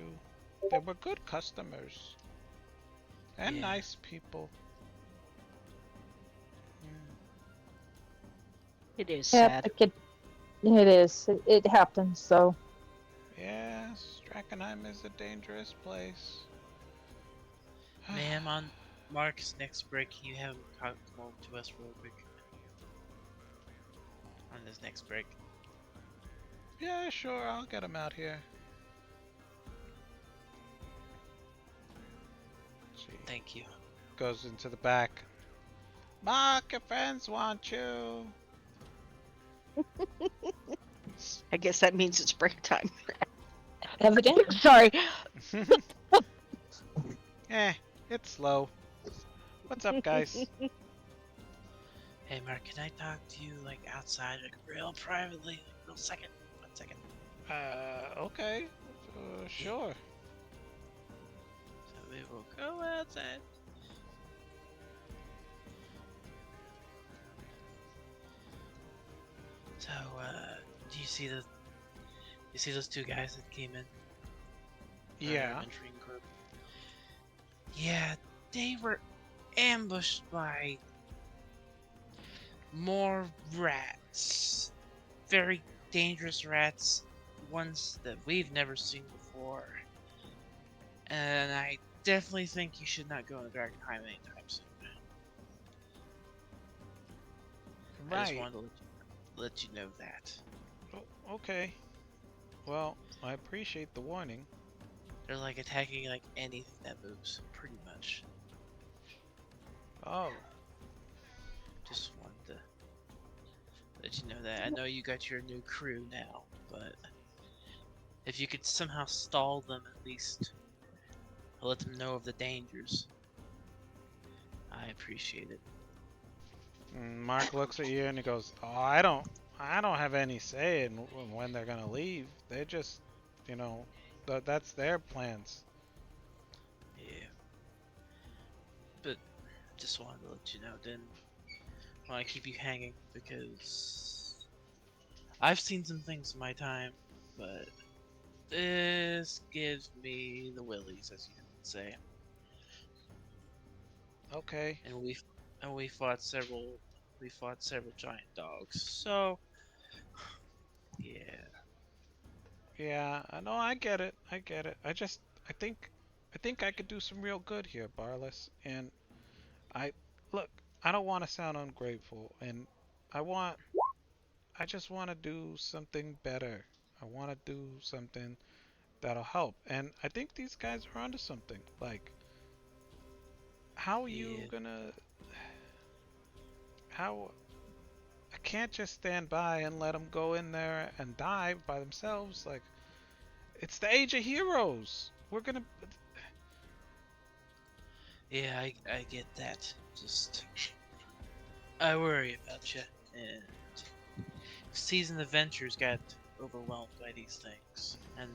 They were good customers. And Yeah. nice people. It is Yeah, sad. it is. It happens. So Yes, Drakkenheim is a dangerous place. Ma'am, on Mark's next break, can you have him come over to us real quick? On this next break. Yeah, sure, I'll get him out here. She Thank you. goes into the back. Mark, your friends want you. I guess that means it's break time. evidently. Sorry. Eh, it's slow. What's up, guys? Hey, Mark, can I talk to you like outside, like real privately, like, real second? 1 second. Okay. Sure. So we will go outside. So, do you see those 2 guys that came in? Yeah. Entering group. Yeah, they were ambushed by more rats. Very dangerous rats. Ones that we've never seen before. And I definitely think you should not go into Drakkenheim anytime soon. I just Right. wanted to let you know that. Okay. Well, I appreciate the warning. They're like attacking like anything that moves, pretty much. Oh. Just wanted to let you know that. I know you got your new crew now, but if you could somehow stall them at least, or let them know of the dangers, I appreciate it. And Mark looks at you and he goes, "Oh, I don't have any say in when they're gonna leave. They just, you know, that's their plans." Yeah, but just wanted to let you know. Didn't want to keep you hanging because I've seen some things in my time, but this gives me the willies, as you would say. Okay. And we fought several giant dogs. So yeah, Yeah, I know. I get it. I get it. I think, I think I could do some real good here, Barless. And I, look, I don't want to sound ungrateful, and I want, I just want to do something better. I want to do something that'll help. And I think these guys are onto something. Like, how are you yeah, gonna, how, I can't just stand by and let them go in there and die by themselves. Like, it's the age of heroes. We're gonna, yeah. I get that. Just I worry about you, and seasoned adventurers got overwhelmed by these things, and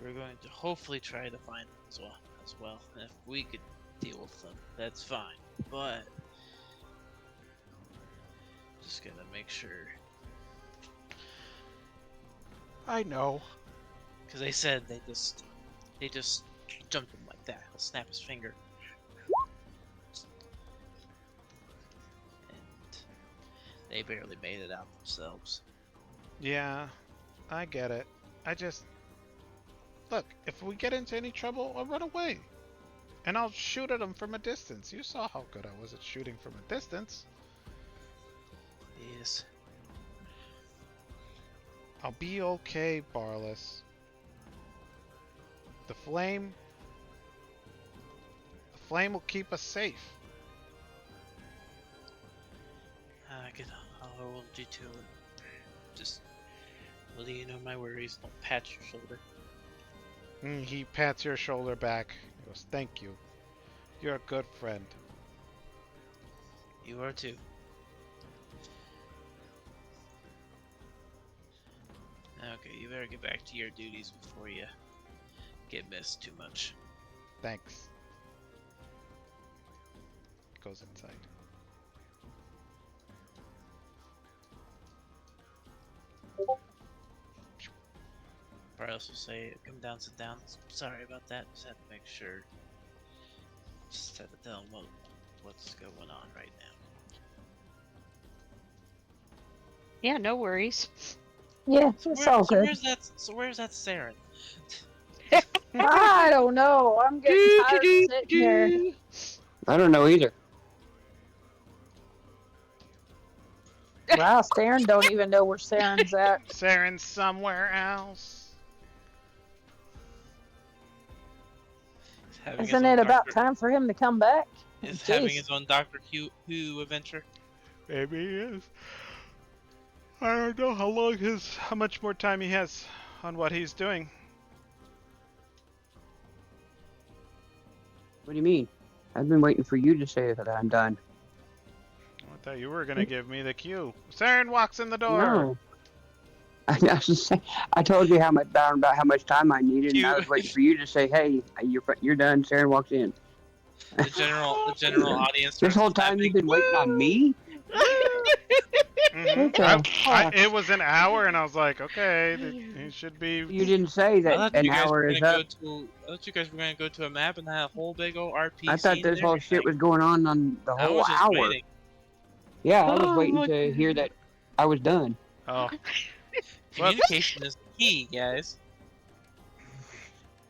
we're going to hopefully try to find them as well. And if we could deal with them, that's fine. But just gotta make sure, I know. because they said they just jumped him like that. He'll snap his finger, and they barely made it out themselves. Yeah, I get it. I just look. If we get into any trouble, I'll run away, and I'll shoot at them from a distance. You saw how good I was at shooting from a distance. Yes. I'll be okay, Barless. The flame, the flame will keep us safe. I'll hold you to it. Just letting you know my worries. Don't pat your shoulder. He pats your shoulder back. He goes, "Thank you. You're a good friend." You are too. Okay, you better get back to your duties before you get missed too much. Thanks. Goes inside. Barros will say, "Come down, sit down. Sorry about that. Just had to make sure. Just had to tell him what's going on right now." Yeah, no worries. Yeah, it's all good. Where's that Saren? I don't know. I'm getting tired of sitting here. I don't know either. Wow, Saren don't even know where Saren's at. Saren's somewhere else. He's having his Isn't own it about Doctor- time for him to come back? Is having Jeez. his own Doctor Who adventure. Maybe he is. I don't know how much more time he has on what he's doing. What do you mean? I've been waiting for you to say that I'm done. I thought you were gonna give me the cue. Saren walks in the door. No. I told you how much about how much time I needed, and I was waiting for you to say, "Hey, you're done." Sarah walks in. The general audience. This starts whole time you've clapping. been waiting on me. Mhm. Okay. It was an hour, and I was like, okay, he should be. You didn't say I that thought an you guys hour were is gonna up. I thought you guys were gonna go to a map and have a whole big old RP. I thought scene this and whole shit everything. was going on the I whole was just hour. waiting. Yeah, I was Oh, waiting my to hear that I was done. Oh, Communication is key, guys.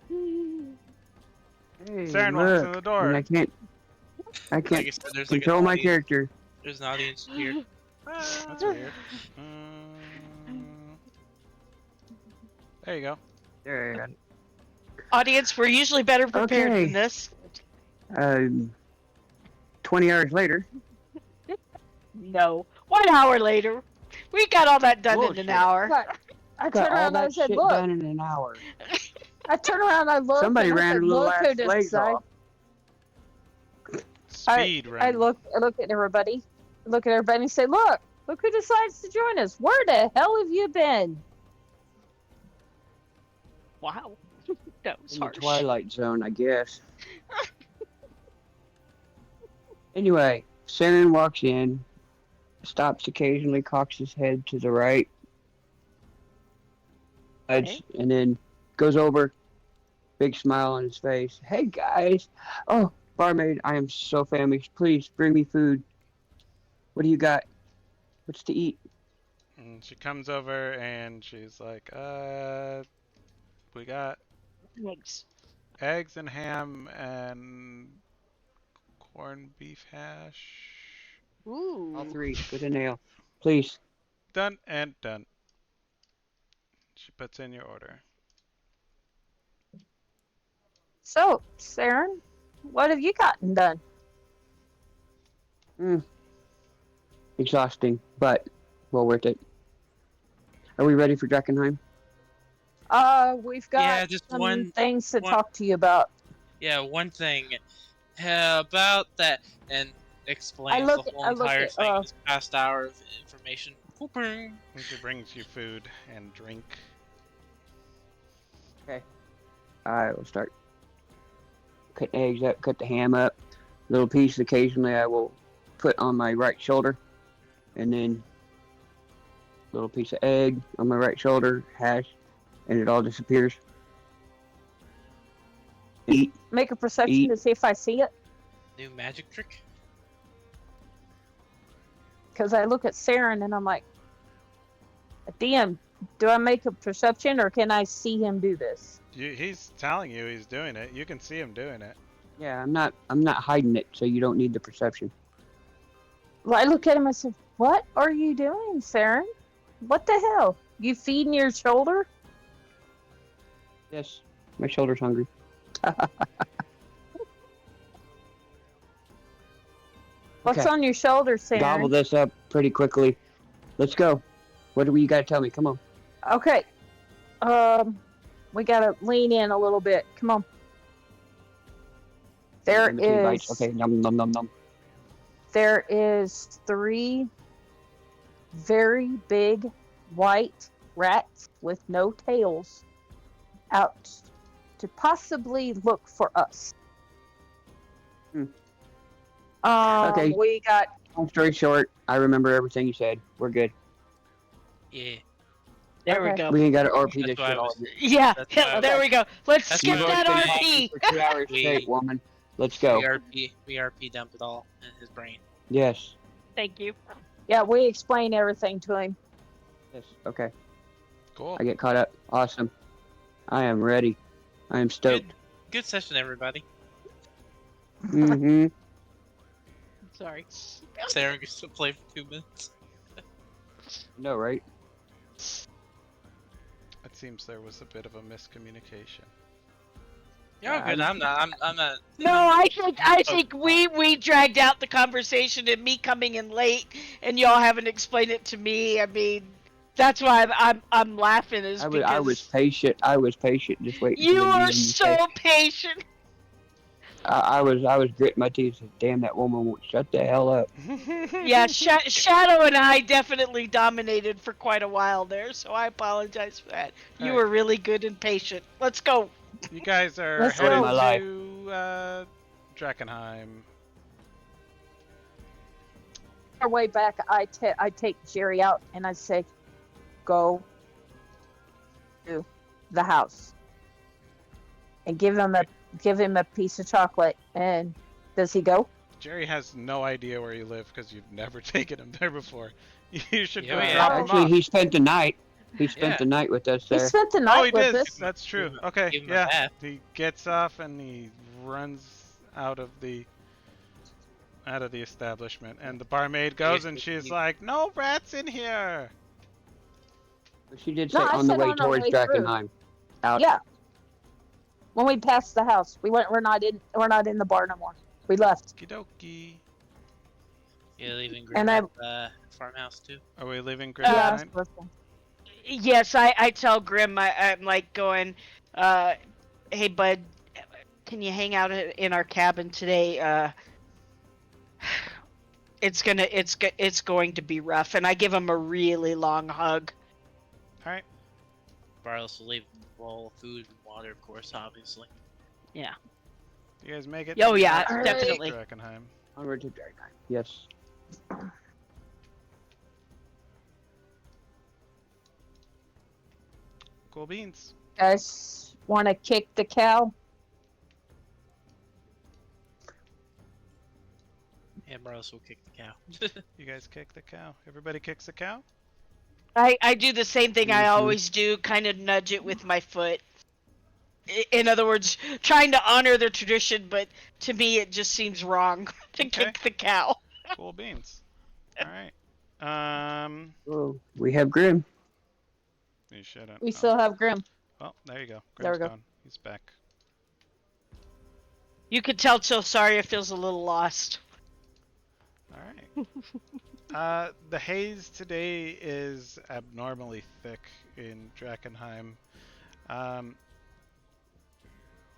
Hey, Saren walks in look, the I mean, door. I can't Like I said, there's like an control my audience. character. There's an audience here. That's weird. There you go. There. Audience, we're usually better prepared Okay. than this. 20 hours later. No. 1 hour later. We got all that done in Bullshit. an hour. I Got turned all around and I that said, shit look. done in an hour. I turned around and I looked Somebody and I ran said, a little look who ass legs decided. off. Speed I run. look at everybody. Look at everybody and say, look who decides to join us. Where the hell have you been? Wow. That was In the harsh. Twilight Zone, I guess. Anyway, Saren walks in, stops occasionally, cocks his head to the right, Okay. and then goes over, big smile on his face. Hey guys! Oh, barmaid, I am so famished. Please bring me food. What do you got? What's to eat? And she comes over and she's like, we got Thanks. eggs and ham and corned beef hash. Ooh. All three with a nail. Please. Done and done. She puts in your order. So, Saren, what have you gotten done? Exhausting, but well worth it. Are we ready for Drakkenheim? We've got Yeah, just some one- things to one- talk to you about. Yeah, one thing about that, and explains look the whole at- I look entire at, thing. This past hour of information. Booping. And she brings you food and drink. I will start cutting eggs up, cut the ham up. Little piece occasionally I will put on my right shoulder. And then little piece of egg on my right shoulder, hash, and it all disappears. Eat. Make a perception Eat. to see if I see it. New magic trick. Because I look at Saren and I'm like, DM, do I make a perception or can I see him do this? He's telling you he's doing it. You can see him doing it. Yeah, I'm not hiding it, so you don't need the perception. Well, I look at him and say, what are you doing, Saren? What the hell? You feeding your shoulder? Yes. My shoulder's hungry. What's Okay. on your shoulder, Saren? Gobble this up pretty quickly. Let's go. What do you gotta tell me? Come on. Okay. We gotta lean in a little bit. Come on. There In between bites. is Okay, num num num num. there is 3 very big white rats with no tails out to possibly look for us. Okay. We got Long story short, I remember everything you said. We're good. Yeah. There we Okay. go. We ain't gotta RP this That's why shit I all. was- Yeah, That's why- there we go. Let's That's skip why I that was RP. For 2 hours We- straight, woman. Let's go. We RP dump it all in his brain. Yes. Thank you. yeah, we explain everything to him. Yes. Okay. Cool. I get caught up. Awesome. I am ready. I am stoked. Good session, everybody. Mm-hmm. Sorry. Sarah gets to play for 2 minutes. No, right? It seems there was a bit of a miscommunication. You're all good. I'm not. No, I think we dragged out the conversation and me coming in late and y'all haven't explained it to me. I mean, that's why I'm laughing is I because was patient. I was patient, just waiting. for you the are meeting to so take- patient. I was gritting my teeth. Said, damn, that woman won't shut the hell up. Yeah, Shadow and I definitely dominated for quite a while there, so I apologize for that. You Alright. were really good and patient. Let's go. You guys are Let's headed go. My life. to Drakkenheim. Our way back, I take Jerry out and I say, go to the house and give him a piece of chocolate. And does he go? Jerry has no idea where you live because you've never taken him there before. You should Yeah, go we drop have. him Actually, off. he spent the night. He spent Yeah. the night with us He there. spent the Oh, night he with did. us. That's true. Give him- Okay, give him a yeah. bath. He gets off and he runs out of the out of the establishment, and the barmaid goes and she's like, "No rats in here." But she did No, say I on the said way on our towards way through. Drakkenheim. Out. Yeah. When we passed the house, we went. We're not in the bar no more. We left. Okie dokie. Yeah, leaving And Grim at farmhouse too. Are we leaving Grim Yeah. behind? Yes, I tell Grim, I'm like going, hey bud, can you hang out in our cabin today? It's going to be rough, and I give him a really long hug. All right. Barlos will leave a bowl of food and water, of course, obviously. Yeah. You guys make it. Oh, to the yeah, outskirts of definitely. Drakkenheim. Onward to Drakkenheim. Yes. Cool beans. Guys, want to kick the cow? Yeah, Barlos will kick the cow. You guys kick the cow. Everybody kicks the cow. I do the same thing I Mhm. always do, kind of nudge it with my foot. In other words, trying to honor the tradition, but to me it just seems wrong to Okay. kick the cow. Cool beans. All right. Oh, we have Grim. You shouldn't. We still have Grim. Well, there you go. There we Grim's go. gone. He's back. You could tell Soraya feels a little lost. All right. The haze today is abnormally thick in Drakkenheim.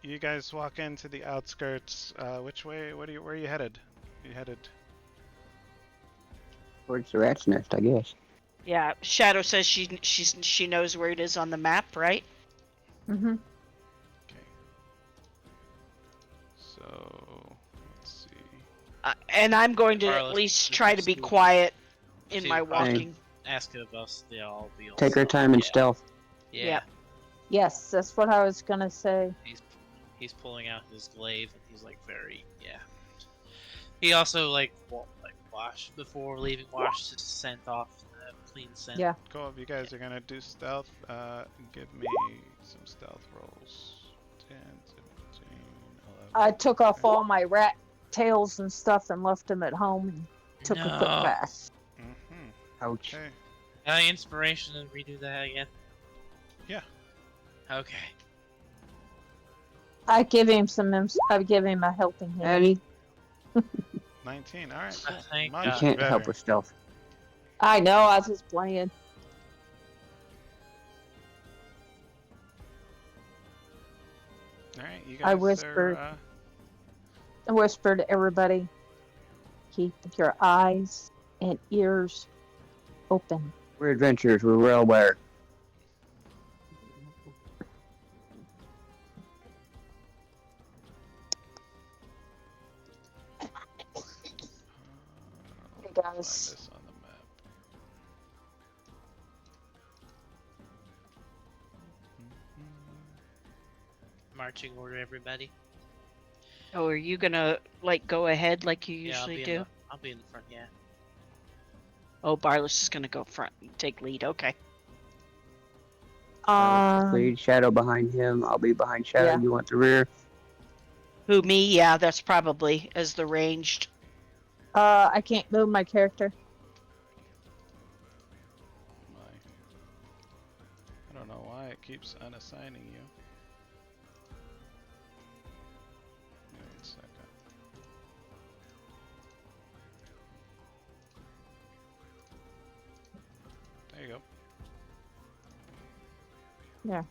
You guys walk into the outskirts. Which way? Where are you headed? You headed? Towards the rat's nest, I guess. Yeah, Shadow says she knows where it is on the map, right? Mm-hmm. Okay. So let's see. And I'm going to Carlos, at least this try is to be cool. quiet in See, my probably walking. Ask of us, they all be. Take our time and stealth. Yeah. Yeah. Yes, that's what I was gonna say. He's pulling out his glaive and he's like very He also like wash before leaving. Wash his scent off, clean scent. Yeah. Cool. If you guys are gonna do stealth, give me some stealth rolls. 10, 17, 11. I took off all my rat tails and stuff and left them at home and took a quick bath. Mm-hmm. Ouch. Okay. Any inspiration to redo that again? Yeah. Okay. I give him I give him a helping hand. Eddie, 19. All right. Thank Much you God. can't better. help with stealth. I know, I was just playing. All right. You guys I whispered. are. I whispered to everybody, keep your eyes and ears open. We're adventurers. We're well aware. Hey Find guys, this on the map. Marching order, everybody. Oh, are you gonna like go ahead like you Yeah, usually do? I'll be in the front. Yeah. Oh, Barlos is gonna go front and take lead. Okay. Lead Shadow behind him. I'll be behind Shadow. Yeah. You want the rear? Who, me? Yeah, that's probably as the ranged. I can't move my character. My. I don't know why it keeps unassigning you. Give me 1 second. There you go. Yeah.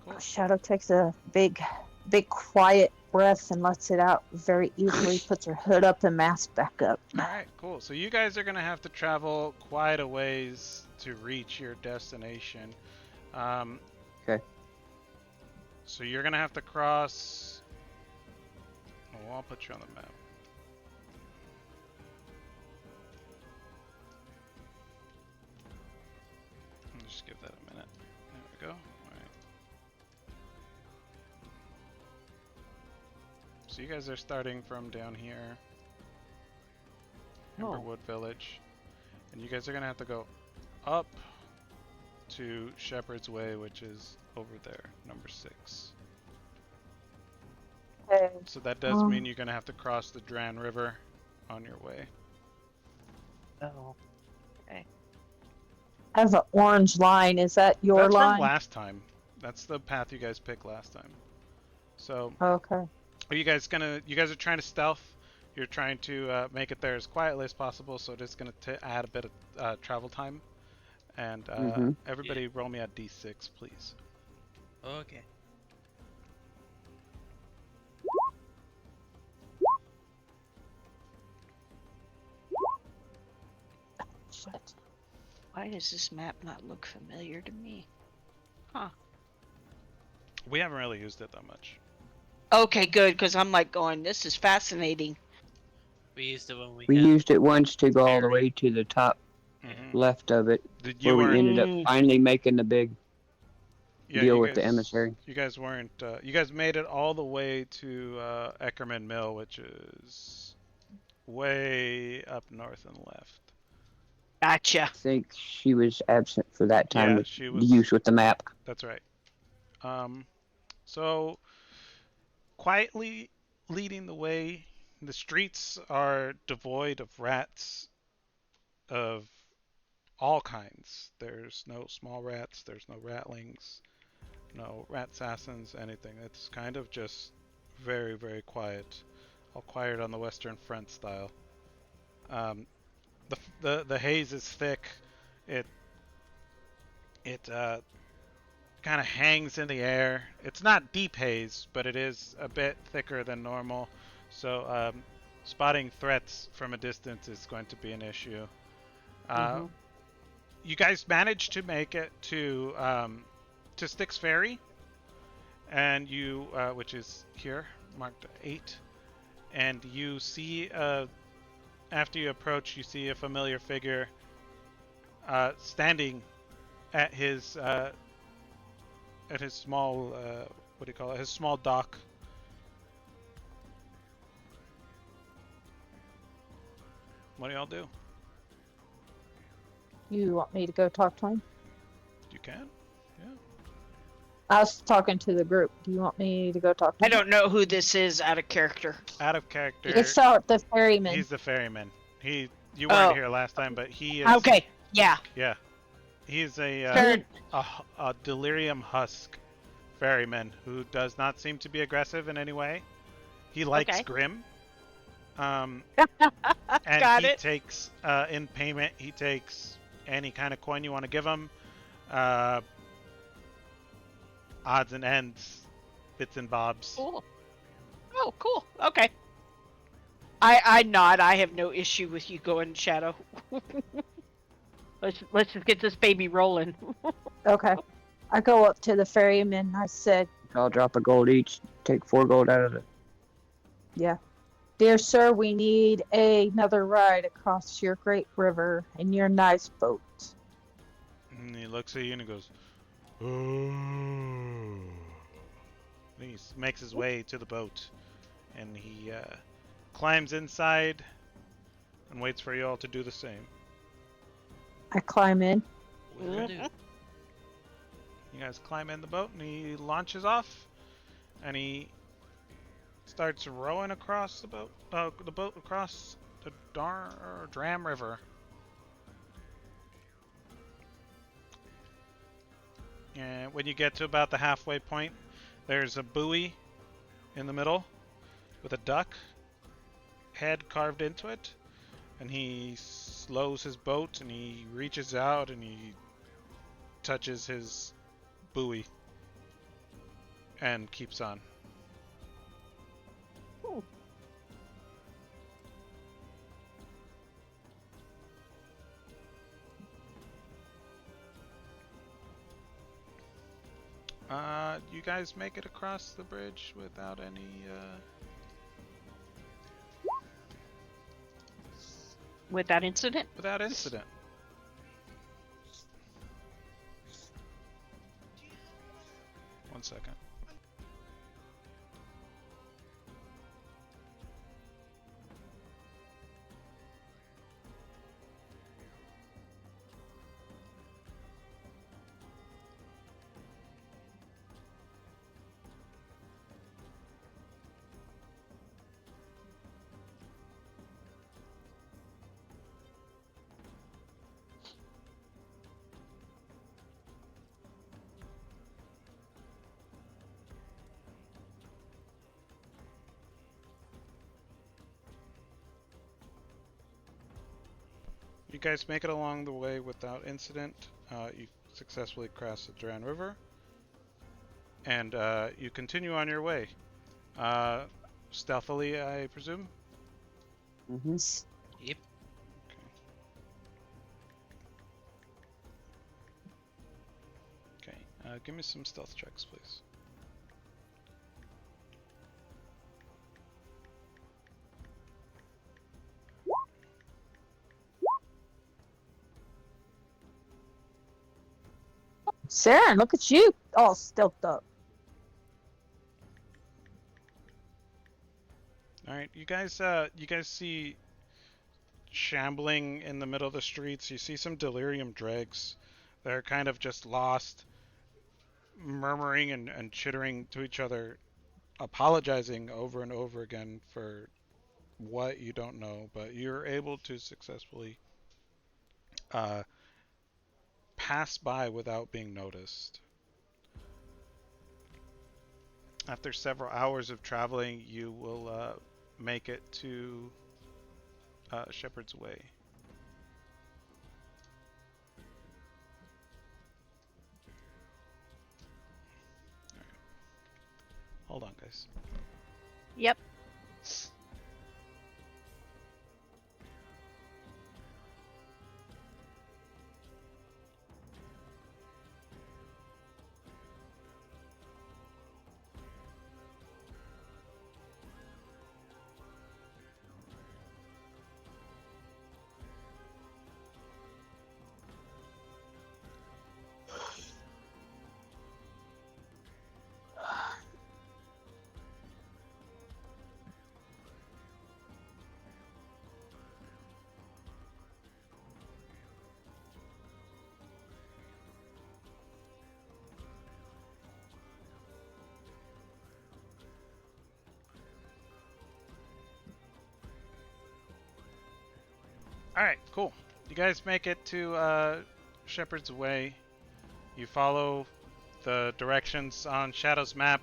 Cool. Shadow takes a big quiet breath and lets it out very easily, puts her hood up and mask back up. Alright, cool. So you guys are going to have to travel quite a ways to reach your destination. Okay. So you're going to have to cross... Oh, I'll put you on the map. Just give that a minute. There we go. Alright. So you guys are starting from down here. Emberwood Village. And you guys are going to have to go up to Shepherd's Way, which is over there, number 6. Okay. So that does mean you're gonna have to cross the Dran River on your way. Oh. As an orange line, is that your That's from line? last time. That's the path you guys picked last time. So Okay. are you guys gonna? You guys are trying to stealth. You're trying to make it there as quietly as possible. So it is gonna add a bit of travel time. And everybody, roll me a d6, please. Okay. Shit. Why does this map not look familiar to me? Huh. We haven't really used it that much. Okay, good, because I'm like going, this is fascinating. We used it when we We had used it once to go all the Barry. way to the top Mm-hmm. left of it, You where we weren't. ended up finally making the big Yeah, deal you with guys, the emissary. You guys weren't. You guys made it all the way to Eckerman Mill, which is way up north and left. Gotcha. I think she was absent for that time Yeah, with she the was. use with the map. That's right. So quietly leading the way, the streets are devoid of rats of all kinds. There's no small rats. There's no ratlings. No rat assassins, anything. It's kind of just very, very quiet. All quiet on the Western Front style. The haze is thick. It kind of hangs in the air. It's not deep haze, but it is a bit thicker than normal. So spotting threats from a distance is going to be an issue. You guys managed to make it to Styx Ferry, and you, which is here, marked 8, and you see, after you approach, you see a familiar figure standing at his small, what do you call it, his small dock. What do y'all do? You want me to go talk to him? You can? Yeah. I was talking to the group. Do you want me to go talk to I him? don't know who this is out of character. Out of character. It's the ferryman. He's the ferryman. You weren't here last time, but he is. Okay, yeah. Yeah. He's a delirium husk ferryman who does not seem to be aggressive in any way. He likes Grim. And he takes, in payment, he takes any kind of coin you want to give him. Odds and ends, bits and bobs. Cool. Oh, cool. Okay. I nod. I have no issue with you going Shadow. let's just get this baby rolling. Okay. I go up to the ferryman. I said, I'll drop a gold each. Take 4 gold out of it. yeah. Dear sir, we need another ride across your great river in your nice boat. And he looks at you and he goes, "Oh." He makes his way to the boat, and he climbs inside and waits for you all to do the same. I climb in. Will do. You guys climb in the boat, and he launches off, and he starts rowing across the boat across the Dram River. And when you get to about the halfway point, there's a buoy in the middle with a duck head carved into it, and he slows his boat and he reaches out and he touches his buoy and keeps on. You guys make it across the bridge without any Without incident? without incident. One second. you guys make it along the way without incident. You successfully cross the Duran River, and you continue on your way. Stealthily, I presume? Mm-hmm. Yep. Okay, give me some stealth checks, please. Saren, look at you, all stealthed up. All right, you guys see shambling in the middle of the streets. You see some delirium dregs. They're kind of just lost, murmuring and chittering to each other, apologizing over and over again for what you don't know, but you're able to successfully uh, pass by without being noticed. After several hours of traveling, you will make it to Shepherd's Way. Hold on, guys. Yep. All right, cool. You guys make it to Shepherd's Way. You follow the directions on Shadow's map.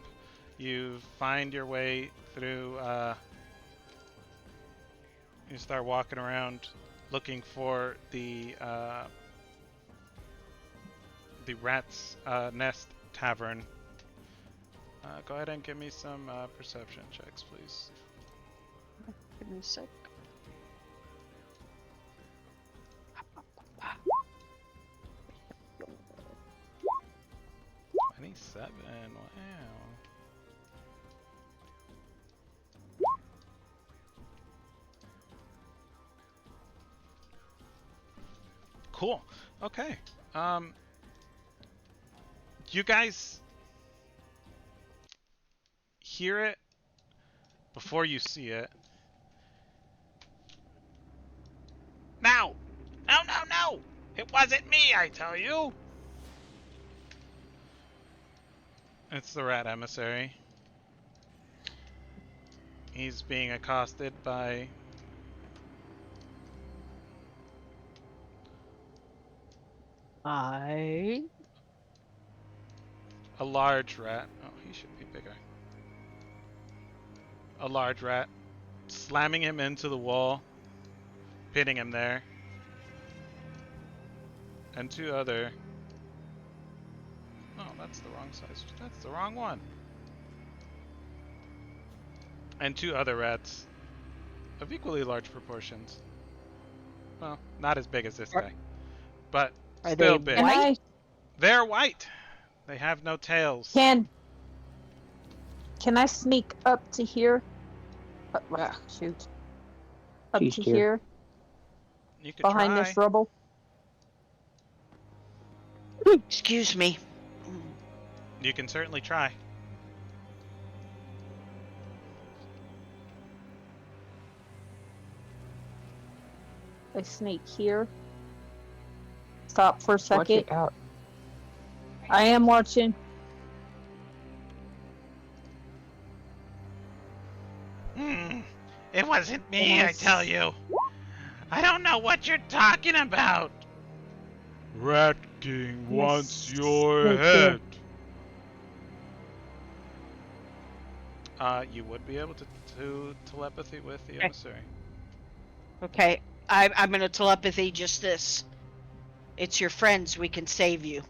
You find your way through. You start walking around, looking for the Rat's Nest Tavern. Go ahead and give me some perception checks, please. Give me a sec. 27. Wow. Cool. Okay. You guys hear it before you see it. No! No, no, no! It wasn't me, I tell you! It's the rat emissary. He's being accosted by I. a large rat. Oh, he should be bigger. A large rat, slamming him into the wall, pinning him there. And two other... Oh, that's the wrong size. That's the wrong one. And two other rats of equally large proportions. Well, not as big as this guy, but Are still they big. white? They're white. They have no tails. Can I sneak up to here? Shoot. Up She's to here. here, You could behind try. this rubble? Excuse me. You can certainly try. I sneak here. Stop for a Watch second. it out. I am watching. It wasn't me, I tell you. I don't know what you're talking about. Rat King wants your Right head. You would be able to telepathy with the Okay. emissary. Okay, I'm gonna telepathy just this. It's your friends. We can save you.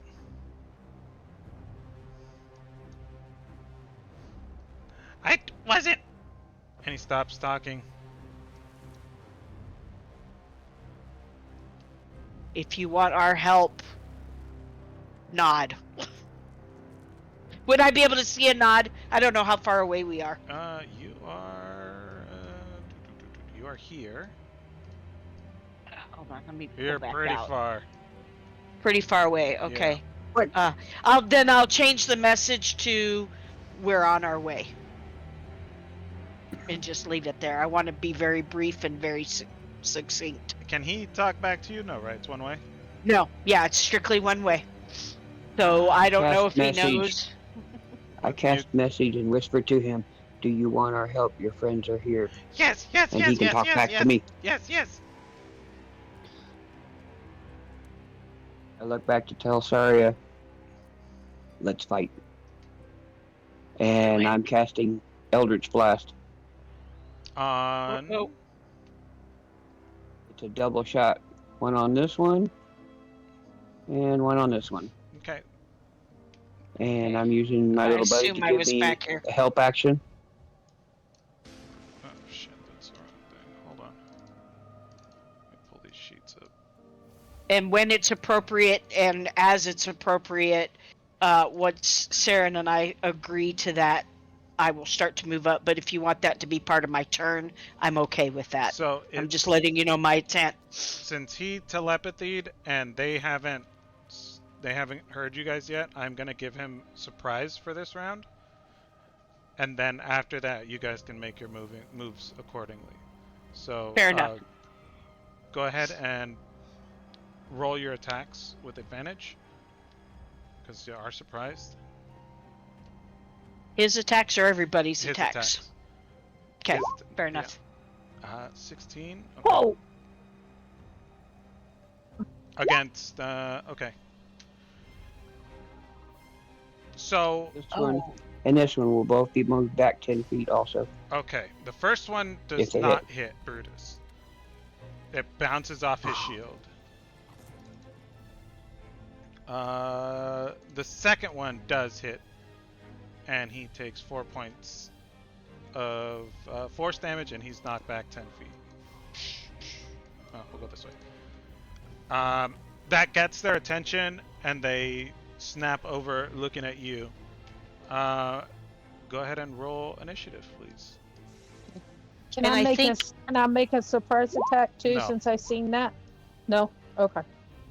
I wasn't. And he stops talking. If you want our help, nod. Would I be able to see a nod? I don't know how far away we are. You are. You are here. Hold on, let me pull You're back pretty out. far. Pretty far away. Yeah. Okay. What? I'll change the message to we're on our way. And just leave it there. I want to be very brief and very succinct. Can he talk back to you? No, right? It's one way. No, yeah, it's strictly one way. So I don't know if Cast message. he knows. I cast message and whisper to him, "Do you want our help? Your friends are here." Yes. And he can talk back to me. Yes. I look back to tell Saria, "Let's fight." And I'm casting Eldritch Blast. On. Oh. It's a double shot. One on this one, and one on this one. Okay. And I'm using my little buddy to assume I give was me back here. a help action. Oh shit, that's the wrong thing. Hold on. Let me pull these sheets up. And when it's appropriate and as it's appropriate, once Saren and I agree to that, I will start to move up. But if you want that to be part of my turn, I'm okay with that. So I'm just letting you know my intent. Since he telepathied and they haven't heard you guys yet, I'm gonna give him surprise for this round. And then after that, you guys can make your moves accordingly. So Fair enough. Go ahead and roll your attacks with advantage, because you are surprised. His attacks or everybody's His attacks? Okay, fair enough. 16. Okay. Whoa! Against. Okay. So. This one and this one will both be moved back 10 feet also. Okay. The first one does If they not hit Brutus. It bounces off his shield. The second one does hit, and he takes 4 points of force damage, and he's knocked back 10 feet. Oh, we'll go this way. That gets their attention, and they snap over looking at you. Go ahead and roll initiative, please. Can And I I make think- can I make a surprise attack too? No. Since I seen that. No. Okay.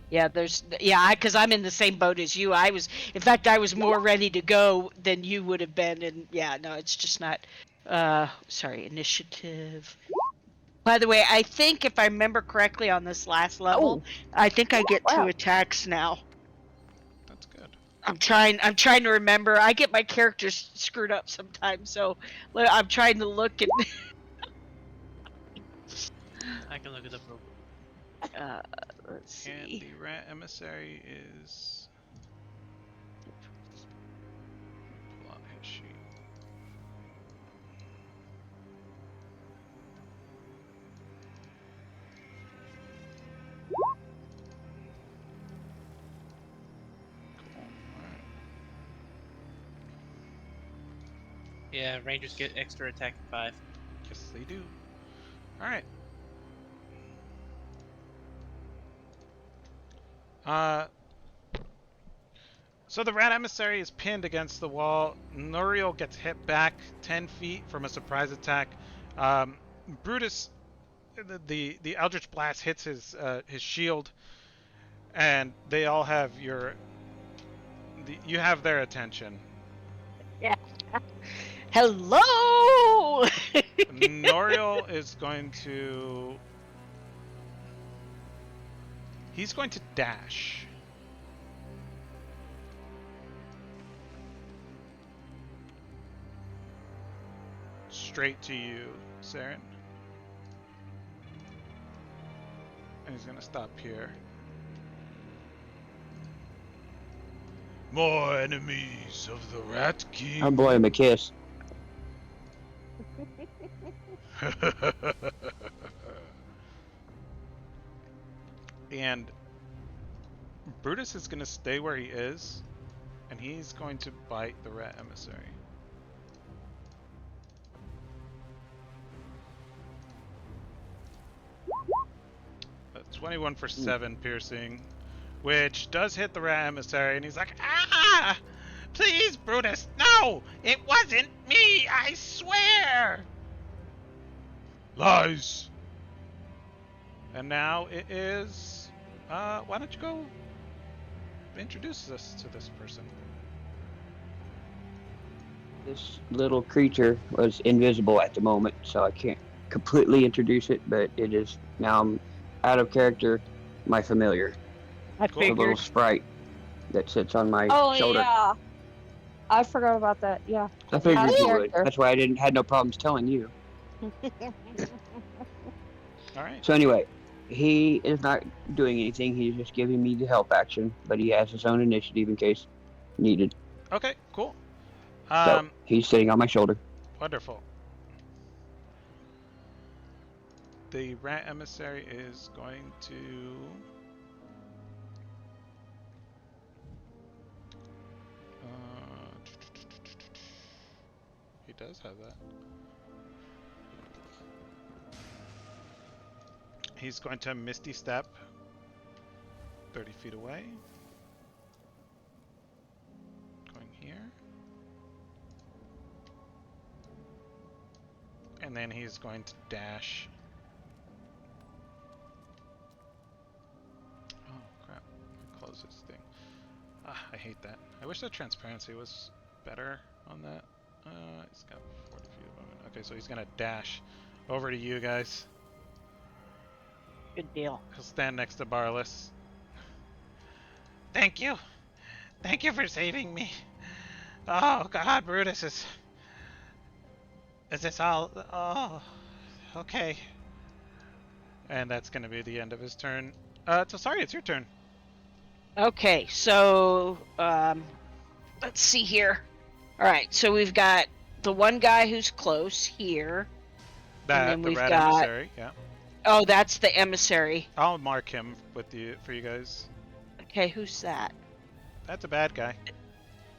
Yeah, because I'm in the same boat as you. I was more ready to go than you would have been, and yeah, no, it's just not. Sorry, initiative. By the way, I think if I remember correctly on this last level, I think I get 2 Wow. attacks now. That's good. I'm trying to remember. I get my characters screwed up sometimes, so I'm trying to look and. I can look it up real quick. Let's And see. the rat emissary is. Pull out his sheet. Cool. Alright. Yeah, Rangers get extra attack at 5. Yes, they do. Alright. So the rat emissary is pinned against the wall. Nuriel gets hit back 10 feet from a surprise attack. Brutus, the Eldritch Blast hits his shield, and they all have you have their attention. Hello. Noriel is going to. He's going to dash. Straight to you, Saren. And he's going to stop here. More enemies of the Rat King. I'll blow him a kiss. And Brutus is going to stay where he is, and he's going to bite the rat emissary. 21 for 7 piercing, which does hit the rat emissary, and he's like, ah! Please, Brutus, no! It wasn't me, I swear! Lies! And now it is, why don't you go introduce us to this person? This little creature was invisible at the moment, so I can't completely introduce it, but it is now I'm out of character, my familiar. I Cool. The little figured. sprite that sits on my Oh shoulder. yeah, I forgot about that. Yeah. I figured Out of you would. character. That's why I had no problems telling you. Alright. So anyway, he is not doing anything. He's just giving me the help action, but he has his own initiative in case needed. Okay, cool. So he's sitting on my shoulder. Wonderful. The rat emissary is going to... he does have that. He's going to Misty Step 30 feet away. Going here. And then he's going to dash. Oh crap. Close this thing. I hate that. I wish the transparency was better on that. He's got 40 feet of movement. Okay, so he's gonna dash over to you guys. Good deal. He'll stand next to Barless. Thank you. Thank you for saving me. Oh God, Brutus is this all? Oh, okay. And that's gonna be the end of his turn. So sorry, it's your turn. Okay, so let's see here. All right, so we've got the one guy who's close here. That then the we've rat got- emissary. Yeah, Oh, that's the emissary. I'll mark him with you for you guys. Okay, who's that? That's a bad guy.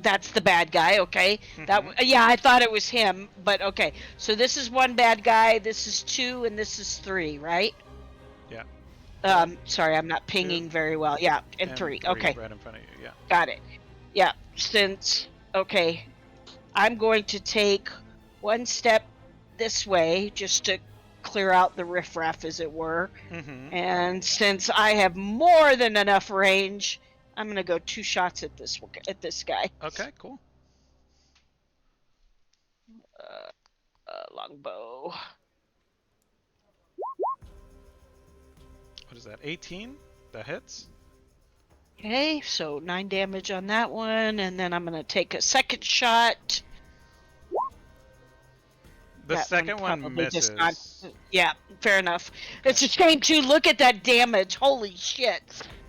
That's the bad guy. Okay, Mhm. yeah, I thought it was him, but okay. So this is one bad guy. This is 2, and this is 3, right? Yeah. Sorry, I'm not pinging very well. Yeah, and 3. Okay, Right in front of you. Yeah. got it. Yeah, okay, I'm going to take one step this way just to clear out the riffraff, as it were. Mm-hmm. And since I have more than enough range, I'm gonna go 2 shots at this guy. Okay. Cool. Longbow. What is that? 18. That hits. Okay, so 9 damage on that one, and then I'm gonna take a second shot. The That second one probably misses. just got- Yeah, fair enough. It's a shame too. Look at that damage. Holy shit,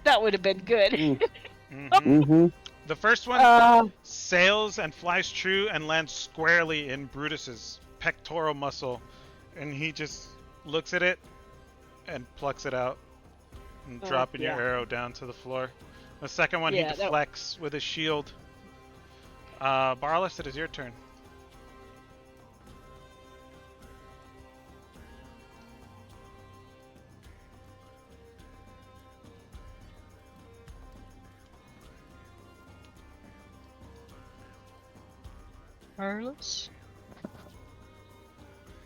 that would have been good. Mm-hmm. Mm-hmm. The first one sails and flies true and lands squarely in Brutus's pectoral muscle, and he just looks at it and plucks it out, and dropping your yeah. arrow down to the floor. The second one Yeah, he deflects with his shield. Barless, it is your turn. Carlos.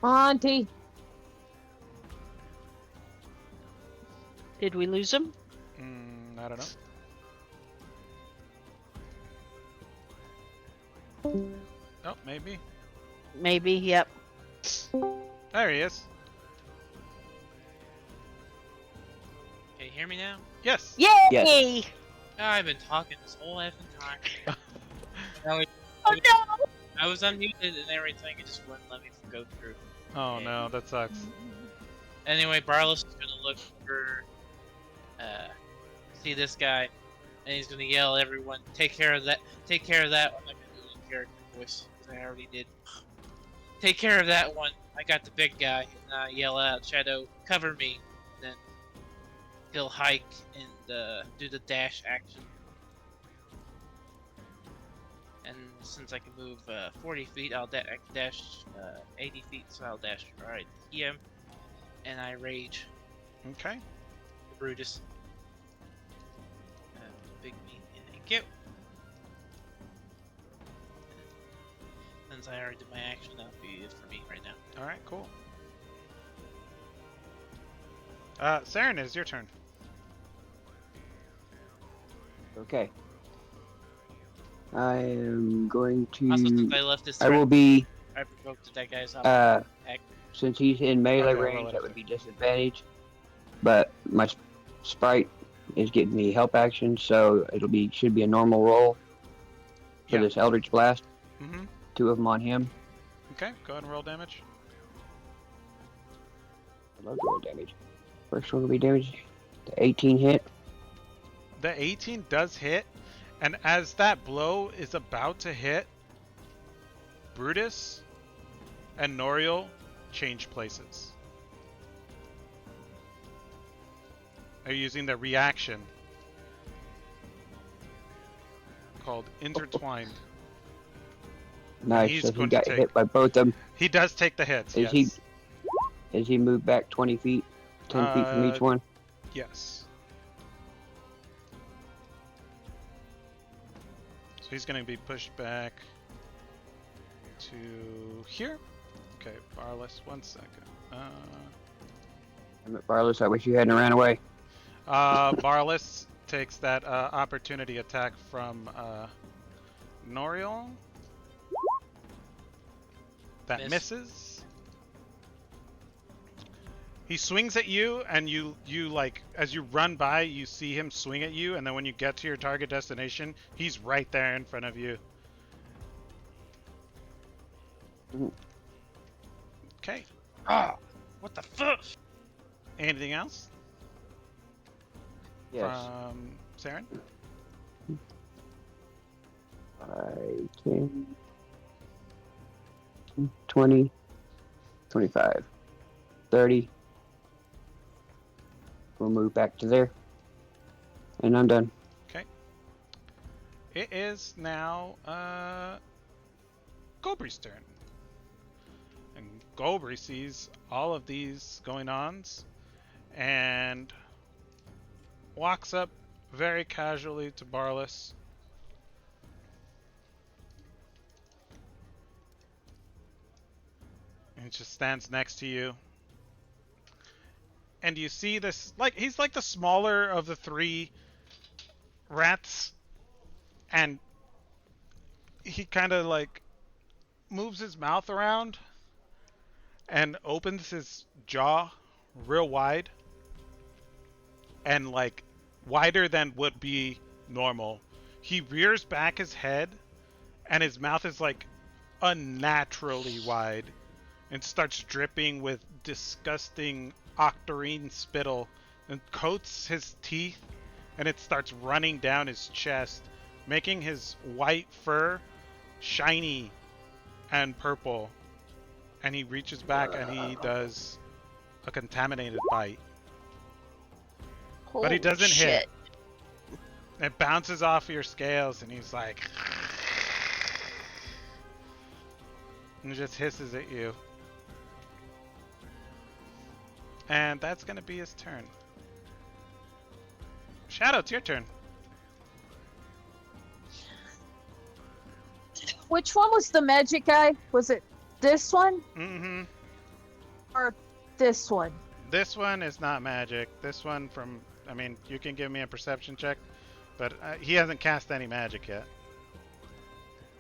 Auntie. Did we lose him? I don't know. Oh, maybe. Maybe. Yep. There he is. Can you hear me now? Yes. Yay! Yes. Oh, I've been talking this whole effing time. Oh no! I was unmuted and everything, it just wouldn't let me go through. Oh no, that sucks. Anyway, Barlos is gonna look for, see this guy, and he's gonna yell at everyone, take care of that, take care of that one. I'm gonna do the character voice, because I already did. Take care of that one, I got the big guy, and I yell out, Shadow, cover me. And then he'll hike and do the dash action. And since I can move 40 feet, I can dash 80 feet, so I'll dash right to him. And I rage Okay. the Brutus. Big meat. Thank you. Since I already did my action, that'll be it for me right now. All right. Cool. Saren, it's your turn. Okay. I am going Also, since to. I left this I will threat, be. I provoked that guy's Since he's in melee Okay, roll range, it that up would there. be disadvantage. But my sprite is getting me help action, so should be a normal roll for Yeah. this Eldritch Blast. Mm-hmm. 2 of them on him. Okay. Go ahead and roll damage. I love roll damage. First one will be damage. The 18 hit. The 18 does hit, and as that blow is about to hit, Brutus and Noriel change places. They're using the reaction called Intertwined. Nice. He's So he going to got take- hit by both of them. He does take the hits, Is yes. he moved back 20 feet? 10 feet from each one? Yes. So he's going to be pushed back to here. Okay, Barless, 1 second. I'm at Barless. I wish you hadn't ran away. Barless takes that opportunity attack from Noriel. That Miss. misses. He swings at you, and you like, as you run by, you see him swing at you, and then when you get to your target destination, he's right there in front of you. Mhm. Okay. Ah, what the fuck? Anything else Yes. from Saren? I can. 20, 25, 30. We'll move back to there. And I'm done. It is now Gobry's turn. And Gobry sees all of these going on and walks up very casually to Barless. And just stands next to you. And you see this, like, he's like the smaller of the 3 rats. And he kind of like moves his mouth around and opens his jaw real wide. And like wider than would be normal. He rears back his head and his mouth is like unnaturally wide and starts dripping with disgusting octarine spittle and coats his teeth, and it starts running down his chest, making his white fur shiny and purple. And he reaches back and he does a contaminated bite. But he doesn't hit. It bounces off your scales and he's like... and just hisses at you. And that's going to be his turn. Shadow, it's your turn. Which one was the magic guy? Was it this one Mm-hmm. or this one? This one is not magic. This one from... I mean, you can give me a perception check, but he hasn't cast any magic yet.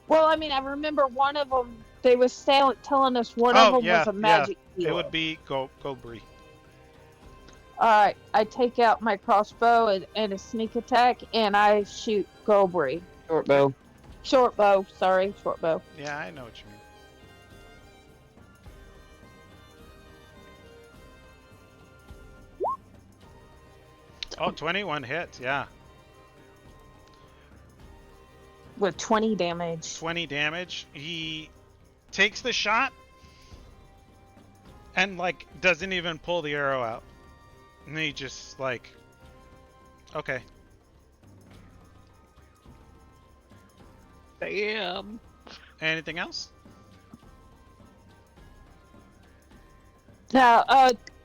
Well, I mean, I remember one of them. They was telling us one of them was a magic healer. It would be Gobry. All right, I take out my crossbow and a sneak attack, and I shoot Gobry. Short bow. Short bow, sorry, short bow. Yeah, I know what you mean. Oh, 21 hits, yeah. With 20 damage. 20 damage. He takes the shot and, like, doesn't even pull the arrow out. And he just, like, Okay. Damn. Anything else? Now,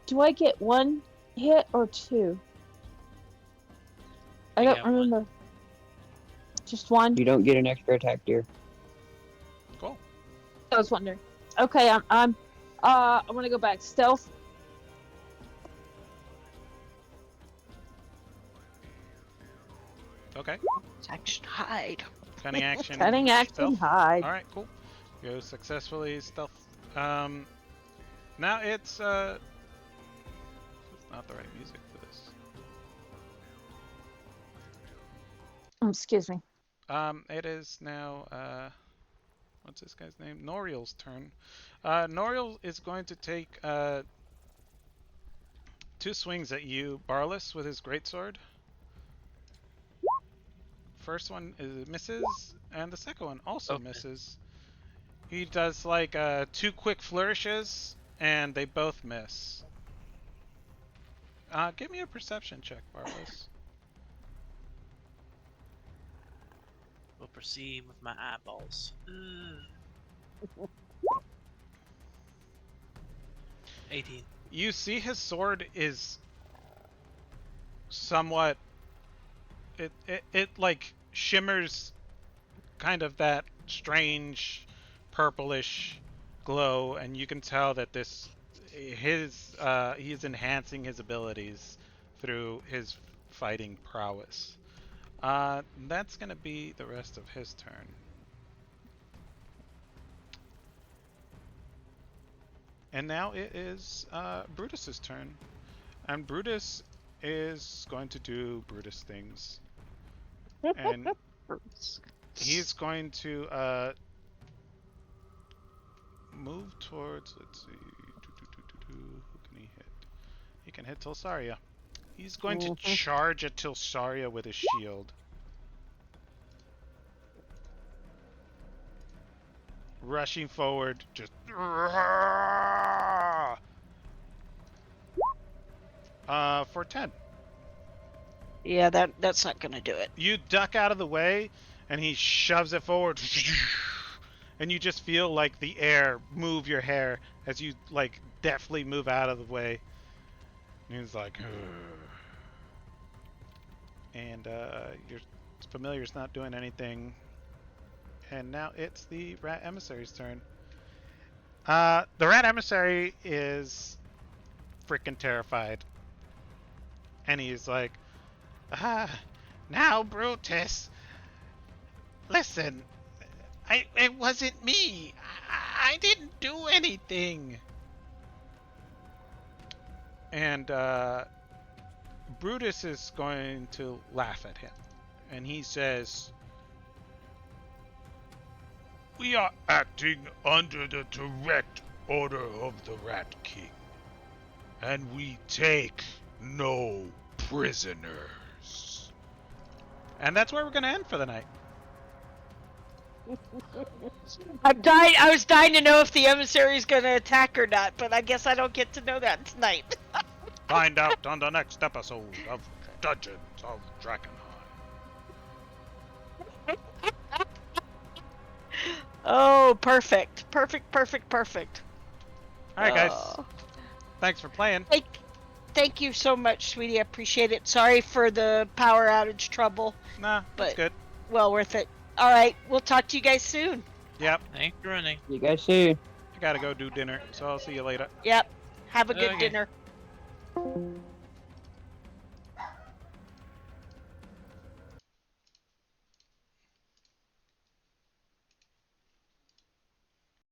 do I get one hit or two? I You don't got one. remember. Just one? You don't get an extra attack, dear. Cool. I was wondering. Okay, I'm gonna go back. Stealth. Okay. Action hide. Cunning action. Cutting action Stealth. hide. All right. Cool. Go successfully stealth. Now it's not the right music for this. Excuse me. It is now what's this guy's name? Noriel's turn. Noriel is going to take 2 swings at you, Barless, with his greatsword. First one misses, and the second one also Okay. misses. He does like 2 quick flourishes, and they both miss. Give me a perception check, Barless. Will proceed with my eyeballs. 18. You see his sword is somewhat it like shimmers kind of that strange purplish glow, and you can tell that he is enhancing his abilities through his fighting prowess. That's gonna be the rest of his turn. And now it is Brutus's turn. And Brutus is going to do Brutus things. And he's going to move towards, let's see, who can he hit? He can hit Tilsaria. He's going to charge at Tilsaria with his shield. Rushing forward, just for 10. Yeah, that's not gonna do it. You duck out of the way, and he shoves it forward, and you just feel like the air move your hair as you like deftly move out of the way. And he's like, and your familiar's not doing anything. And now it's the rat emissary's turn. The rat emissary is freaking terrified, and he's like, now Brutus, listen, it wasn't me. I didn't do anything. And Brutus is going to laugh at him, and he says, we are acting under the direct order of the Rat King, and we take no prisoners. And that's where we're going to end for the night. I was dying to know if the emissary is gonna attack or not, but I guess I don't get to know that tonight. Find out on the next episode of Dungeons of Drakkenheim. Oh, perfect. Perfect. Alright, guys. Thanks for playing. Thank you so much, sweetie. I appreciate it. Sorry for the power outage trouble. Nah, that's But- good. Well worth it. All right, we'll talk to you guys soon. Yep, Thanks for running. You guys soon. I gotta go do dinner, so I'll see you later. Yep. Have a good Okay. dinner.